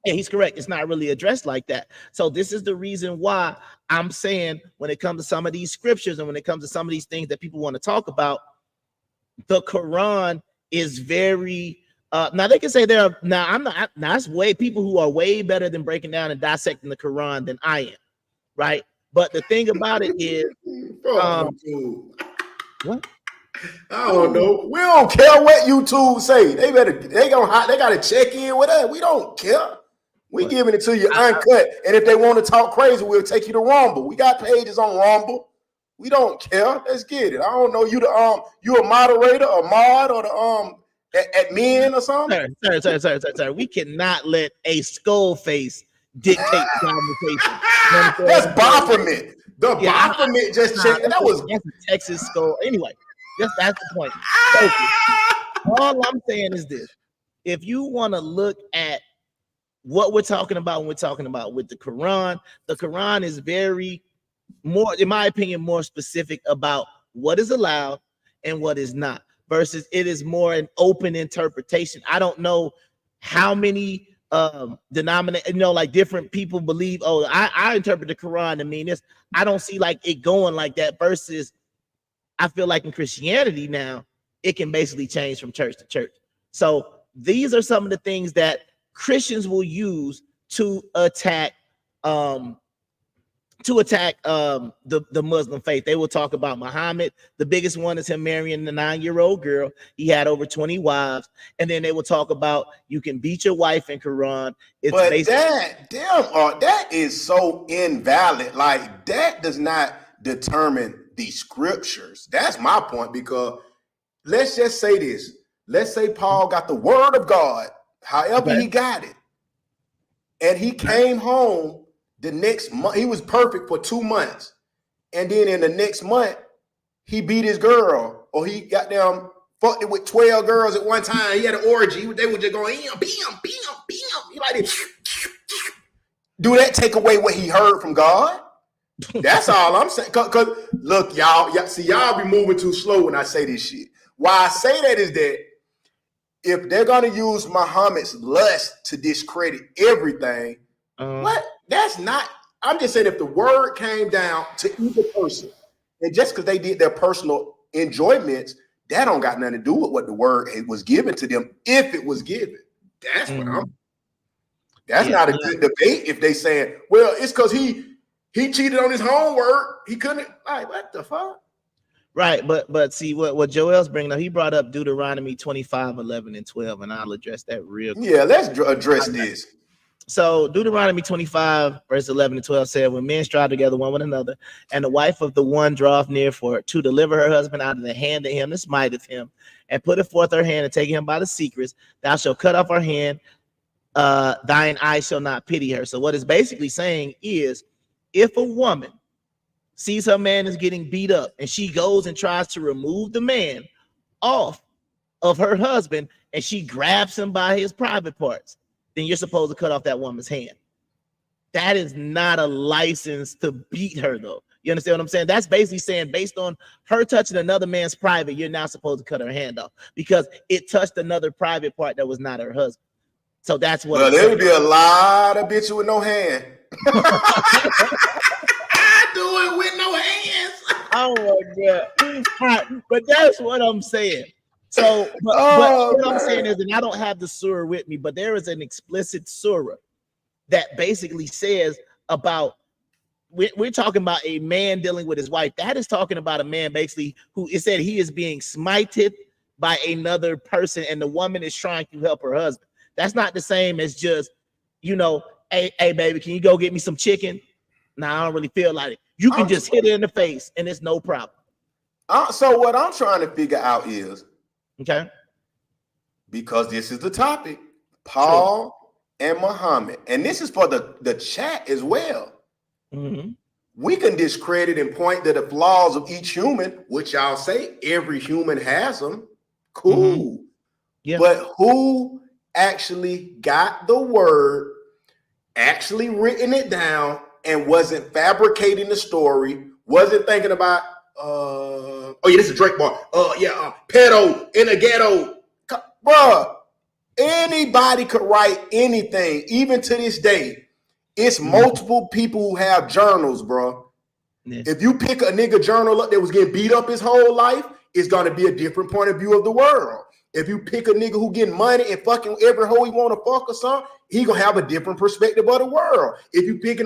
Yeah, he's correct. It's not really addressed like that. So this is the reason why I'm saying, when it comes to some of these scriptures and when it comes to some of these things that people want to talk about, the Quran is very now they can say I'm not. Now that's way people who are way better than breaking down and dissecting the Quran than I am, right? But the thing about it is, what? I don't know. We don't care what YouTube say. They gotta check in with us. We don't care. We giving it to you uncut. And if they want to talk crazy, we'll take you to Rumble. We got pages on Rumble. We don't care. Let's get it. I don't know. You a moderator, a mod, or the admin or something? Sir. We cannot let a skull face dictate the conversation. That's Baphomet. The Baphomet just checked. That's a Texas skull. Anyway, that's the point. All I'm saying is this: if you want to look at what we're talking about when we're talking about with the Quran is very more, in my opinion, more specific about what is allowed and what is not, versus it is more an open interpretation. I don't know how many like different people believe, oh, I interpret the Quran to mean this. I don't see like it going like that, versus I feel like in Christianity now it can basically change from church to church. So these are some of the things that Christians will use to attack the Muslim faith. They will talk about Muhammad. The biggest one is him marrying the 9-year-old girl. He had over 20 wives. And then they will talk about you can beat your wife in Quran. It's but that is so invalid. Like, that does not determine the scriptures. That's my point, because let's just say this. Let's say Paul got the word of God, however he got it, and he came home the next month. He was perfect for 2 months, and then in the next month he beat his girl, or he got down fucked it with 12 girls at one time. He had an orgy. They were just going bam. He like this. Do that take away what he heard from God? That's all I'm saying. Cause look, y'all be moving too slow when I say this shit. Why I say that is that if they're gonna use Muhammad's lust to discredit everything, what? That's not. I'm just saying, if the word came down to either person, and just because they did their personal enjoyments, that don't got nothing to do with what the word was given to them, if it was given. That's what I'm. That's not a good debate if they saying, well, it's because he cheated on his homework. He couldn't. Like, what the fuck? Right, but see what Joel's bringing up. He brought up Deuteronomy 25:11-12, and I'll address that real quick. Yeah, let's address this. So Deuteronomy 25:11-12 said, when men strive together one with another, and the wife of the one draweth near to deliver her husband out of the hand of him that smiteth him, and putteth forth her hand and take him by the secrets, thou shalt cut off her hand, thine eye shall not pity her. So what it's basically saying is, if a woman sees her man is getting beat up and she goes and tries to remove the man off of her husband, and she grabs him by his private parts, then you're supposed to cut off that woman's hand. That is not a license to beat her, though. You understand what I'm saying? That's basically saying, based on her touching another man's private, you're not supposed to cut her hand off because it touched another private part that was not her husband. So that's what. Well, there would be a lot of bitches with no hand. I do it with no hands. Oh my God! But that's what I'm saying. So, but what I'm saying is, and I don't have the surah with me, but there is an explicit surah that basically says about, we're talking about a man dealing with his wife. That is talking about a man basically who, it said he is being smited by another person, and the woman is trying to help her husband. That's not the same as just, hey baby, can you go get me some chicken? Nah, I don't really feel like it. You can just hit her in the face and it's no problem. So what I'm trying to figure out is, okay, because this is the topic, Paul and Muhammad, and this is for the chat as well. Mm-hmm. We can discredit and point to the flaws of each human, which I'll say every human has them. Cool. Mm-hmm. Yeah. But who actually got the word, actually written it down, and wasn't fabricating the story, wasn't thinking about, this is Drake bar. Pedo in a ghetto. Bruh, anybody could write anything, even to this day. It's multiple people who have journals, bro. Yeah. If you pick a nigga journal up that was getting beat up his whole life, it's going to be a different point of view of the world. If you pick a nigga who getting money and fucking every hoe he want to fuck or something, he gonna have a different perspective of the world. If you pick a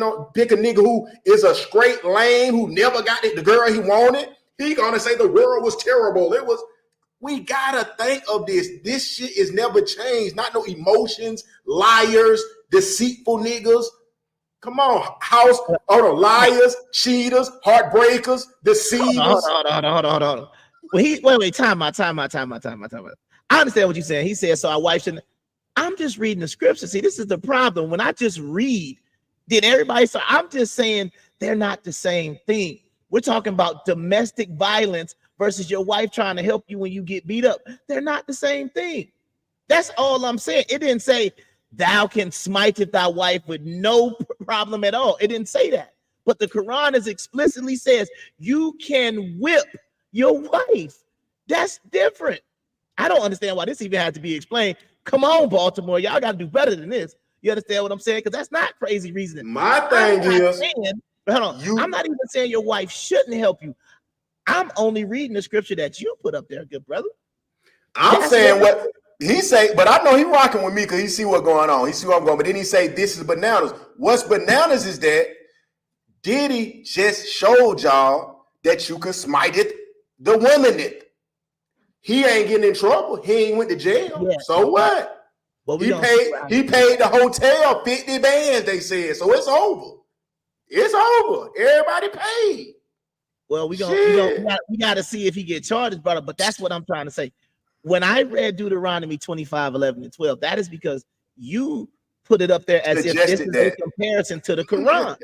nigga who is a straight lame who never got the girl he wanted, he gonna say the world was terrible. We gotta think of this. This shit is never changed. Not no emotions, liars, deceitful niggas. Come on, liars, cheaters, heartbreakers, deceivers. Hold on. Wait, time out. I understand what you're saying. He said, so our wife shouldn't. I'm just reading the scripture. See, this is the problem. When I just read, did everybody? So I'm just saying they're not the same thing. We're talking about domestic violence versus your wife trying to help you when you get beat up. They're not the same thing. That's all I'm saying. It didn't say thou can smite thy wife with no problem at all. It didn't say that. But the Quran is explicitly says you can whip your wife. That's different. I don't understand why this even has to be explained. Come on, Baltimore. Y'all got to do better than this. You understand what I'm saying? Because that's not crazy reasoning. My thing is, hold on. I'm not even saying your wife shouldn't help you. I'm only reading the scripture that you put up there, good brother. I'm saying what he say, but I know he rocking with me because he see what's going on. He see where I'm going. But then he say, this is bananas. What's bananas is that Diddy just showed y'all that you can smite it, the woman it. He ain't getting in trouble. He ain't went to jail. Yeah. So what? Well, he paid the hotel 50 bands, they said. So it's over. It's over. Everybody paid. Well, we got to see if he get charged, brother. But that's what I'm trying to say. When I read Deuteronomy 25, 11, and 12, that is because you put it up there as if this is a comparison to the Quran.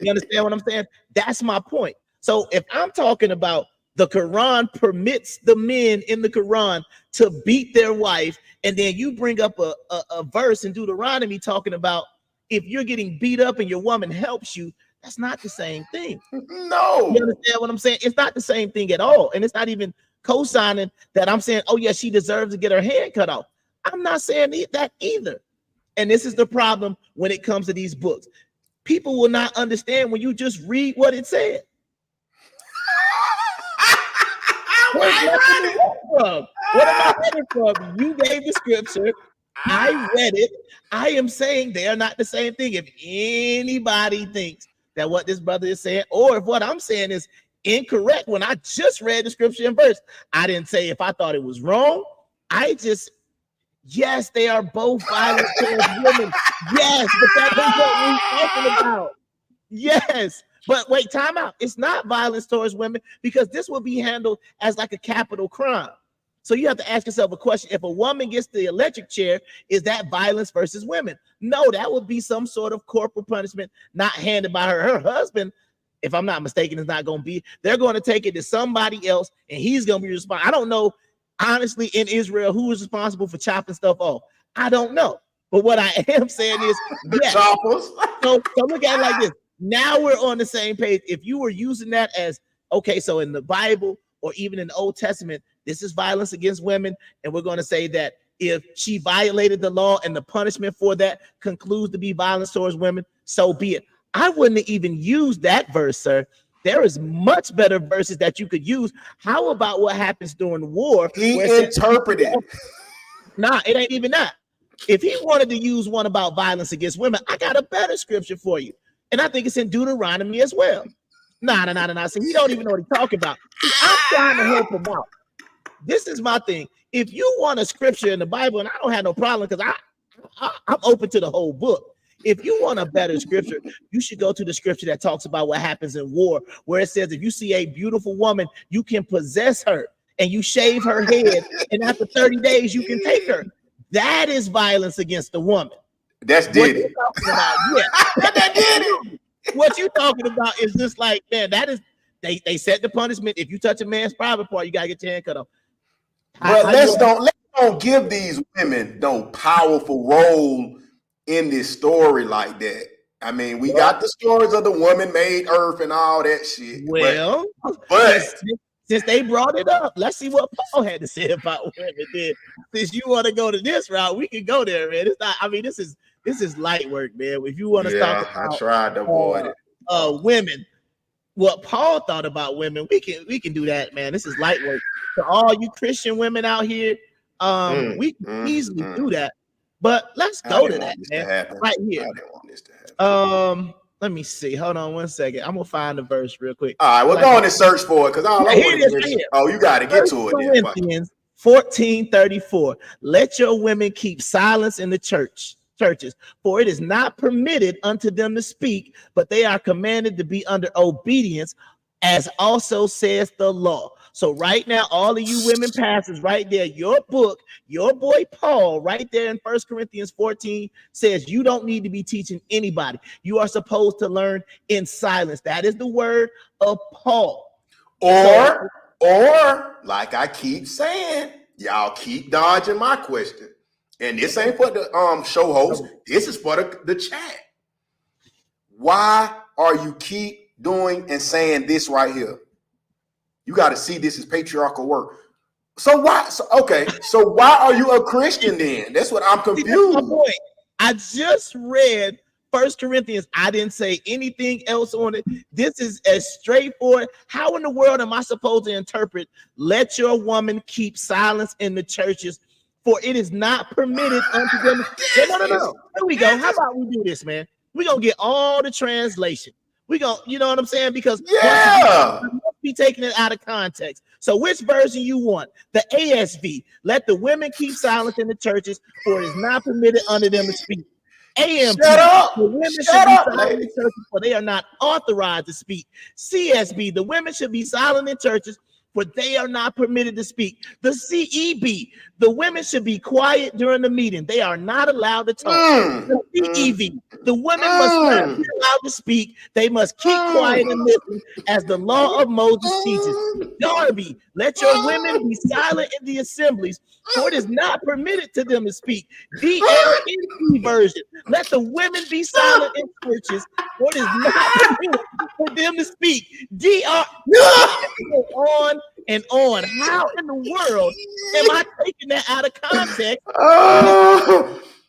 You understand what I'm saying? That's my point. So if I'm talking about the Quran permits the men in the Quran to beat their wife, and then you bring up a verse in Deuteronomy talking about if you're getting beat up and your woman helps you, that's not the same thing. No. You understand what I'm saying? It's not the same thing at all. And it's not even co-signing that I'm saying, oh, yeah, she deserves to get her hand cut off. I'm not saying that either. And this is the problem when it comes to these books. People will not understand when you just read what it said. What am I reading from? You gave the scripture. I read it. I am saying they are not the same thing. If anybody thinks that what this brother is saying, or if what I'm saying is incorrect, when I just read the scripture and verse, I didn't say if I thought it was wrong. Yes, they are both violent towards women. Yes, but that is what we're talking about. Yes. But wait, time out. It's not violence towards women because this will be handled as like a capital crime. So you have to ask yourself a question. If a woman gets the electric chair, is that violence versus women? No, that would be some sort of corporal punishment not handed by her. Her husband, if I'm not mistaken, is not going to be. They're going to take it to somebody else and he's going to be responsible. I don't know, honestly, in Israel, who is responsible for chopping stuff off. I don't know. But what I am saying is, yes. Choppers. So look at it like this. Now we're on the same page. If you were using that as, okay, so in the Bible or even in the Old Testament, this is violence against women. And we're going to say that if she violated the law and the punishment for that concludes to be violence towards women, so be it. I wouldn't even use that verse, sir. There is much better verses that you could use. How about what happens during war? He interpreted. Nah, it ain't even that. If he wanted to use one about violence against women, I got a better scripture for you. And I think it's in Deuteronomy as well. Nah. See, he don't even know what he's talking about. See, I'm trying to help him out. This is my thing. If you want a scripture in the Bible, and I don't have no problem because I'm open to the whole book. If you want a better scripture, you should go to the scripture that talks about what happens in war, where it says if you see a beautiful woman, you can possess her and you shave her head, and after 30 days, you can take her. That is violence against the woman. That's Diddy. What you talking about is just like, man, that is they set the punishment. If you touch a man's private part, you gotta get your hand cut off. But let's don't give these women no powerful role in this story like that. I mean, we got the stories of the woman made earth and all that shit. Well, but since they brought it up, let's see what Paul had to say about women. Then, since you want to go to this route, we can go there, man. It's not. I mean, this is light work, man. If you want to talk about, I tried to avoid it. Women, what Paul thought about women, we can do that, man. This is light work. For all you Christian women out here, we can easily do that. But let's go to that, man. Right here. I didn't want this to happen. Let me see. Hold on one second. I'm gonna find the verse real quick. All right, we're going to search for it because I don't know. Oh, you got to get to it. Corinthians 14:34. Let your women keep silence in the churches, for it is not permitted unto them to speak, but they are commanded to be under obedience, as also says the law. So right now, all of you women pastors right there, your book, your boy Paul, right there in 1 Corinthians 14 says you don't need to be teaching anybody. You are supposed to learn in silence. That is the word of Paul. Or like I keep saying, y'all keep dodging my question. And this ain't for the show host. This is for the chat. Why are you keep doing and saying this right here? You got to see this as patriarchal work. So why? So why are you a Christian then? That's what I'm confused. See, that's my point. I just read 1 Corinthians. I didn't say anything else on it. This is as straightforward. How in the world am I supposed to interpret, let your woman keep silence in the churches, for it is not permitted unto them? No. Here we go. How about we do this, man? We're going to get all the translation. We going to, you know what I'm saying? Because we must be taking it out of context. So which version you want? The ASV. Let the women keep silence in the churches, for it is not permitted unto them to speak. AMP. Shut up. The women should be silent in churches, for they are not authorized to speak. CSB. The women should be silent in churches, for they are not permitted to speak. The CEB. The women should be quiet during the meeting. They are not allowed to talk. The CEV. The women must not be allowed to speak. They must keep quiet and listen, as the law of Moses teaches. Darby. Let your women be silent in the assemblies, for it is not permitted to them to speak. DLNT version. Let the women be silent in churches, for it is not permitted for them to speak. DR. On and on. How in the world am I taking that out of context?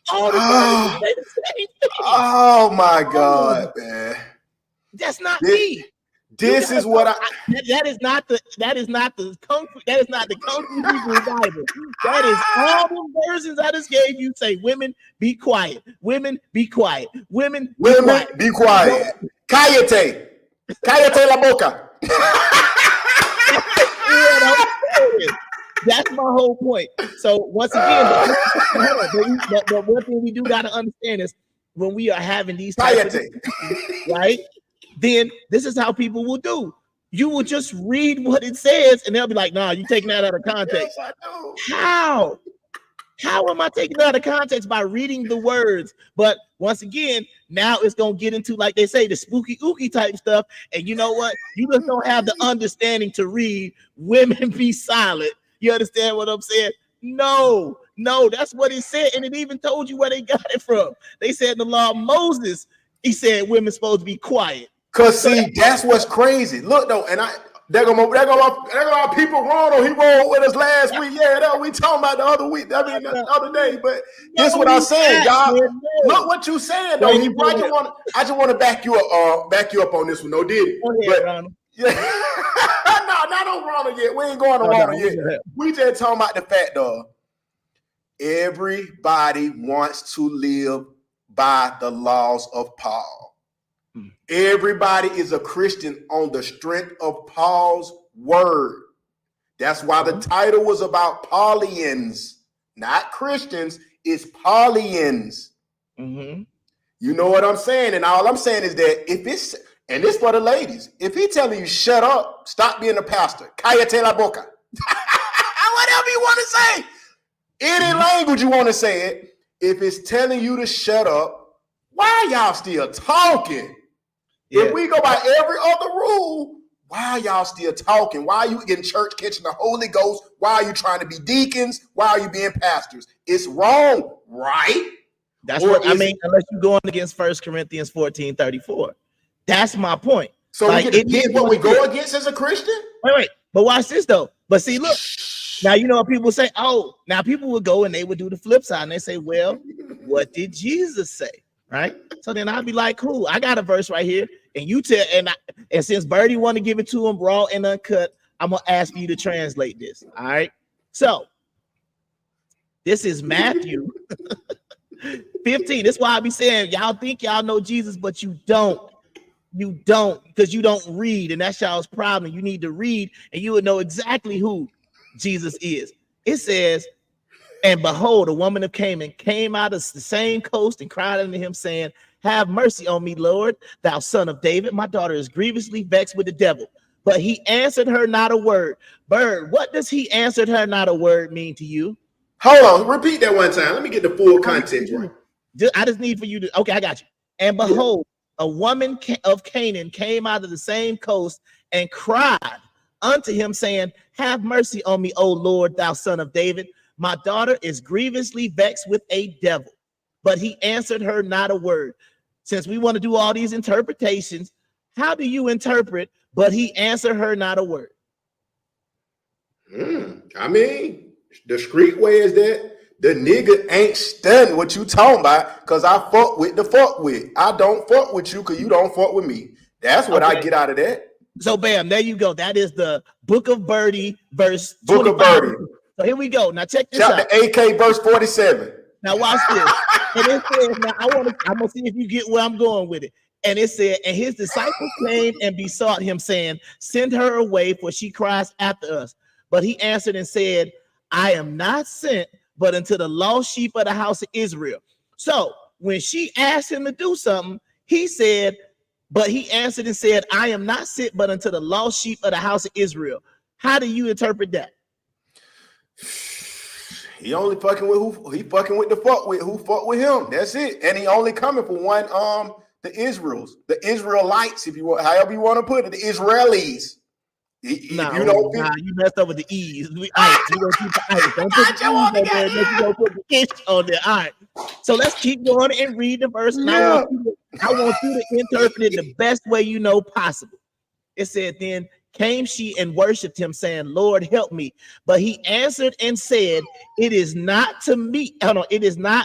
All the versions say the same thing. Oh my God, man. That's not me. This is what that is not the Kung Fu Hebrew Bible. That is all the versions I just gave you. Say, women, be quiet. Women, be quiet. Women, be quiet. Cállate. Cállate la boca. That's my whole point. So once again, but one thing we do got to understand is when we are having these types of, right, then this is how people will do. You will just read what it says, and they'll be like, "Nah, you taking that out of context." Yes, I know. How? How am I taking it out of context? By reading the words. But once again, now it's gonna get into, like they say, the spooky ooky type stuff. And you know what? You just don't have the understanding to read women be silent. You understand what I'm saying? No, that's what it said. And it even told you where they got it from. They said in the law of Moses, he said women supposed to be quiet. Cause see, that's what's crazy. Look though, and there go my people Ronald. He rolled with us last week. Yeah, that we talking about the other week. I mean the other day. But this is what I'm saying, y'all. Look what you saying though. I just want to back you up on this one. No, did it? But, Ronald. Yeah. No, not on Ronald yet. We ain't going to Ronald yet. We just talking about the fact though. Everybody wants to live by the laws of Paul. Everybody is a Christian on the strength of Paul's word. That's why the title was about Paulians, not Christians. It's Paulians. Mm-hmm. You know what I'm saying? And all I'm saying is that if it's, and this for the ladies, if he telling you shut up, stop being a pastor, cállate la boca, whatever you want to say, any language you want to say it, if it's telling you to shut up, why y'all still talking? Yeah. If we go by every other rule, why are y'all still talking? Why are you in church catching the Holy Ghost? Why are you trying to be deacons? Why are you being pastors? It's wrong, right? That's what I mean, unless you're going against 1 Corinthians 14:34. That's my point. So like, we get against what we go against as a Christian? Wait. But watch this though. But see, look, now you know what people say, now people would go and they would do the flip side and they say, well, what did Jesus say? Right? So then I'd be like, cool, I got a verse right here. And you tell, and since Birdie want to give it to him raw and uncut, I'm gonna ask you to translate this. All right. So this is Matthew 15. That's why I be saying y'all think y'all know Jesus, but you don't. You don't, because you don't read, and that's y'all's problem. You need to read, and you would know exactly who Jesus is. It says, and behold, a woman of Canaan came out of the same coast and cried unto him, saying, have mercy on me, Lord, thou son of David. My daughter is grievously vexed with the devil. But he answered her not a word. Bird, what does he answered her not a word mean to you? Hold on, repeat that one time. Let me get the full context right. I just need for you to, okay, I got you. And behold, a woman of Canaan came out of the same coast and cried unto him, saying, have mercy on me, O Lord, thou son of David. My daughter is grievously vexed with a devil. But he answered her not a word. Since we want to do all these interpretations, how do you interpret, but he answered her not a word? I mean, the street way is that the nigga ain't studying what you talking about because I fuck with the fuck with. I don't fuck with you because you don't fuck with me. That's what I get out of that. So, bam, there you go. That is the Book of Birdie, verse Book 25. of Birdie. So here we go. Now check this Chapter out. AK, verse 47. Now watch this. And it says, now I'm gonna see if you get where I'm going with it. And it said, and his disciples came and besought him, saying, send her away, for she cries after us. But he answered and said, I am not sent, but unto the lost sheep of the house of Israel. So when she asked him to do something, he said, but he answered and said, I am not sent, but unto the lost sheep of the house of Israel. How do you interpret that? He only fucking with who he fucking with the fuck with who fuck with him. That's it. And he only coming for one, the Israelites, if you want, however you want to put it, the Israelis. You messed up with the E's. We don't keep the ice. Don't put the E's on there. You don't put the ish on there. All right. So let's keep going and read the verse. Yeah. I want you to interpret it the best way you know possible. It said, then came she and worshipped him, saying, Lord, help me. But he answered and said, it is not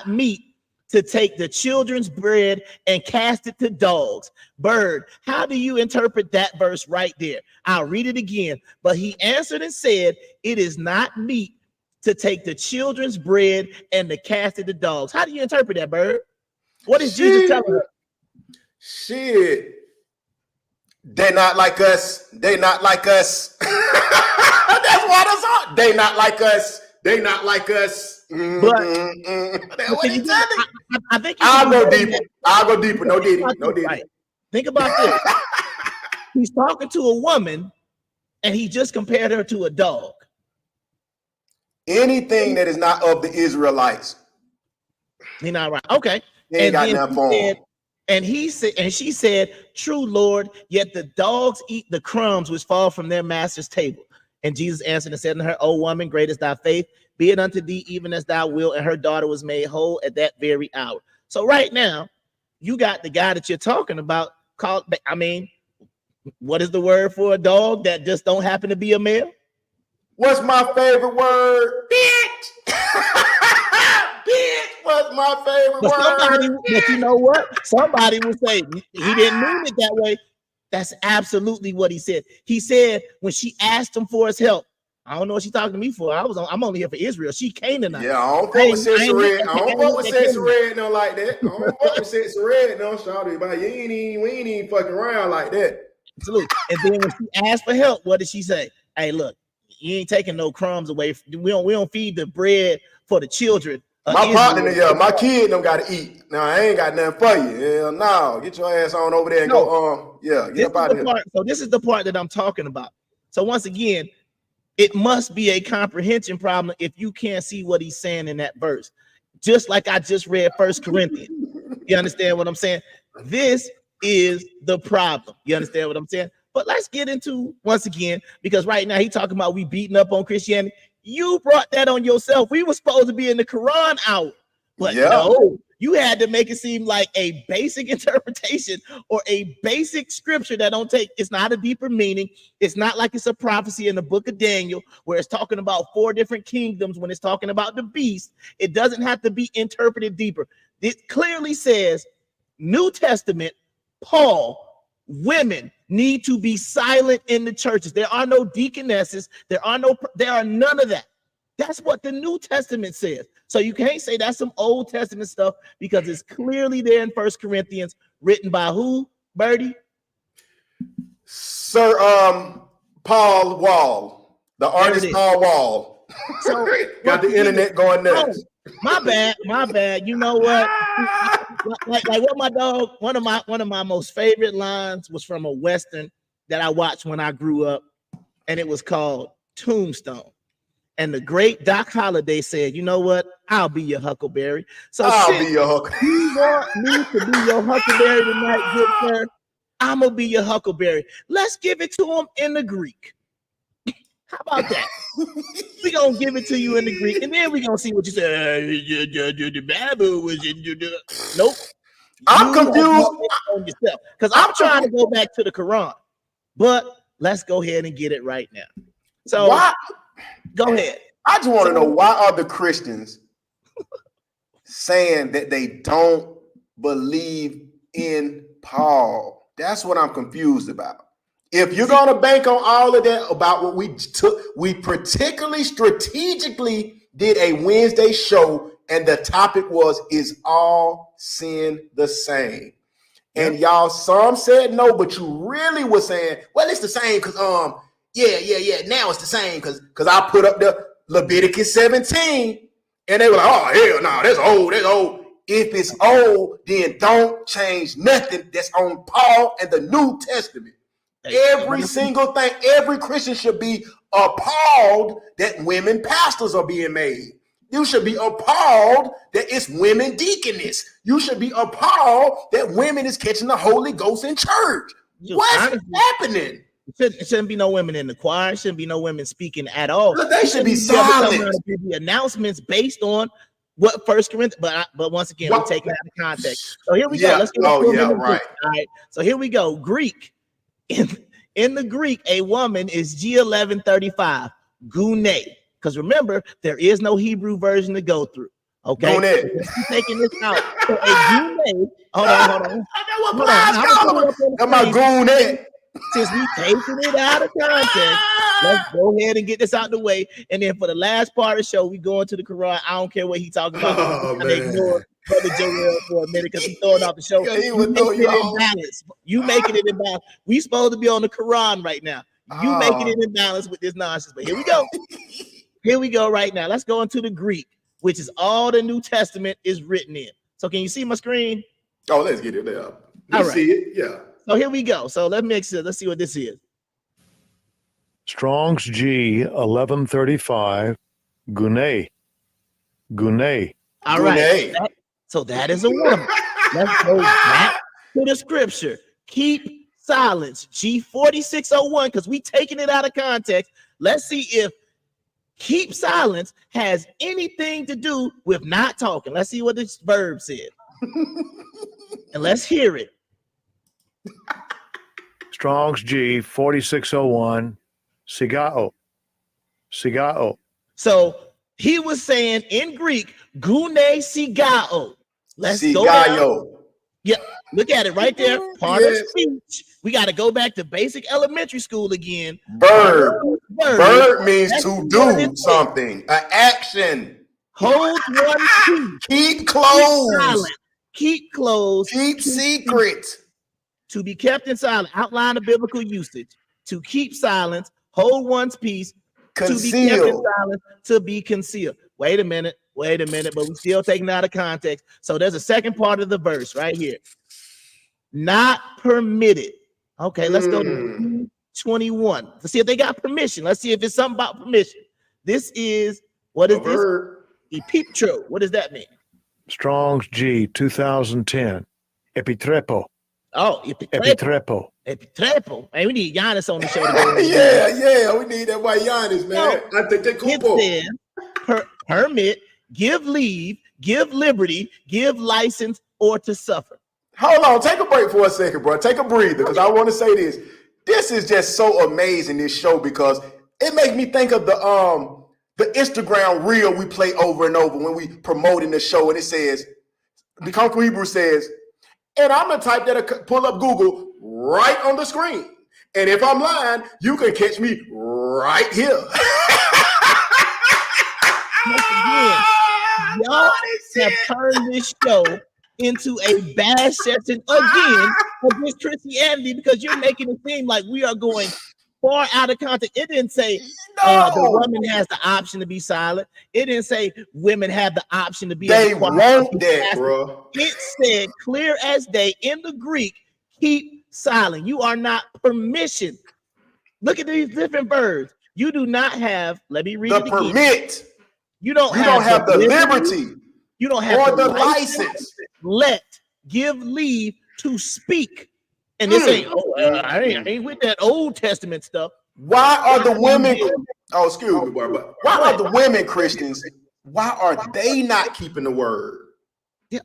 meet to take the children's bread and cast it to dogs. Bird, how do you interpret that verse right there? I'll read it again. But he answered and said, it is not meet to take the children's bread and to cast it to dogs. How do you interpret that, Bird? What is Jesus telling her? Shit. They not like us. They not like us. That's what it's on. They not like us. They not like us. But what you telling me? I think I'll go deeper. I'll go deeper. No diddy. No diddy. Right. Think about this. He's talking to a woman, and he just compared her to a dog. Anything that is not of the Israelites. You're not right. Okay. He ain't got nothing for him. And he said, and she said, true, Lord, yet the dogs eat the crumbs which fall from their master's table. And Jesus answered and said to her, O woman, great is thy faith, be it unto thee even as thou wilt. And her daughter was made whole at that very hour. So right now, you got the guy that you're talking about called, I mean, what is the word for a dog that just don't happen to be a male? What's my favorite word? Bitch. Bitch was my favorite word. But you know what? Somebody would say he didn't mean it that way. That's absolutely what he said. He said when she asked him for his help, I don't know what she's talking to me for. I'm only here for Israel. She Canaanite. Yeah, I don't fuck with Sexy Red. I don't fuck with Sexy Red no like that. I don't fuck with Sexy Red no, shawty. But we ain't even fucking around like that. Absolutely. And then when she asked for help, what did she say? Hey, look, you ain't taking no crumbs away. We don't feed the bread for the children. My partner, my kid don't got to eat. No, I ain't got nothing for you. Hell no. Get your ass on over there and go. Get up out of here. So this is the part that I'm talking about. So once again, it must be a comprehension problem if you can't see what he's saying in that verse. Just like I just read 1 Corinthians. You understand what I'm saying? This is the problem. You understand what I'm saying? But let's get into, once again, because right now he's talking about we beating up on Christianity. You brought that on yourself. We were supposed to be in the Quran hour, but no, you had to make it seem like a basic interpretation or a basic scripture that don't take, it's not a deeper meaning. It's not like it's a prophecy in the book of Daniel where it's talking about 4 different kingdoms when it's talking about the beast. It doesn't have to be interpreted deeper. It clearly says New Testament, Paul, women need to be silent in the churches. There are no deaconesses. There are none of that. That's what the New Testament says. So you can't say that's some Old Testament stuff because it's clearly there in 1 Corinthians, written by who, Birdie? Sir Paul Wall, the artist Paul Wall. So got the internet going nuts. My bad. You know what? like what my dog, one of my most favorite lines was from a Western that I watched when I grew up, and it was called Tombstone. And the great Doc Holliday said, you know what? I'll be your Huckleberry. So I'll be your Huckleberry. You want me to be your Huckleberry tonight, good sir? I'm gonna be your Huckleberry. Let's give it to him in the Greek. How about that? We're going to give it to you in the Greek, and then we're going to see what you say. The Bible was in Nope. I'm confused. Because I'm trying to go back to the Quran. But let's go ahead and get it right now. So Go ahead. I just want to know, why are the Christians saying that they don't believe in Paul? That's what I'm confused about. If you're going to bank on all of that about what we took, we particularly strategically did a Wednesday show, and the topic was, is all sin the same? And y'all, some said no, but you really were saying, well, it's the same because yeah, now it's the same because I put up the Leviticus 17, and they were like, oh hell no, that's old. If it's old, then don't change nothing that's on Paul and the New Testament. Every single thing, every Christian should be appalled that women pastors are being made. You should be appalled that it's women deaconess. You should be appalled that women is catching the Holy Ghost in church. What's happening? It shouldn't be no women in the choir. Shouldn't be no women speaking at all. Look, they should be silent. The announcements based on what First Corinthians, but once again, we're taking it out of context. So here we go. Let's get right. All right. So here we go. Greek. In the Greek, a woman is G1135, gune. Because remember, there is no Hebrew version to go through. Okay, taking this out. So a gune. Hold on. Come on, gune. Since we taking it out of context, let's go ahead and get this out the way. And then for the last part of the show, we go into the Quran. I don't care what he talking about. Oh, ignore Brother Joel for a minute because he's throwing off the show. You making it in balance. We supposed to be on the Quran right now. You making it in balance with this nonsense. But here we go. Here we go right now. Let's go into the Greek, which is all the New Testament is written in. So can you see my screen? Oh, let's get it there. You see it? Yeah. So here we go. So let's mix it. Let's see what this is. Strong's G 1135, gune. All right. So that is a woman. Let's go back to the scripture. Keep silence. G 4601, because we taking it out of context. Let's see if keep silence has anything to do with not talking. Let's see what this verb said. And let's hear it. Strong's G 4601, sigao. So he was saying in Greek, gune sigao. Let's go down. Yeah, look at it right there. Part of speech. We got to go back to basic elementary school again. Verb means to do something, an action. Hold one peace. Keep close. Keep close. Keep secret. To be kept in silence. Outline of biblical usage. To keep silence. Hold one's peace. Conceal. To be kept in silence. To be concealed. Wait a minute, but we still taking it out of context. So there's a second part of the verse right here. Not permitted. Okay, let's go to 21. Let's see if they got permission. Let's see if it's something about permission. This is, what is this? Epitro. What does that mean? Strong's G 2010, epitrepo. Oh, epitrepo. Hey, we need Giannis on the show. Yeah, we need that white Giannis, man. I think they cool. It says, permit, give leave, give liberty, give license, or to suffer. Hold on, take a break for a second, bro. Take a breather, because I want to say this. This is just so amazing, this show, because it makes me think of the Instagram reel we play over and over when we promoting the show, and it says, the Conquer Hebrew says, and I'm gonna type that, pull up Google right on the screen. And if I'm lying, you can catch me right here. Y'all have turned this show into a bash session again against Christianity because you're making it seem like we are going far out of context. It didn't say the woman has the option to be silent. It didn't say women have the option to be. They want that, bro. It said clear as day in the Greek, keep silent. You are not permission. Look at these different verbs. You do not have, let me read the it again. Permit. You don't have the liberty. You don't have the license. Let, give leave to speak. And this ain't, I ain't with that Old Testament stuff. Why are the women, excuse me, but why are the women Christians, why are they not keeping the word? Yeah,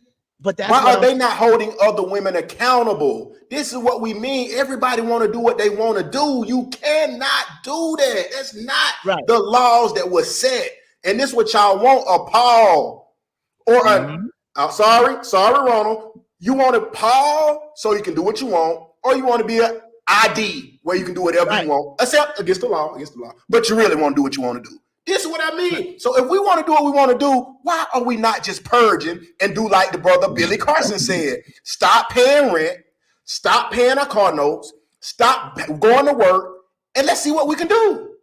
But that's why are they not holding other women accountable? This is what we mean. Everybody want to do what they want to do. You cannot do that. That's not the laws that were set. And this is what y'all want, a Paul or sorry, Ronald. You want a Paul so you can do what you want, or you want to be an ID where you can do whatever you want, except against the law. But you really want to do what you want to do. This is what I mean. So if we want to do what we want to do, why are we not just purging and do like the brother Billy Carson said? Stop paying rent, stop paying our car notes, stop going to work, and let's see what we can do.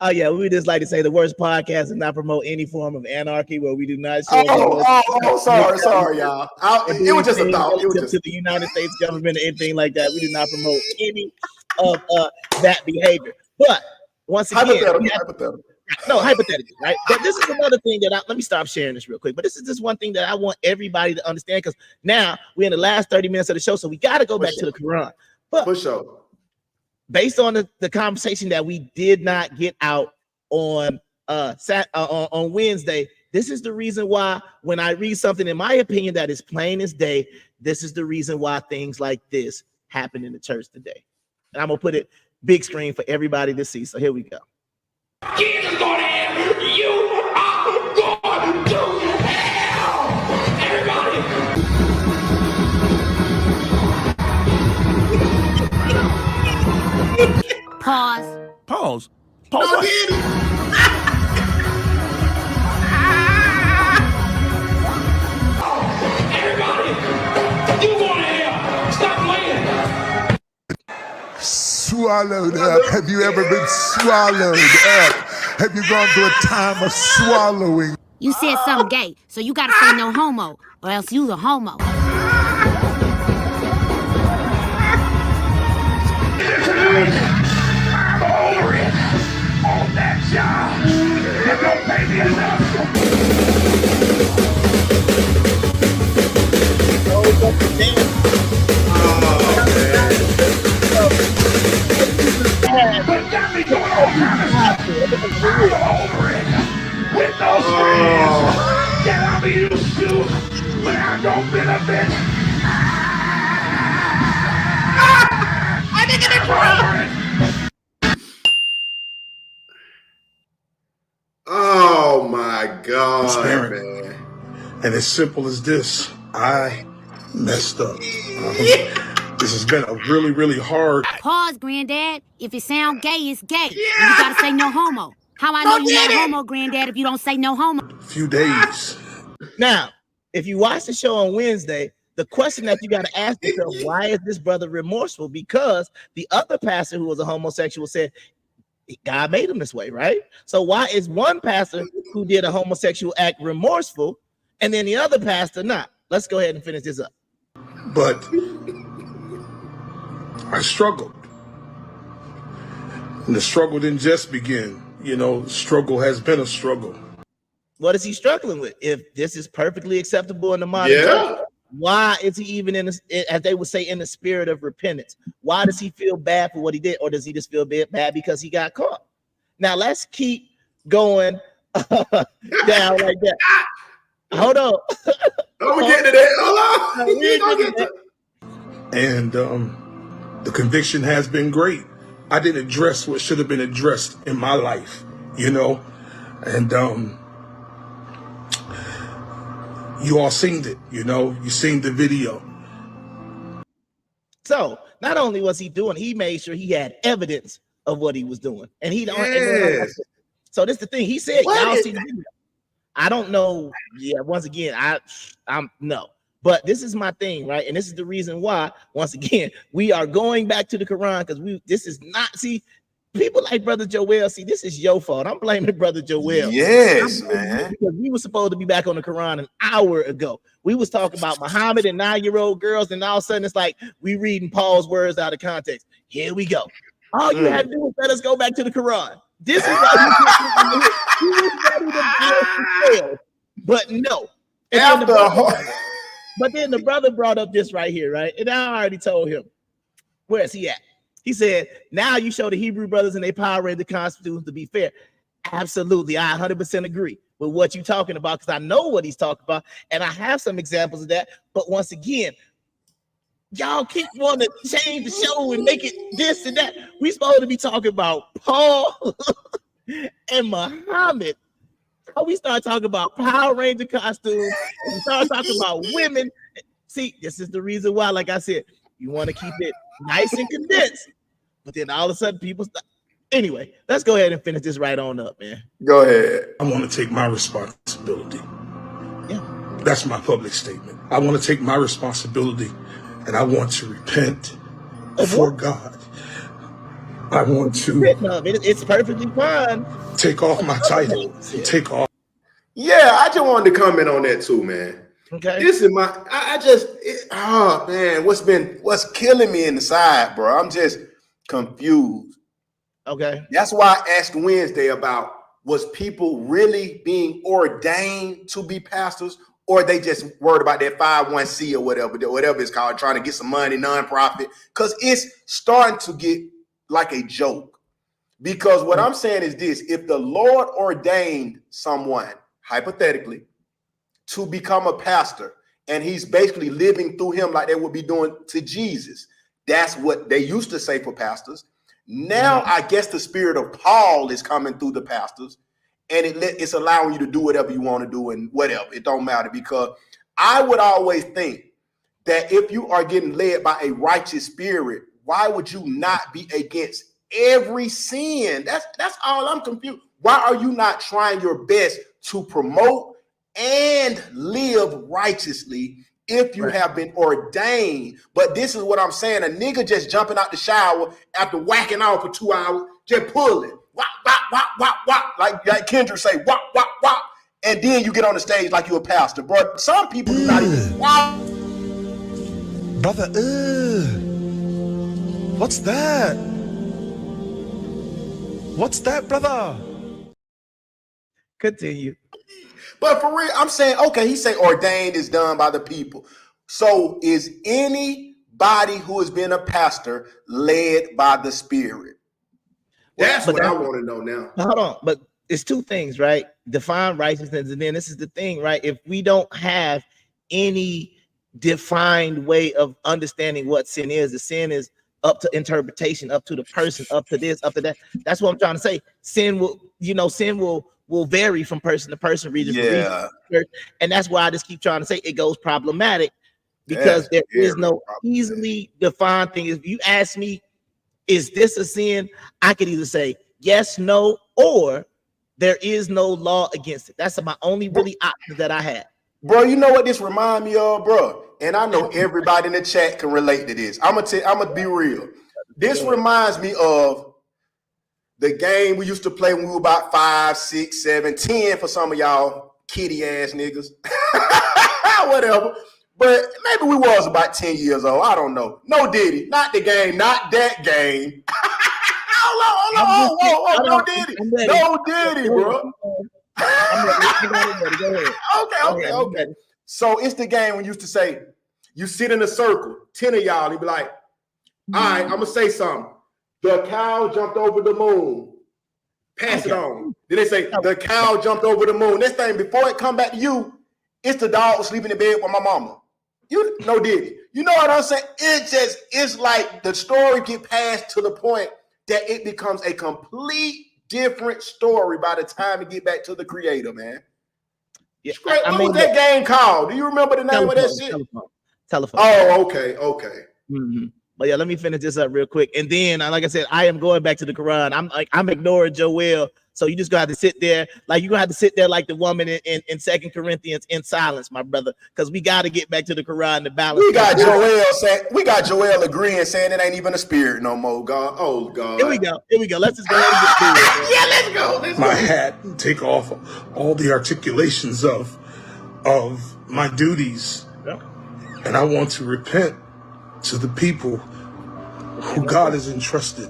Oh yeah, we just like to say the worst podcast does not promote any form of anarchy where we do not show. Sorry, y'all. It was just a thought. It was just to the United States government or anything like that. We do not promote any of that behavior. But once again, hypothetically, right? But this is another thing that let me stop sharing this real quick. But this is just one thing that I want everybody to understand, because now we're in the last 30 minutes of the show, so we got to go back to the Quran. But for sure. Based on the conversation that we did not get out on on Wednesday, this is the reason why when I read something, in my opinion, that is plain as day, this is the reason why things like this happen in the church today. And I'm gonna put it big screen for everybody to see. So here we go. Jesus going to hell. You are going to hell. Everybody. Pause. No, did it? Everybody, you going to hell. Stop playing. Swallowed up. Have you ever been swallowed up? Have you gone through a time of swallowing? You said something gay, so you gotta say no homo, or else you's a homo. I'm over it. On that job. It don't pay me enough. But got me doing all kind of stuff. I'm over it. With those friends that I'm used to, but I don't benefit. I think it's over it. Oh my God, man. And as simple as this, I messed up. This has been a really, really hard. Pause, Granddad. If it sound gay, it's gay. And you gotta say no homo. How I know you're not a homo, Granddad, if you don't say no homo? Few days. Now, if you watch the show on Wednesday, the question that you got to ask yourself, why is this brother remorseful? Because the other pastor who was a homosexual said God made him this way, right? So why is one pastor who did a homosexual act remorseful and then the other pastor not? Let's go ahead and finish this up. But I struggled. And the struggle didn't just begin. You know, struggle has been a struggle. What is he struggling with? If this is perfectly acceptable in the modern church, why is he even in, as they would say, in the spirit of repentance? Why does he feel bad for what he did? Or does he just feel bad because he got caught? Now, let's keep going down like that. Hold on. Don't get to that. Hold on. And the conviction has been great. I didn't address what should have been addressed in my life, you know, and you all seen it, you know, you seen the video. So not only was he doing, he made sure he had evidence of what he was doing, and he don't. So this is the thing. He said, "Y'all see the video." I don't know. Yeah, once again, I'm no. But this is my thing, right? And this is the reason why, once again, we are going back to the Quran, because this is not, see, people like Brother Joel, see, this is your fault. I'm blaming Brother Joel. Yes, man. Because we were supposed to be back on the Quran an hour ago. We was talking about Muhammad and 9-year-old girls, and all of a sudden it's like we reading Paul's words out of context. Here we go. All you had to do was let us go back to the Quran. This is why he was ready to fail. But no. But then the brother brought up this right here, right? And I already told him, where is he at? He said, now you show the Hebrew brothers and their Power Ranger costumes to be fair. Absolutely. I 100% agree with what you're talking about because I know what he's talking about. And I have some examples of that. But once again, y'all keep wanting to change the show and make it this and that. We're supposed to be talking about Paul and Muhammad. How we start talking about Power Ranger costumes and we start talking about women. See, this is the reason why, like I said, you want to keep it nice and condensed. But then all of a sudden people start. Anyway, let's go ahead and finish this right on up, man. Go ahead. I want to take my responsibility. Yeah. That's my public statement. I want to take my responsibility and I want to repent before God. I want to it's perfectly fine. Take off my title. Take off. Yeah, I just wanted to comment on that too, man. Okay. This is my man, what's killing me inside, bro? I'm just confused. Okay. That's why I asked Wednesday about was people really being ordained to be pastors, or they just worried about that 501c or whatever it's called, trying to get some money, nonprofit, because it's starting to get like a joke. Because what I'm saying is this: if the Lord ordained someone, hypothetically, to become a pastor, and he's basically living through him like they would be doing to Jesus, that's what they used to say for pastors. Now, I guess the spirit of Paul is coming through the pastors, and it's allowing you to do whatever you want to do and whatever. It don't matter, because I would always think that if you are getting led by a righteous spirit, why would you not be against every sin? That's all I'm confused. Why are you not trying your best to promote and live righteously if you have been ordained? But this is what I'm saying: a nigga just jumping out the shower after whacking off for 2 hours, just pulling, wop, wop, wop, wop, wop, like Kendra say, wop, wop, wop, and then you get on the stage like you're a pastor, bro. Some people do not even walk. Brother, what's that? What's that, brother? Continue. But for real, I'm saying, okay, he say ordained is done by the people. So is anybody who has been a pastor led by the Spirit? That's what I want to know now. Hold on, but it's two things, right? Define righteousness, and then this is the thing, right? If we don't have any defined way of understanding what sin is, the sin is up to interpretation, up to the person, up to this, up to that. That's what I'm trying to say. Sin will vary from person to person, region to region. And that's why I just keep trying to say it goes problematic, because there is no easily defined thing. If you ask me, is this a sin? I could either say yes, no, or there is no law against it. That's my only really option that I have. Bro, you know what this remind me of, bro? And I know everybody in the chat can relate to this. I'm gonna be real. This reminds me of the game we used to play when we were about 5, 6, 7, 10 for some of y'all kitty ass niggas. Whatever. But maybe we was about 10 years old. I don't know. No Diddy. Not the game. Not that game. Hold on. No Diddy. No Diddy, bro. Okay. So it's the game when you used to say, you sit in a circle, 10 of y'all, he'd be like, all right, I'm gonna say something. The cow jumped over the moon. Pass it on. Then they say, the cow jumped over the moon. This thing, before it come back to you, it's the dog sleeping in bed with my mama. You know, Diddy. You know what I'm saying? It's like the story get passed to the point that it becomes a complete different story by the time it get back to the creator, man. Yeah, what was that game called? Do you remember the name of that shit? Telephone. Oh, okay. Mm-hmm. But yeah, let me finish this up real quick. And then, like I said, I am going back to the Quran. I'm ignoring Joel. So you just gonna have to sit there, like you're gonna have to sit there like the woman in 2 Corinthians in silence, my brother, because we got to get back to the Quran to balance. We got Joel agreeing, saying it ain't even a spirit no more. God, oh God. Here we go. Let's just go ahead and get through it. Yeah, let's go. My hat, take off all the articulations of my duties, and I want to repent to the people who God has entrusted.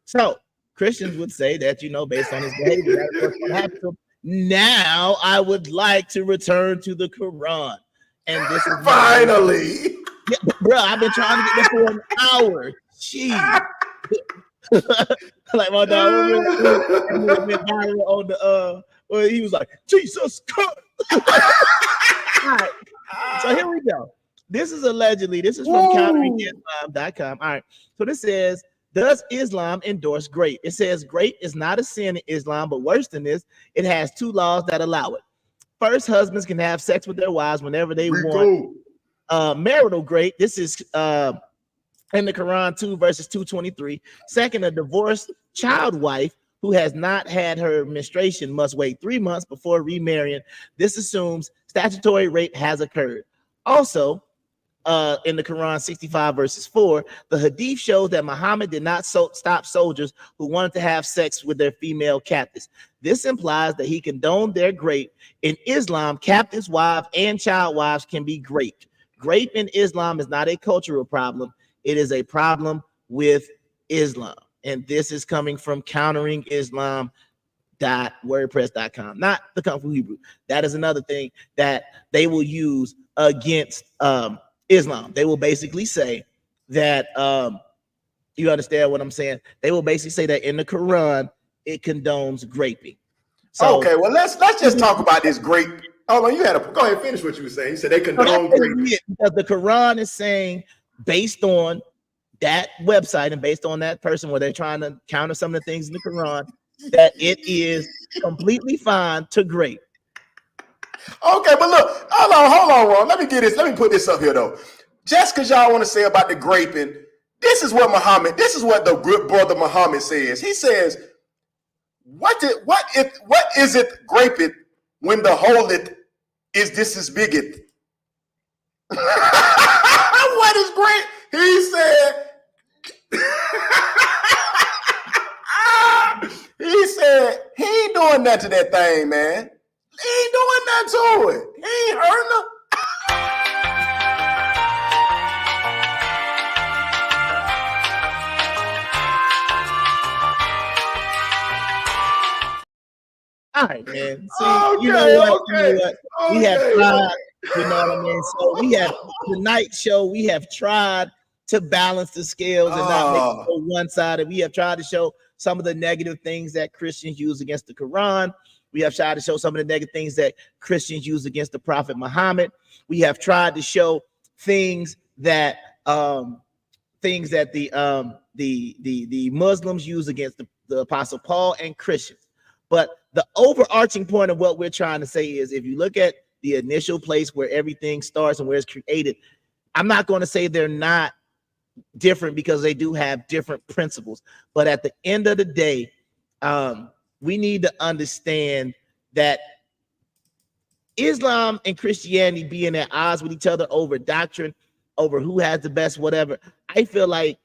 So Christians would say that, based on his behavior, that's what's going to happen to him. Now I would like to return to the Quran. And this is finally. Yeah, bro, I've been trying to get this for an hour. Jeez. Like my dog went viral on the where he was like, Jesus cut. All right. So here we go. This is allegedly, this is from counteringislam.com. All right. So this says, does Islam endorse grape? It says grape is not a sin in Islam, but worse than this, it has 2 laws that allow it. First, husbands can have sex with their wives whenever they want. Marital grape, this is in the Quran 2 verses 223. Second, a divorced child wife who has not had her menstruation must wait 3 months before remarrying. This assumes statutory rape has occurred. Also, in the Quran 65 verses 4, the hadith shows that Muhammad did not stop soldiers who wanted to have sex with their female captives. This implies that he condoned their grape. In Islam, captives' wives and child wives can be raped. Rape in Islam is not a cultural problem. It is a problem with Islam. And this is coming from counteringislam.wordpress.com, not the Kung Fu Hebrew. That is another thing that they will use against Islam. They will basically say that, you understand what I'm saying? They will basically say that in the Quran, it condones raping. So, okay, well, let's just talk about this grape. Oh, you had to go ahead and finish what you were saying. You said they condone grape. Because the Quran is saying, based on that website and based on that person where they're trying to counter some of the things in the Quran, that it is completely fine to grape. Okay, but look, hold on, Ron. Let me get this. Let me put this up here though. Just because y'all want to say about the graping, this is what the good brother Muhammad says. He says, what is it graping when the holet is this is bigot? What is great? He said, he ain't doing nothing to that thing, man. He ain't doing nothing to it. He ain't hurting her. All right, man. See, you know what? We have tried, you know what I mean? So we have tonight's show, we have tried to balance the scales and not make it so one-sided. We have tried to show some of the negative things that Christians use against the Quran. We have tried to show some of the negative things that Christians use against the Prophet Muhammad. We have tried to show things that the Muslims use against the Apostle Paul and Christians. But the overarching point of what we're trying to say is, if you look at the initial place where everything starts and where it's created, I'm not going to say they're not different because they do have different principles. But at the end of the day, we need to understand that Islam and Christianity being at odds with each other over doctrine, over who has the best, whatever. I feel like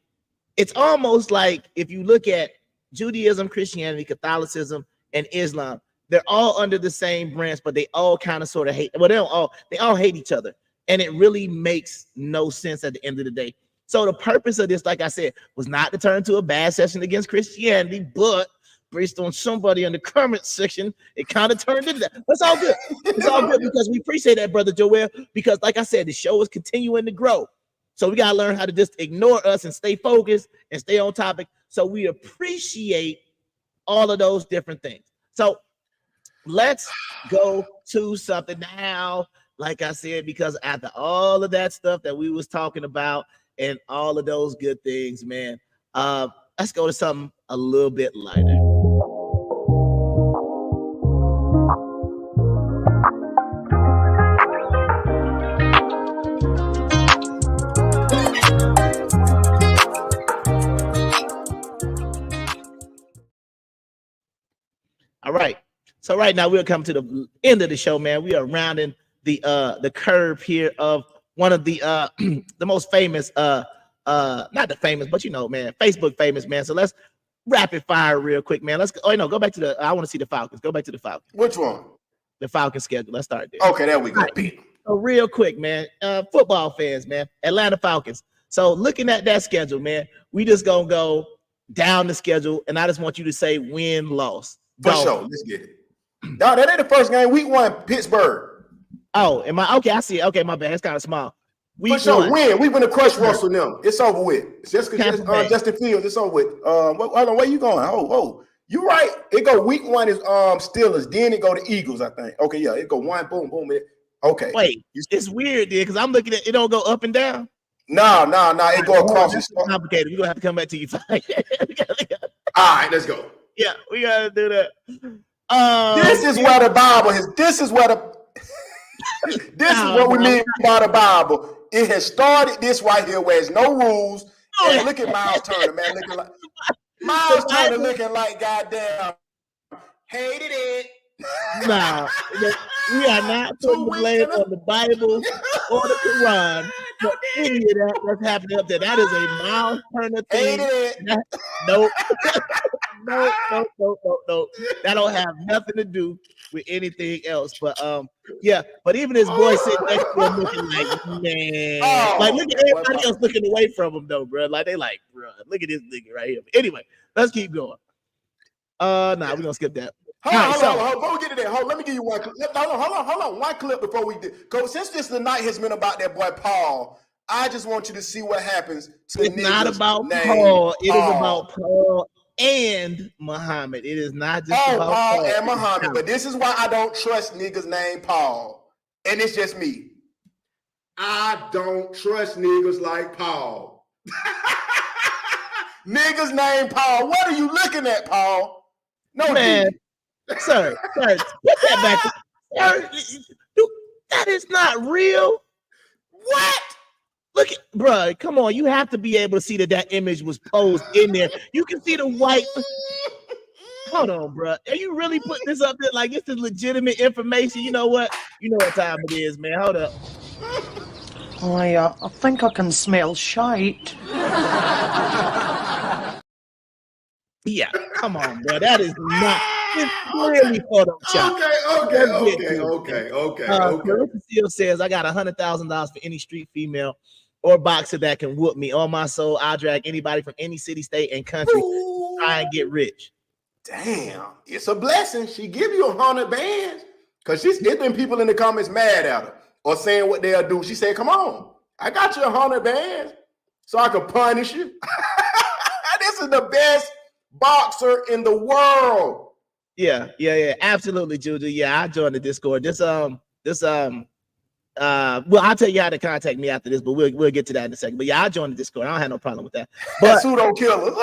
it's almost like if you look at Judaism, Christianity, Catholicism, and Islam, they're all under the same branch, but they all kind of sort of hate. Well, they all hate each other, and it really makes no sense at the end of the day. So the purpose of this, like I said, was not to turn to a bad session against Christianity, but based on somebody in the comment section, it kind of turned into that. That's all good. It's all good because we appreciate that, Brother Joel, because like I said, the show is continuing to grow. So we got to learn how to just ignore us and stay focused and stay on topic. So we appreciate all of those different things. So let's go to something now, like I said, because after all of that stuff that we was talking about and all of those good things, man, let's go to something a little bit lighter. All right. So right now we'll come to the end of the show, man. We are rounding the curve here of one of the the most famous, not the famous, but you know, man, Facebook famous, man. So let's rapid fire real quick, man. Let's go. Oh no, go back to the. I want to see the Falcons. Go back to the Falcons. Which one? The Falcons schedule. Let's start there. Okay, there we go. Right. So real quick, man. Football fans, man. Atlanta Falcons. So looking at that schedule, man, we just gonna go down the schedule, and I just want you to say win, loss. For sure. Let's get it. No, that ain't the first game. Week 1, Pittsburgh. Oh, am I okay? I see it. Okay, my bad. It's kind of small. For sure, win. We're gonna crush Russell them. It's over with. It's just Justin Fields. It's over with. Hold on, where you going? Oh, you right. It go week 1 is Steelers. Then it go to Eagles. I think. Okay, yeah. It go 1, boom, boom. Okay. Wait, it's weird, dude, because I'm looking at it. Don't go up and down. No. It go across. It's complicated. We're gonna have to come back to you. All right, let's go. Yeah, we gotta do that. This is where the Bible is. This is what we mean by the Bible. It has started this right here where there's no rules. And look at Miles Turner, man. Miles Turner looking like goddamn hated it. Nah, we are not putting the blame on the Bible or the Quran for any of that that's happening up there. That is a Miles Turner thing. Nope. No. That don't have nothing to do with anything else. But yeah. But even his boy sitting next to him looking like, man, like look at everybody else looking away from him though, bro. Like they like, bro, look at this nigga right here. But anyway, let's keep going. Nah, we're gonna skip that. Hold on. Before we get to that, let me give you one clip. Hold on. One clip before we do. Because since this tonight has been about that boy Paul, I just want you to see what happens to it's not about Paul. It is about Paul and Muhammad. It is not just about Paul and Muhammad. But this is why I don't trust niggas named Paul. And it's just me. I don't trust niggas like Paul. Niggas named Paul. What are you looking at, Paul? No, man. Sir, put that back. Sir, that is not real. What? Look at, bro, come on. You have to be able to see that image was posed in there. You can see the white. Hold on, bro. Are you really putting this up there like this is legitimate information? You know what? You know what time it is, man. Hold up. I think I can smell shite. Yeah, come on, bro. That is not. It's clearly Photoshop. Okay. Melissa Seal says, I got $100,000 for any street female or boxer that can whoop me. On my soul, I'll drag anybody from any city, state, and country to try and get rich. Damn, it's a blessing. She give you 100 bands. Because it's been people in the comments mad at her or saying what they'll do. She said, come on, I got you 100 bands so I can punish you. This is the best boxer in the world. Yeah, absolutely, Juju. Yeah, I joined the Discord. Well, I'll tell you how to contact me after this, but we'll get to that in a second. But yeah, I joined the Discord. I don't have no problem with that. But pseudo killers.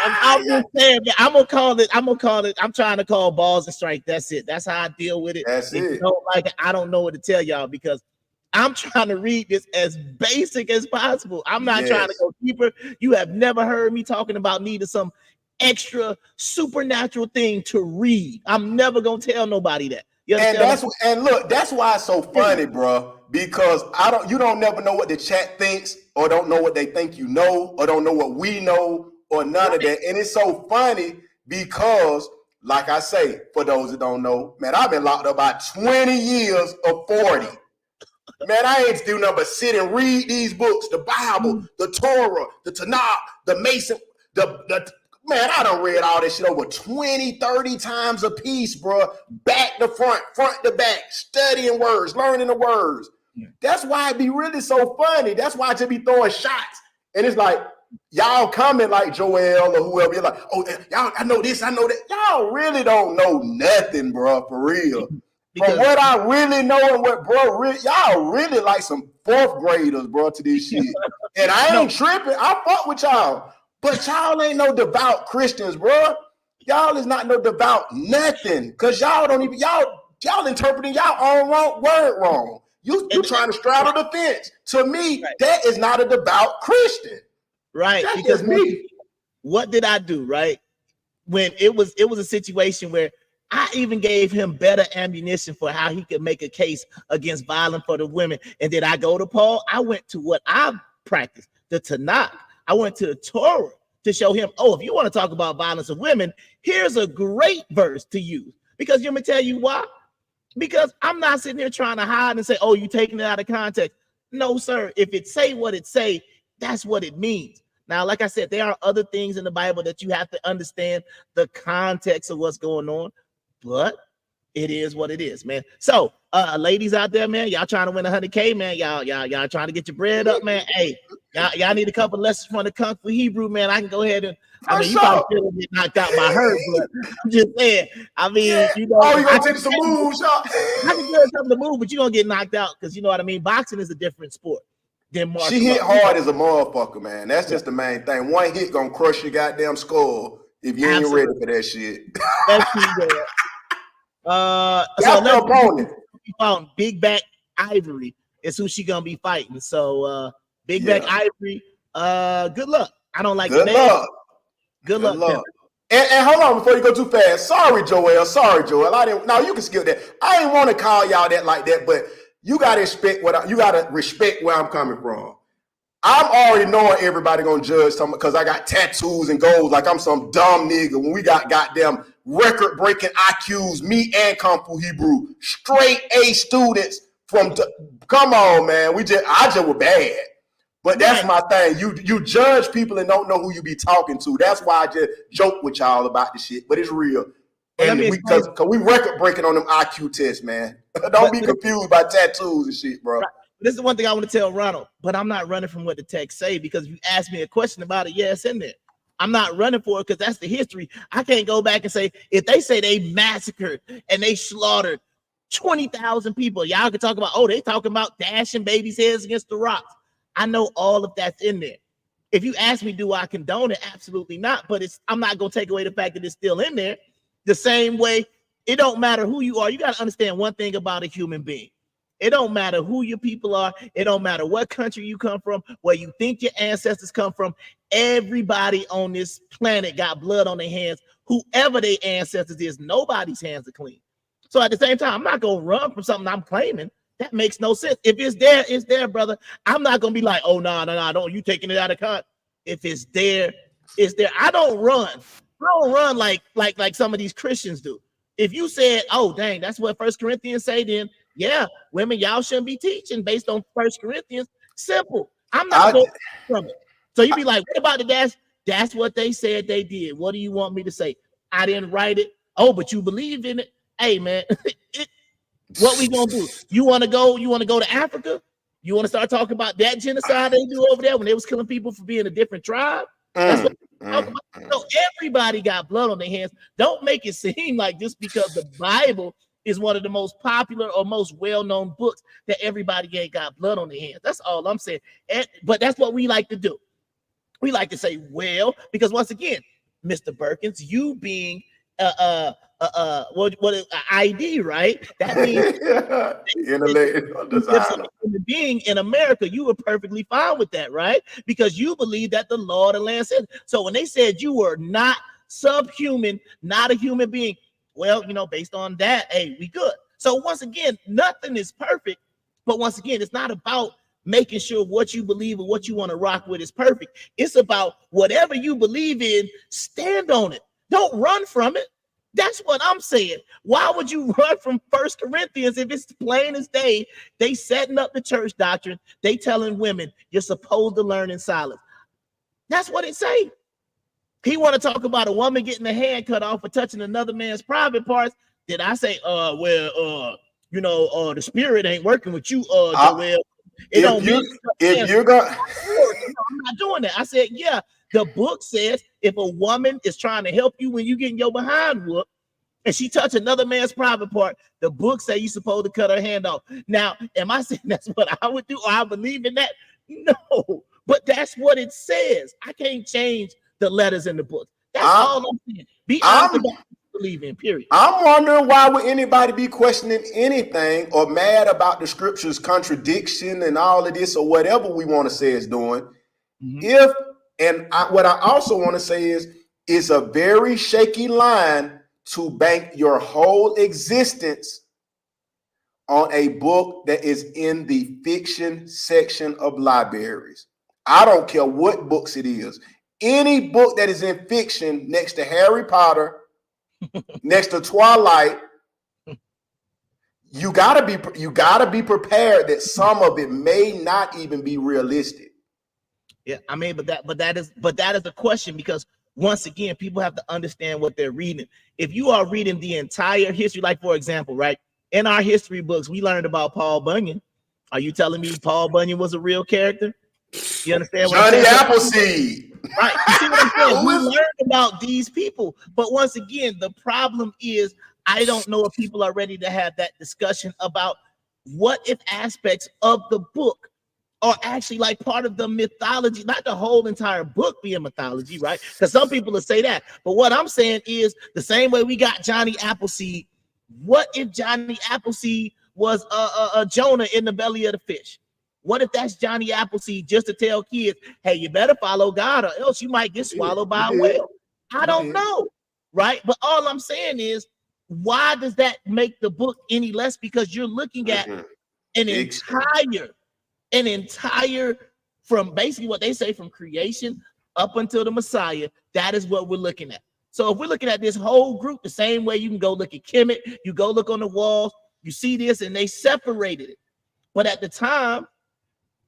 I'm just saying, I'm gonna call it. I'm trying to call balls and strike. That's it. That's how I deal with it. That's if it. You don't like it, I don't know what to tell y'all because I'm trying to read this as basic as possible. I'm not trying to go deeper. You have never heard me talking about needing some extra supernatural thing to read. I'm never gonna tell nobody that. And look, that's why it's so funny, bro. Because you don't never know what the chat thinks, or don't know what they think you know, or don't know what we know, or none of that. And it's so funny because, like I say, for those that don't know, man, I've been locked up about 20 years of 40. Man, I ain't do nothing but sit and read these books, the Bible, the Torah, the Tanakh, the Mason, man, I done read all this shit over 20, 30 times a piece, bro. Back to front, front to back, studying words, learning the words. Yeah. That's why it be really so funny. That's why I just be throwing shots. And it's like, y'all comment like Joel or whoever. You're like, oh, y'all, I know this, I know that. Y'all really don't know nothing, bro, for real. From what I really know and what, bro, y'all really like some fourth graders, bro, to this shit. And I ain't tripping. I fuck with y'all. But y'all ain't no devout Christians, bro. Y'all is not no devout nothing. Because y'all don't even, y'all interpreting y'all own word wrong. You trying to straddle the fence. To me, that is not a devout Christian. Right. That's because just me. What did I do, right? When it was a situation where I even gave him better ammunition for how he could make a case against violence for the women. And did I go to Paul? I went to what I practiced, the Tanakh. I went to the Torah to show him, oh, if you want to talk about violence of women, here's a great verse to use. Because let me tell you why. Because I'm not sitting here trying to hide and say, oh, you're taking it out of context. No, sir. If it say what it say, that's what it means. Now, like I said, there are other things in the Bible that you have to understand the context of what's going on. But it is what it is, man. So, ladies out there, man, y'all trying to win 100K, man. Y'all trying to get your bread up, man. Hey, y'all need a couple lessons from the Kung Fu Hebrew, man. I can go ahead and, I mean, you probably still get knocked out by her, but I'm just saying. I mean, you know, you gonna take some moves, y'all. I can do something to move, but you're gonna get knocked out because you know what I mean. Boxing is a different sport than martial She hit arts. hard as a motherfucker, man. That's just the main thing. One hit gonna crush your goddamn skull if you ain't ready for that shit. Let's see there. So let's opponent. Big Back Ivory is who she gonna be fighting. So Big Back Ivory, good luck. I don't like good the luck. Good luck. And hold on before you go too fast. Sorry, Joel. I didn't. No, you can skip that. I didn't want to call y'all that like that, but you gotta respect respect where I'm coming from. I'm already knowing everybody gonna judge something because I got tattoos and goals like I'm some dumb nigga. When we got goddamn record-breaking IQs, me and Kung Fu Hebrew, straight A students from. Come on, man. I just was bad. But that's my thing. You judge people and don't know who you be talking to. That's why I just joke with y'all about the shit. But it's real. And because we record breaking on them IQ tests, man. Don't be confused by tattoos and shit, bro. Right. This is the one thing I want to tell Ronald, but I'm not running from what the text say because if you ask me a question about it, yeah, it's in there. I'm not running for it because that's the history. I can't go back and say, if they say they massacred and they slaughtered 20,000 people, y'all can talk about, they talking about dashing babies' heads against the rocks. I know all of that's in there. If you ask me, do I condone it? Absolutely not. But I'm not going to take away the fact that it's still in there. The same way, it don't matter who you are. You got to understand one thing about a human being. It don't matter who your people are. It don't matter what country you come from, where you think your ancestors come from. Everybody on this planet got blood on their hands. Whoever their ancestors is, nobody's hands are clean. So at the same time, I'm not going to run from something I'm claiming. That makes no sense. If it's there, it's there, brother. I'm not going to be like, oh, no, don't you taking it out of context. If it's there, it's there. I don't run. I don't run like some of these Christians do. If you said, oh, dang, that's what 1 Corinthians say, then yeah, women, y'all shouldn't be teaching based on 1 Corinthians. Simple. I'm not going from it. So you be like, what about the dash? That's what they said they did. What do you want me to say? I didn't write it. Oh, but you believe in it. Hey, man, what we gonna do? You want to go to Africa? You want to start talking about that genocide they do over there when they was killing people for being a different tribe? That's what so everybody got blood on their hands. Don't make it seem like just because the Bible is one of the most popular or most well-known books that everybody ain't got blood on their hands. That's all I'm saying. But that's what we like to do. We like to say, well, because once again, Mr. Perkins, you being ID, right? That means being in America, you were perfectly fine with that, right? Because you believe that the law of the land said. So when they said you were not subhuman, not a human being, well, based on that, hey, we good. So once again, nothing is perfect, but once again, it's not about making sure what you believe or what you want to rock with is perfect. It's about whatever you believe in, stand on it. Don't run from it. That's what I'm saying. Why would you run from 1 Corinthians if it's plain as day? They setting up the church doctrine. They telling women you're supposed to learn in silence. That's what it say. He want to talk about a woman getting a hand cut off for touching another man's private parts. Did I say, the spirit ain't working with you, Joel? If you're gonna, I'm not doing that. I said, yeah. The book says if a woman is trying to help you when you getting your behind whooped and she touch another man's private part, the book say you're supposed to cut her hand off. Now, am I saying that's what I would do or I believe in that? No, but that's what it says. I can't change the letters in the book. That's all I'm saying. Be honest about what you believe in, period. I'm wondering why would anybody be questioning anything or mad about the scripture's contradiction and all of this or whatever we want to say is doing. What I also want to say is it's a very shaky line to bank your whole existence on a book that is in the fiction section of libraries. I don't care what books it is. Any book that is in fiction next to Harry Potter, next to Twilight, you gotta be prepared that some of it may not even be realistic. Yeah, I mean, but that is a question because once again, people have to understand what they're reading. If you are reading the entire history, like for example, right, in our history books, we learned about Paul Bunyan. Are you telling me Paul Bunyan was a real character? You understand what Johnny I'm saying? Appleseed. Right. You see what I'm saying? We learned about these people. But once again, the problem is I don't know if people are ready to have that discussion about what if aspects of the book are actually like part of the mythology, not the whole entire book being mythology, right? Because some people will say that. But what I'm saying is the same way we got Johnny Appleseed. What if Johnny Appleseed was a Jonah in the belly of the fish? What if that's Johnny Appleseed just to tell kids, hey, you better follow God or else you might get swallowed by a whale? I don't know, right? But all I'm saying is, why does that make the book any less? Because you're looking at an entire from basically what they say from creation up until the Messiah. That is what we're looking at. So if we're looking at this whole group the same way, you can go look at Kemet, you go look on the walls, you see this, and they separated it. But at the time,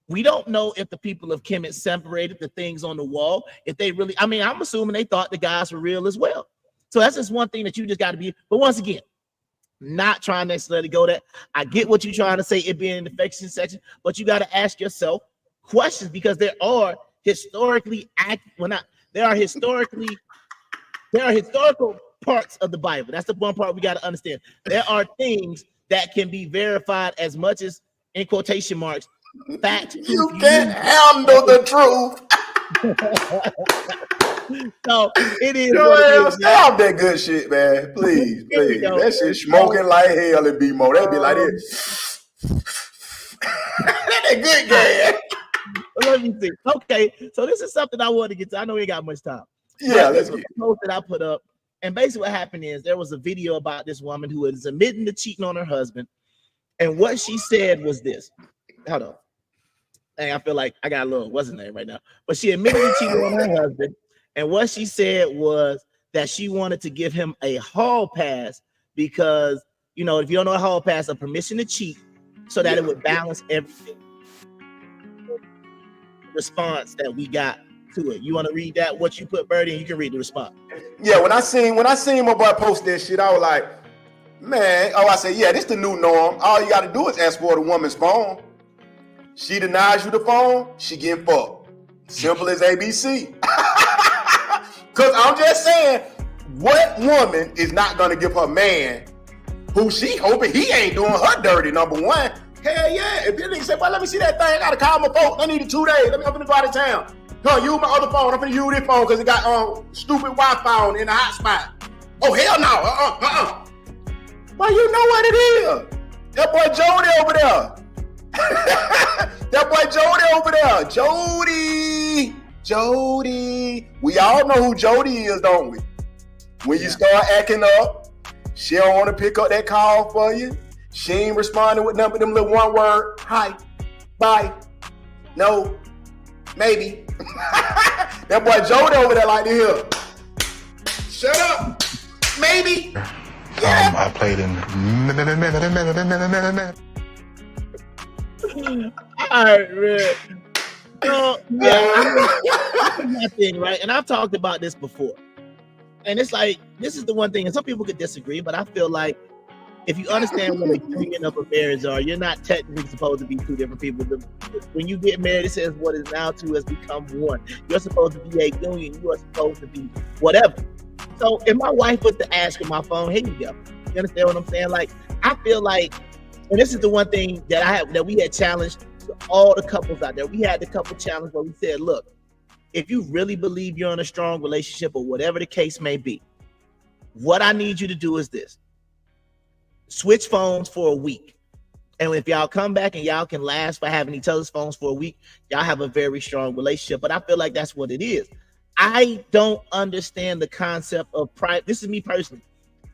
we don't know if the people of Kemet separated the things on the wall. If they really, I mean, I'm assuming they thought the guys were real as well. So that's just one thing that you just got to be. But once again, not trying to necessarily go that. I get what you're trying to say, it being in the fiction section, but you got to ask yourself questions because there are historical parts of the Bible. That's the one part we got to understand. There are things that can be verified as much as, in quotation marks, fact. You can't handle the truth. So it is. Stop that good shit, man. Please. That shit smoking like hell in B-Mo. They be like this. That good game. Let me see. Okay, so this is something I want to get to. I know we ain't got much time. Yeah, let's get it. Post that I put up, and basically what happened is there was a video about this woman who is admitting to cheating on her husband, and what she said was this. Hold on. Hey, I feel like I got a little what's his name right now, but she admitted to cheating on her husband. And what she said was that she wanted to give him a hall pass because, you know, if you don't know a hall pass, a permission to cheat so that it would balance everything. Response that we got to it. You want to read that? What you put, Birdie, and you can read the response. Yeah, when I seen my boy post that shit, I was like, man, I said, yeah, this the new norm. All you got to do is escort a woman's phone. She denies you the phone, she getting fucked. Simple as ABC. Because I'm just saying, what woman is not going to give her man who she hoping he ain't doing her dirty, number one? Hell yeah. If this nigga say, well, let me see that thing. I got to call my folks. I need it 2 days. I'm going to go out of town. No, use my other phone. I'm going to use this phone because it got stupid Wi-Fi on in the hotspot. Oh, hell no. Well, you know what it is. That boy Jody over there. That boy Jody over there. Jody. We all know who Jody is, don't we? When you start acting up, she don't want to pick up that call for you. She ain't responding with none of them little one word. Hi, bye, no, maybe. That boy Jody over there like this. Shut up, maybe. Yeah. I played in. All right, man. So, yeah, that's my thing, right? And I've talked about this before. And it's like, this is the one thing, and some people could disagree, but I feel like if you understand what a union of a marriage are, you're not technically supposed to be two different people. When you get married, it says what is now two has become one. You're supposed to be a union. You are supposed to be whatever. So if my wife was to ask on my phone, here you go. You understand what I'm saying? Like, I feel like, and this is the one thing that we had challenged all the couples out there. We had the couple challenge where we said, look, if you really believe you're in a strong relationship or whatever the case may be, what I need you to do is this. Switch phones for a week. And if y'all come back and y'all can last by having each other's phones for a week, y'all have a very strong relationship. But I feel like that's what it is. I don't understand the concept of private. This is me personally.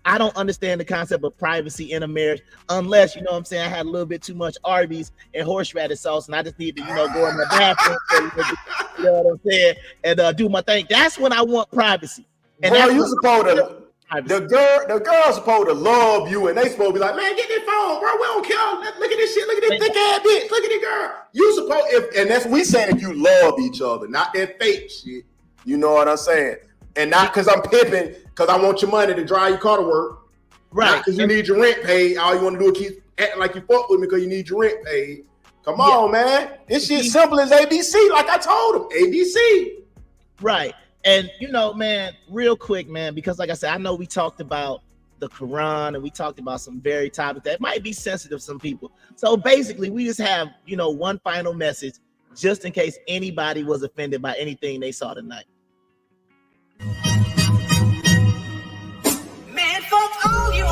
I don't understand the concept of privacy in a marriage unless, you know what I'm saying, I had a little bit too much Arby's and horseradish sauce and I just need to, go in the bathroom, you know what I'm saying, and do my thing. That's when I want privacy. And girl, you supposed to, the girl's supposed to love you and they supposed to be like, man, get this phone, bro. We don't care. Look at this shit. Look at this thick ass bitch. Look at this girl. You supposed, and that's we saying if you love each other, not that fake shit. You know what I'm saying? And not because I'm pimping, because I want your money to drive your car to work. Right. Not because you need your rent paid. All you want to do is keep acting like you fuck with me because you need your rent paid. Come on, man. This shit simple as ABC, like I told him. ABC. Right. And, you know, man, real quick, man, because like I said, I know we talked about the Quran and we talked about some very topics that might be sensitive to some people. So basically, we just have, you know, one final message just in case anybody was offended by anything they saw tonight. Man, fuck all you